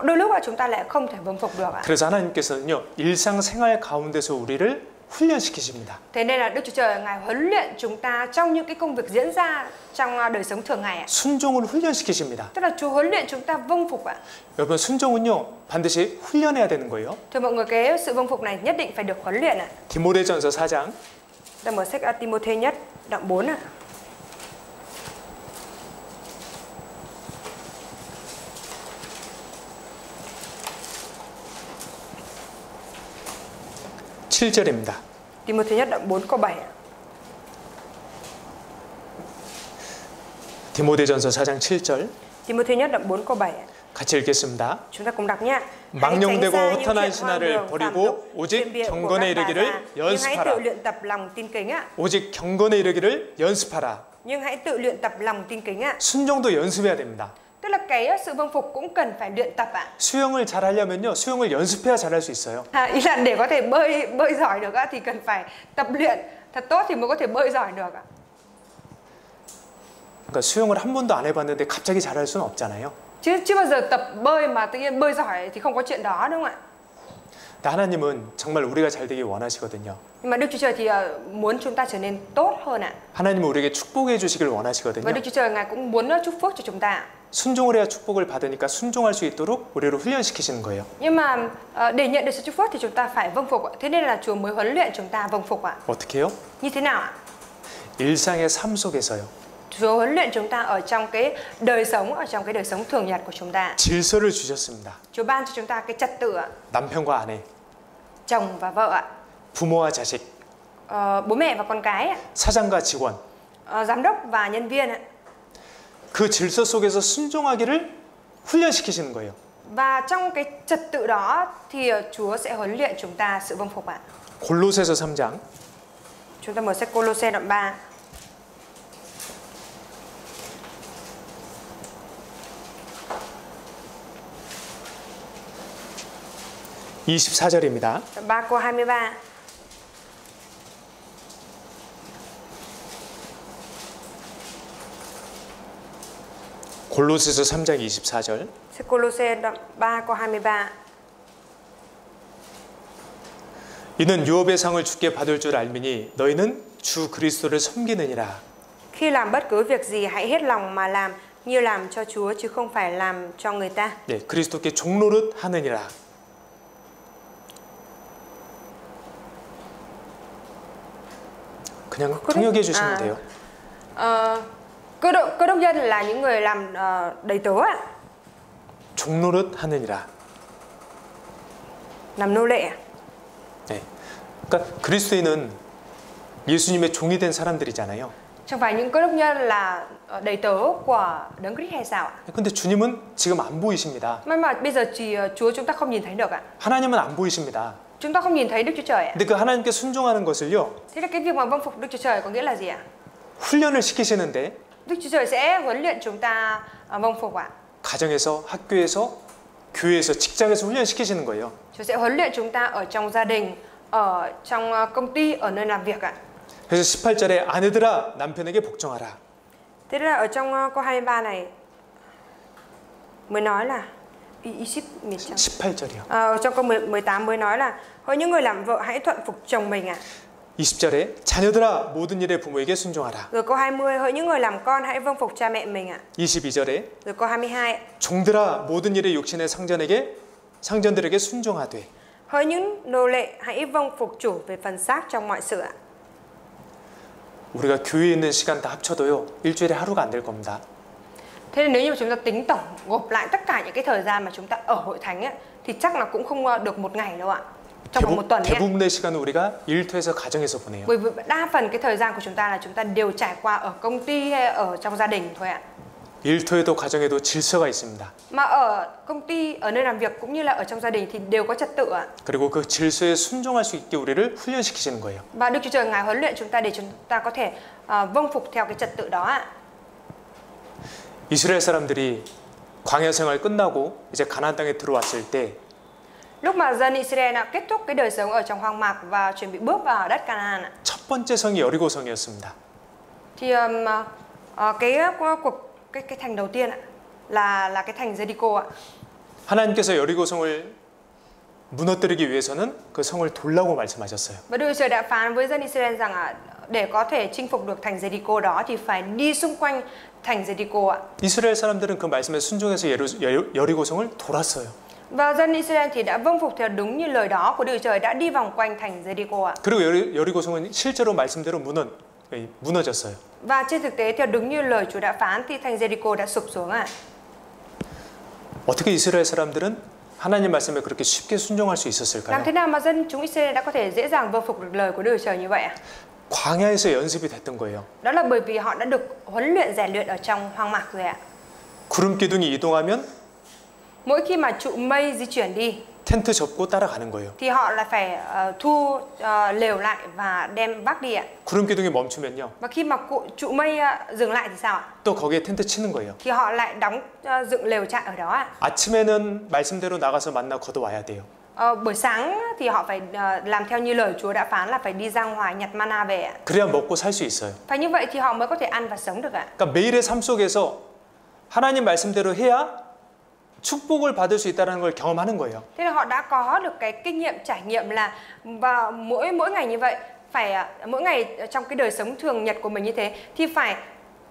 đôi lúc là chúng ta lại không thể vâng phục được ạ. 그래서 하나님께서는요 일상생활 가운데서 우리를 훈련시키십니다. Thế nên là Đức Chúa Trời Ngài huấn luyện chúng ta trong những cái công việc diễn ra trong đời sống thường ngày ạ. 순종을 훈련시키십니다. Tức là Chúa huấn luyện chúng ta vâng phục ạ. 여러분 순종은요 반드시 훈련해야 되는 거예요. Thưa mọi người, cái sự vâng phục này nhất định phải được huấn luyện ạ. 디모데전서 4장 Ta mở sách Timôthê nhất đoạn 4 ạ. (7절입니다) Timôthê nhất đoạn 4 câu 7 ạ. 디모데전서 4장 7절 Timôthê nhất đoạn 4 câu 7. 같이 읽겠습니다. Chúng ta cùng đọc nhé. 망령되고 허탄한 신화를 버리고 오직 경건에 이르기를 nhưng hãy 연습하라. tự luyện tập lòng tin kính ạ. 오직 경건에 이르기를 연습하라. Nhưng hãy tự luyện tập lòng tin kính ạ. 순종도 연습해야 됩니다. Tức là cái sự vâng phục cũng cần phải luyện tập ạ. 수영을 잘 하려면요, 수영을 연습해야 잘할 수 있어요. Ý là để có thể bơi giỏi được á thì cần phải tập luyện thật tốt thì mới có thể bơi giỏi được ạ. 그러니까 수영을 한 번도 안 해봤는데 갑자기 잘할 수는 없잖아요. Chưa bao giờ tập bơi mà tự nhiên bơi giỏi thì không có chuyện đó đúng không ạ? 근데 하나님은 정말 우리가 잘 되길 원하시거든요. Nhưng mà Đức Chúa Trời thì muốn chúng ta trở nên tốt hơn ạ. 하나님은 우리에게 축복해 주시길 Và 원하시거든요. Đức Chúa Trời Ngài cũng muốn chúc phước cho chúng ta. 순종을 해야 축복을 받으니까 순종할 수 있도록 우리를 훈련시키시는 거예요. Nhưng mà để nhận được sự chúc phước thì chúng ta phải vâng phục ạ. Thế nên là Chúa mới huấn luyện chúng ta vâng phục ạ. 어떻게 해요? Như thế nào ạ? 일상의 삶 속에서요. Chúa huấn luyện chúng ta ở trong cái đời sống, ở trong cái đời sống thường nhật của chúng ta. 질서를 주셨습니다. Chúa ban cho chúng ta cái trật tự ạ. 남편과 아내, Chồng và vợ ạ. 부모와 자식, Bố mẹ và con cái ạ. 사장과 직원. Giám đốc và nhân viên ạ. 그 질서 속에서 순종하기를 훈련시키시는 거예요. Và trong cái trật tự đó thì Chúa sẽ huấn luyện chúng ta sự vâng phục ạ. 골로새서 3장 Chúng ta mở sách Cô-lô-se đoạn 3. (24절입니다) Đoạn 3 câu 23. 골로새서 3장 24절 Sách Cô-lô-se đoạn 3 câu 23. 이는 유업의 상을 주께 받을 줄 알미니 너희는 주 그리스도를 섬기느니라. Khi làm bất cứ việc gì hãy hết lòng mà làm như làm cho Chúa chứ không phải làm cho người ta. 네, 그리스도께 종노릇 하느니라. 그냥 통역해 주시면 돼요. Cơ đốc nhân là những người làm đầy tớ ạ. 종노릇 하느니라. Làm nô lệ. 네. 그러니까 그리스도인은 예수님의 종이 된 사람들이잖아요. Chẳng phải những cơ đốc nhân là đầy tớ của Đấng Christ hay sao ạ? 근데 주님은 지금 안 보이십니다. Mà bây giờ chỉ Chúa chúng ta không nhìn thấy được ạ. 하나님은 안 보이십니다. Chúng ta không nhìn thấy Đức Chúa Trời ạ. 근데 그 하나님께 순종하는 것을요. Thế là cái việc mà vâng phục Đức Chúa Trời có nghĩa là gì ạ? 훈련을 시키시는데 Đức Chúa Trời sẽ huấn luyện chúng ta vâng phục ạ. 가정에서, 학교에서, 교회에서, 직장에서 훈련시키시는 거예요. Chúa sẽ huấn luyện chúng ta ở trong gia đình, ở trong công ty, ở nơi làm việc ạ. 그래서 18절에 아내들아 남편에게 복종하라. Thế là ở trong câu 23 này mới nói là 18절이요. trong câu 18 mới nói là hỡi những người làm vợ hãy thuận phục chồng mình ạ. 20절에 자녀들아 모든 일에 부모에게 순종하라. Rồi câu 20 hỡi những người làm con hãy vâng phục cha mẹ mình ạ. 22절에 Rồi câu 22 종들아 모든 일에 육신의 상전들에게 순종하되. hỡi những nô lệ hãy vâng phục chủ về phần xác trong mọi sự ạ. 우리가 교회에 있는 시간 다 합쳐도요. 일주일에 하루가 안 될 겁니다. Thế nên nếu như chúng ta tính tổng gộp lại tất cả những cái thời gian mà chúng ta ở hội thánh ấy, thì chắc là cũng không được một ngày đâu ạ. Trong vòng một tuần nhé. 대부분의 시간은 우리가 일터에서 가정에서 보내요. Bởi vì đa phần cái thời gian của chúng ta là chúng ta đều trải qua ở công ty hay ở trong gia đình thôi ạ. 일터에도 가정에도 질서가 있습니다. Mà ở công ty, ở nơi làm việc cũng như là ở trong gia đình thì đều có trật tự ạ. 그리고 그 질서에 순종할 수 있게 우리를 훈련시키시는 거예요. Và Đức Chúa Trời Ngài huấn luyện chúng ta để chúng ta có thể vâng phục theo cái trật tự đó ạ. 이스라엘 사람들이 광야 생활 끝나고 이제 가나안 땅에 들어왔을 때 Lúc mà dân Israel đã kết thúc cái đời sống ở trong hoang mạc và chuẩn bị bước vào đất Canaan ạ. 첫 번째 성이 여리고성이었습니다. Thì cái thành đầu tiên ạ là cái thành Jericho ạ. 하나님께서 여리고성을 무너뜨리기 위해서는 그 성을 돌라고 말씀하셨어요. Và Đức Chúa Trời đã phán với dân Israel rằng để có thể chinh phục được thành Jericho đó thì phải đi xung quanh thành Jericho ạ. 이스라엘 사람들은 그 말씀에 순종해서 여리고성을 돌았어요. Và dân Israel thì đã vâng phục theo đúng như lời đó của Đức Chúa Trời, đã đi vòng quanh thành Jericho ạ. 그리고 여리고성은 실제로 말씀대로 무너졌어요. Và trên thực tế theo đúng như lời Chúa đã phán thì thành Jericho đã sụp xuống ạ. 어떻게 이스라엘 사람들은 하나님 말씀에 그렇게 쉽게 순종할 수 있었을까요? Làm thế nào mà dân chúng Israel đã có thể dễ dàng vâng phục được lời của Đức Chúa Trời như vậy ạ? 광야에서 연습이 됐던 거예요. Đó là bởi vì họ đã được huấn luyện rèn luyện ở trong hoang mạc rồi ạ. 구름 기둥이 이동하면 Mỗi khi mà trụ mây di chuyển đi 텐트 접고 따라가는 거예요. thì họ lại phải thu lều lại và đem vác đi ạ. 구름 기둥이 멈추면요. Và khi mà trụ mây dừng lại thì sao ạ? 또 거기에 텐트 치는 거예요. Thì họ lại đóng dựng lều trại ở đó ạ. 아침에는 말씀대로 나가서 만나 걷어와야 돼요. Buổi sáng thì họ phải làm theo như lời Chúa đã phán là phải đi ra ngoài nhặt mana về ạ. 그래야 먹고 살 수 있어요. Phải như vậy thì họ mới có thể ăn và sống được ạ. 그러니까 매일의 삶 속에서 하나님 말씀대로 해야 축복을 받을 수 있다는 걸 경험하는 거예요. Thế là họ đã có được cái kinh nghiệm trải nghiệm là và mỗi ngày như vậy phải mỗi ngày trong cái đời sống thường nhật của mình như thế thì phải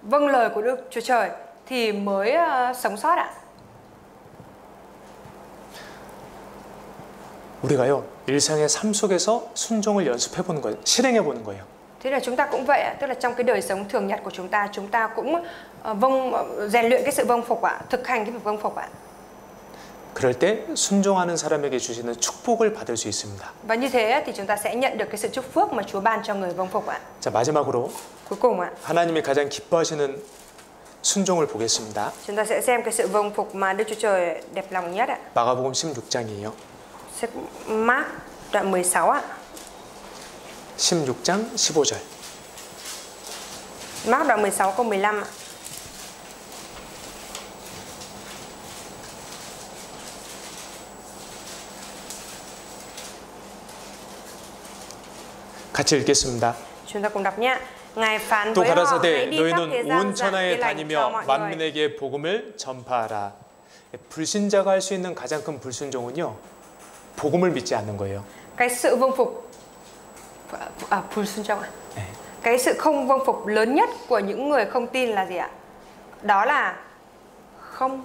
vâng lời của Đức Chúa Trời thì mới sống sót ạ. 우리가요 일상의 삶 속에서 순종을 연습해 보는 거예요. 실행해 보는 거예요. Thế là chúng ta cũng vậy ạ, tức là trong cái đời sống thường nhật của chúng ta cũng rèn luyện cái sự vâng phục ạ, thực hành cái việc vâng phục ạ. 그럴 때 순종하는 사람에게 주시는 축복을 받을 수 있습니다. Và như thế thì chúng ta sẽ nhận được cái sự chúc phước mà Chúa ban cho người vâng phục ạ. 자, 마지막으로 Cuối cùng ạ, 하나님이 가장 기뻐하시는 순종을 보겠습니다. chúng ta sẽ xem cái sự vâng phục mà Đức Chúa Trời đẹp lòng nhất ạ. 마가복음 16장이에요. Sách Mác đoạn 16 ạ. 16장 15절. Mác đoạn 16 câu 15 ạ. 같이 읽겠습니다. Chúng ta cùng đọc nhé. Ngài phán 또 với họ, hãy 가라사대 đi khắp thế 너희는 gian 온 giảng 천하에 tin lành cho 다니며 mọi người. 만민에게 복음을 전파하라. 불신자가 할 수 있는 가장 큰 불순종은요. 복음을 믿지 않는 거예요. Cái sự vâng phục 불순종 ạ. 네. Cái sự không vâng phục lớn nhất của những người không tin là gì ạ? Đó là không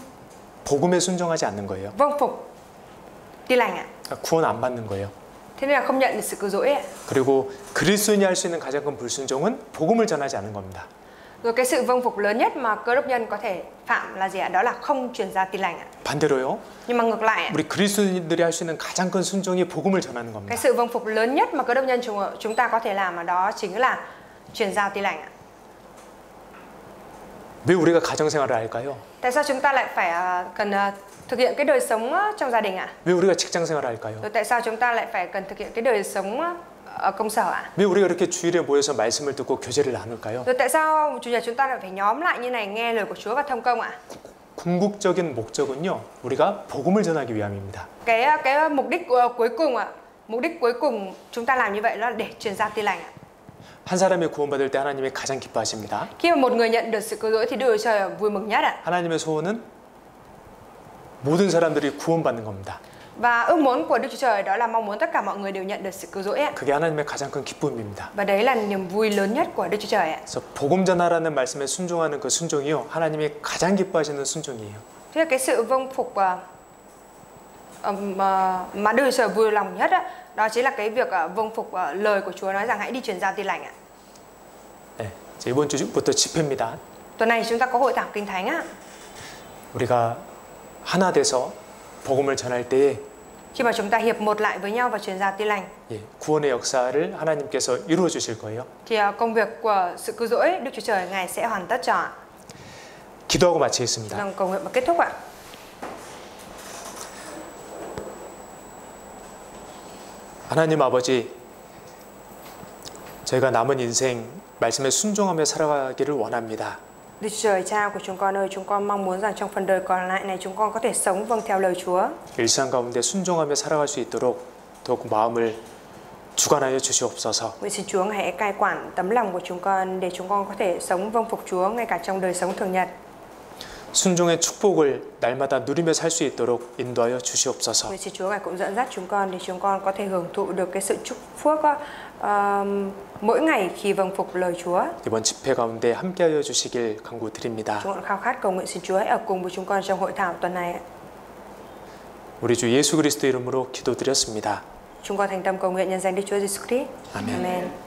복음에 순종하지 않는 거예요. vâng phục tin lành ạ. 구원 안 받는 거예요. Thế nên là không nhận được sự cứu rỗi ạ. 그리고 그리스도인이 할 수 있는 가장 큰 불순종은 복음을 전하지 않는 겁니다. Rồi cái sự vâng phục lớn nhất mà cơ đốc nhân có thể phạm là gì ạ? Đó là không truyền ra tin lành ạ. 반대로요. Nhưng mà ngược lại ạ, 우리 그리스도인들이 할 수 있는 가장 큰 순종이 복음을 전하는 겁니다. cái sự vâng phục lớn nhất mà cơ đốc nhân chúng ta có thể làm là đó chính là truyền giao tin lành ạ. 왜 우리가 가정 생활을 할까요? Tại sao chúng ta lại phải cần thực hiện cái đời sống trong gia đình ạ? 왜 우리가 직장 생활을 할까요? Rồi tại sao chúng ta lại phải cần thực hiện cái đời sống ở công sở ạ? 왜 우리가 이렇게 주일에 모여서 말씀을 듣고 교제를 나눌까요? Rồi tại sao chủ nhật chúng ta lại phải nhóm lại như này nghe lời của Chúa và thông công ạ? 궁극적인 목적은요. 우리가 복음을 전하기 위함입니다. Cái mục đích cuối cùng ạ, mục đích cuối cùng chúng ta làm như vậy là để truyền giao tin lành ạ. 한 사람이 구원받을 때 하나님이 가장 기뻐하십니다. Khi mà một người nhận được sự cứu rỗi thì Đức Chúa Trời vui mừng nhất ạ. 하나님의 소원은 모든 사람들이 구원받는 겁니다. Và ước muốn của Đức Chúa Trời đó là mong muốn tất cả mọi người đều nhận được sự cứu rỗi ạ. 그게 하나님의 가장 큰 기쁨입니다. Và đấy là niềm vui lớn nhất của Đức Chúa Trời ạ. 그래서 복음 전하라는 말씀에 순종하는 그 순종이요. 하나님이 가장 기뻐하시는 순종이에요. Thế là cái sự vâng phục mà Đức Chúa Trời vui lòng nhất á, đó chính là cái việc vâng phục lời của Chúa nói rằng hãy đi truyền giao tin lành ạ. 네, 이번 주부터 집회입니다. Tuần này chúng ta có hội thảo kinh thánh á. 우리가 하나 돼서 복음을 전할 때에 Khi mà chúng ta hiệp một lại với nhau và truyền giao tin lành, 구원의 역사를 하나님께서 이루어 주실 거예요. thì công việc của sự cứu rỗi Đức Chúa Trời Ngài sẽ hoàn tất cho ạ. 기도하고 마치겠습니다. Lòng cầu nguyện và kết thúc ạ. 하나님 아버지, 저희가 남은 인생 말씀에 순종하며 살아가기를 원합니다. Đức Chúa Trời Cha của chúng con ơi, chúng con mong muốn rằng trong phần đời còn lại này chúng con có thể sống vâng theo lời Chúa. 일상 가운데 순종하며 살아갈 수 있도록 더욱 마음을 주관하여 주시옵소서. Nguyện xin Chúa hãy cai quản tấm lòng của chúng con để chúng con có thể sống vâng phục Chúa ngay cả trong đời sống thường nhật. 순종의 축복을 날마다 누리며 살 수 있도록 인도하여 주시옵소서. Nguyện xin Chúa Ngài cũng dẫn dắt chúng con để chúng con có thể hưởng thụ được cái sự chúc phước mỗi ngày khi vâng phục lời Chúa. 이번 집회 가운데 함께하여 주시길 간구드립니다. Chúng con khao khát cầu nguyện xin Chúa hãy ở cùng với chúng con trong hội thảo tuần này. 우리 주 예수 그리스도 이름으로 기도드렸습니다. Chúng con thành tâm cầu nguyện nhân danh Đức Chúa Giêsu Christ. 아멘. Amen.